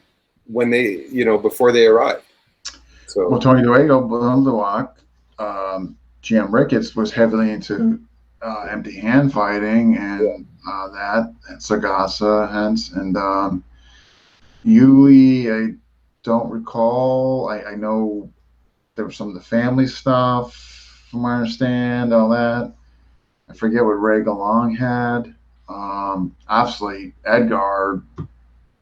when they, before they arrived. So, well, Tony Duego, Jim Ricketts was heavily into empty hand fighting, and that, and Sagasa, hence, and Yuli, I don't recall. I know there was some of the family stuff, from what I understand, all that. I forget what Ray Galong had. Obviously, Edgar,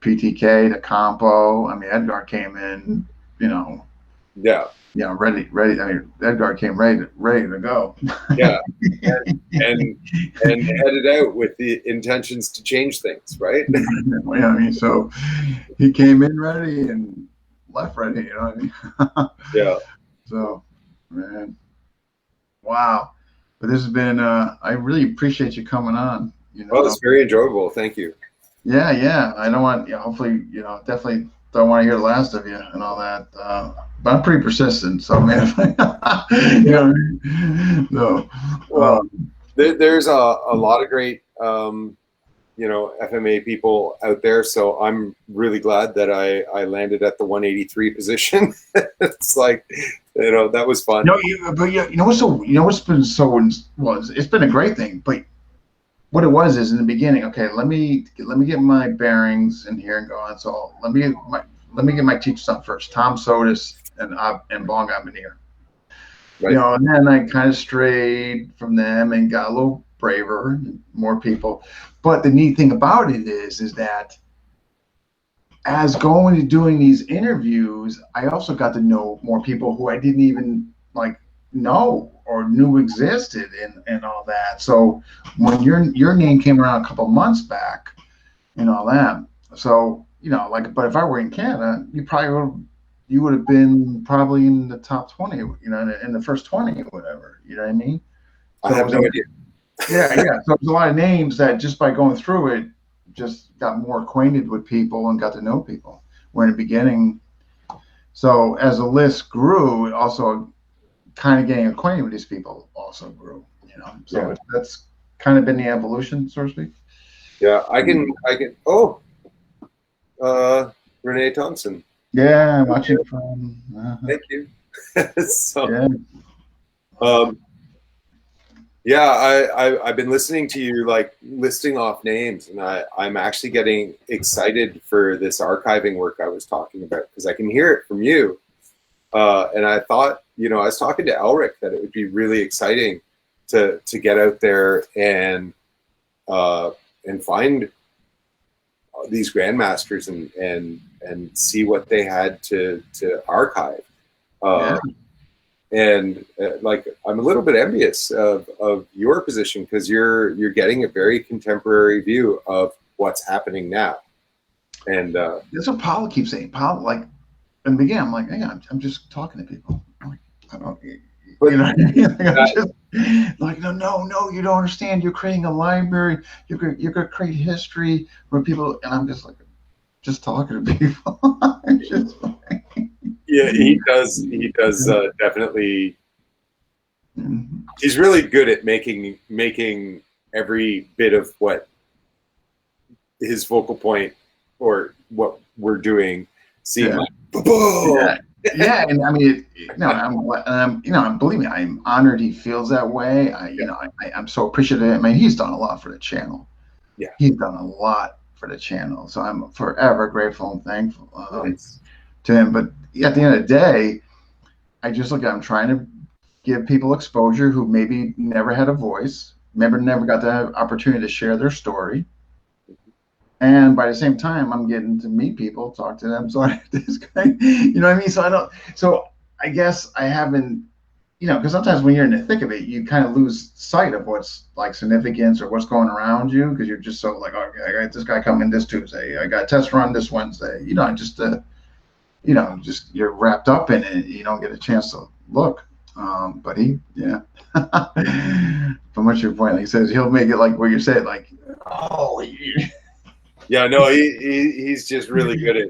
PTK to Campo. I mean, Edgar came in, yeah, ready. I mean, Edgar came ready to go. Yeah, and headed out with the intentions to change things, right? Yeah, I mean, so he came in ready and left ready. What I mean? Yeah. So, man, wow. But this has been. I really appreciate you coming on. Well, it's very enjoyable. Thank you. Yeah. I don't want. Hopefully, definitely don't want to hear the last of you and all that. But I'm pretty persistent, so man. No. Well, there's a lot of great FMA people out there, so I'm really glad that I landed at the 183 position. It's like, that was fun. No, but what's been it's been a great thing, but what it was is, in the beginning, okay, let me get my bearings in here and go on. So let me get my teachers up first. Tom Sotis and Bong Abinir. Right. And then I kind of strayed from them and got a little braver, more people. But the neat thing about it is that as going to doing these interviews, I also got to know more people who I didn't even know or knew existed, and all that. So when your name came around a couple months back and all that, so but if I were in Canada, you would have been probably in the top 20, in the first 20 or whatever. You know what I mean? So I have no idea. Yeah. So there's a lot of names that just by going through it, just got more acquainted with people and got to know people. Where in the beginning, so as the list grew, it also kind of getting acquainted with these people also grew. So that's kind of been the evolution, so to speak. Yeah, I can. Oh, Renee Thompson. Yeah, I'm watching from. Thank you. So, I've been listening to you, like, listing off names, and I'm actually getting excited for this archiving work I was talking about, because I can hear it from you. And I thought, I was talking to Elric that it would be really exciting to get out there and find these grandmasters and see what they had to archive. And I'm a little bit envious of your position, because you're getting a very contemporary view of what's happening now. And that's what Paul keeps saying. Paul, in the beginning, I'm like, hey, I'm just talking to people. I'm like, I don't, no, you don't understand. You're creating a library. You're gonna create history for people, and I'm just talking to people. Yeah, he does. He does definitely. He's really good at making every bit of what his focal point or what we're doing seem Yeah. like. Boom! Yeah. Yeah, and I mean, believe me, I'm honored he feels that way. I'm so appreciative. I mean, he's done a lot for the channel. Yeah. He's done a lot for the channel, so I'm forever grateful and thankful Nice. to him. But at the end of the day, I just look at I'm trying to give people exposure who maybe never had a voice, never got the opportunity to share their story. And by the same time, I'm getting to meet people, talk to them. So this guy, you know what I mean? So I guess I haven't, because sometimes when you're in the thick of it, you kind of lose sight of what's like significance or what's going around you because you're just so like, okay, I got this guy coming this Tuesday, I got a test run this Wednesday. Just you're wrapped up in it. You don't get a chance to look. But from what your point, like he says, he'll make it like what you said, like, oh, Yeah, no, he's just really good at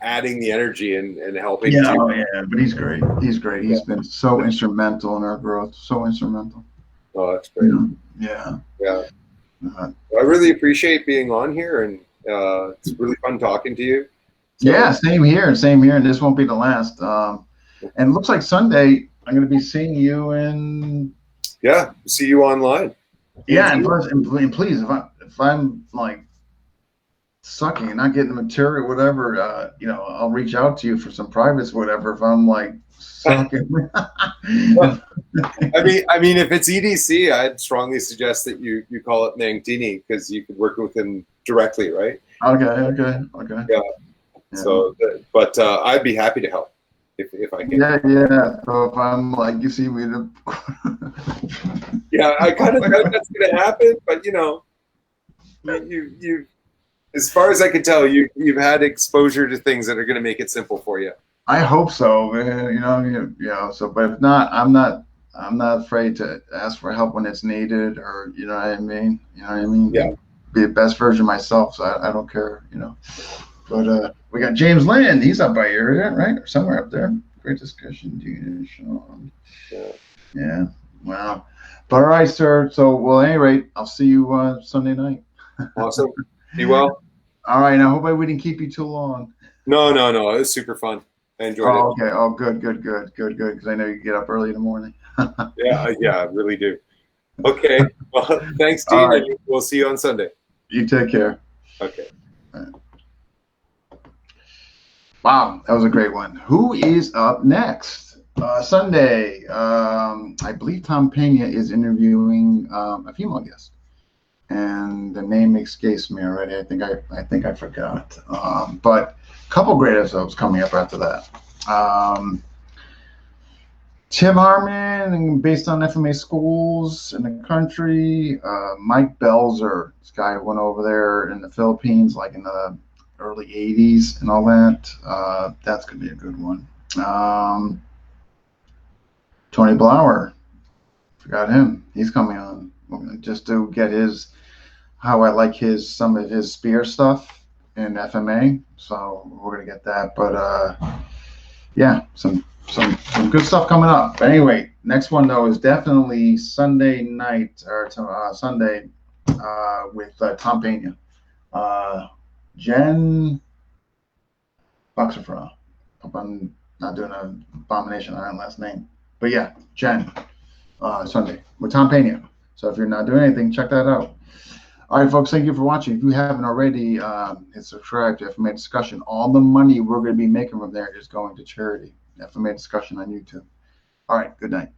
adding the energy and helping. Yeah, but he's great. He's great. He's been so instrumental in our growth. So instrumental. Oh, that's great. Yeah. I really appreciate being on here, and it's really fun talking to you. So, yeah, same here. And this won't be the last. And it looks like Sunday I'm going to be seeing you in. Yeah, see you online. Yeah, and please, if I'm like sucking and not getting the material, whatever, I'll reach out to you for some privates, whatever. If I'm like sucking. Well, I mean, if it's EDC, I'd strongly suggest that you call it Mangtini because you could work with him directly, right? Okay. Yeah. So, but I'd be happy to help if I can. Yeah. So if I'm like, you see me. Yeah, I kind of think that's going to happen, but you as far as I can tell, you've had exposure to things that are going to make it simple for you. I hope so, man. So, but if not, I'm not afraid to ask for help when it's needed, or you know what I mean. Yeah. Be the best version of myself. So I don't care. But we got James Land. He's up by your area, right? Or somewhere up there. Great discussion, Guro Shawn. Yeah. Wow. But all right, sir. So, well, at any rate, I'll see you Sunday night. Awesome. Be well. All right. I hope we didn't keep you too long. No. It was super fun. I enjoyed it. Okay. Oh, good. Because I know you get up early in the morning. Yeah, I really do. Okay. Well, thanks, Dean. Right. And we'll see you on Sunday. You take care. Okay. Right. Wow, that was a great one. Who is up next? Sunday. I believe Tom Pena is interviewing a female guest, and the name escapes me already. I think I forgot. But a couple great episodes coming up after that. Tim Harmon, based on FMA schools in the country. Mike Belzer, this guy who went over there in the Philippines, like in the early 80s and all that. That's going to be a good one. Tony Blauer, forgot him. He's coming on just to get how I like some of his spear stuff in FMA. So we're going to get that. But yeah, some good stuff coming up. But anyway, next one though is definitely Sunday night or Sunday with Tom Pena. Jen Buxerfra. Hope I'm not doing an abomination on her last name. But yeah, Jen, Sunday with Tom Pena. So if you're not doing anything, check that out. All right, folks, thank you for watching. If you haven't already, hit subscribe to FMA Discussion. All the money we're going to be making from there is going to charity. FMA Discussion on YouTube. All right, good night.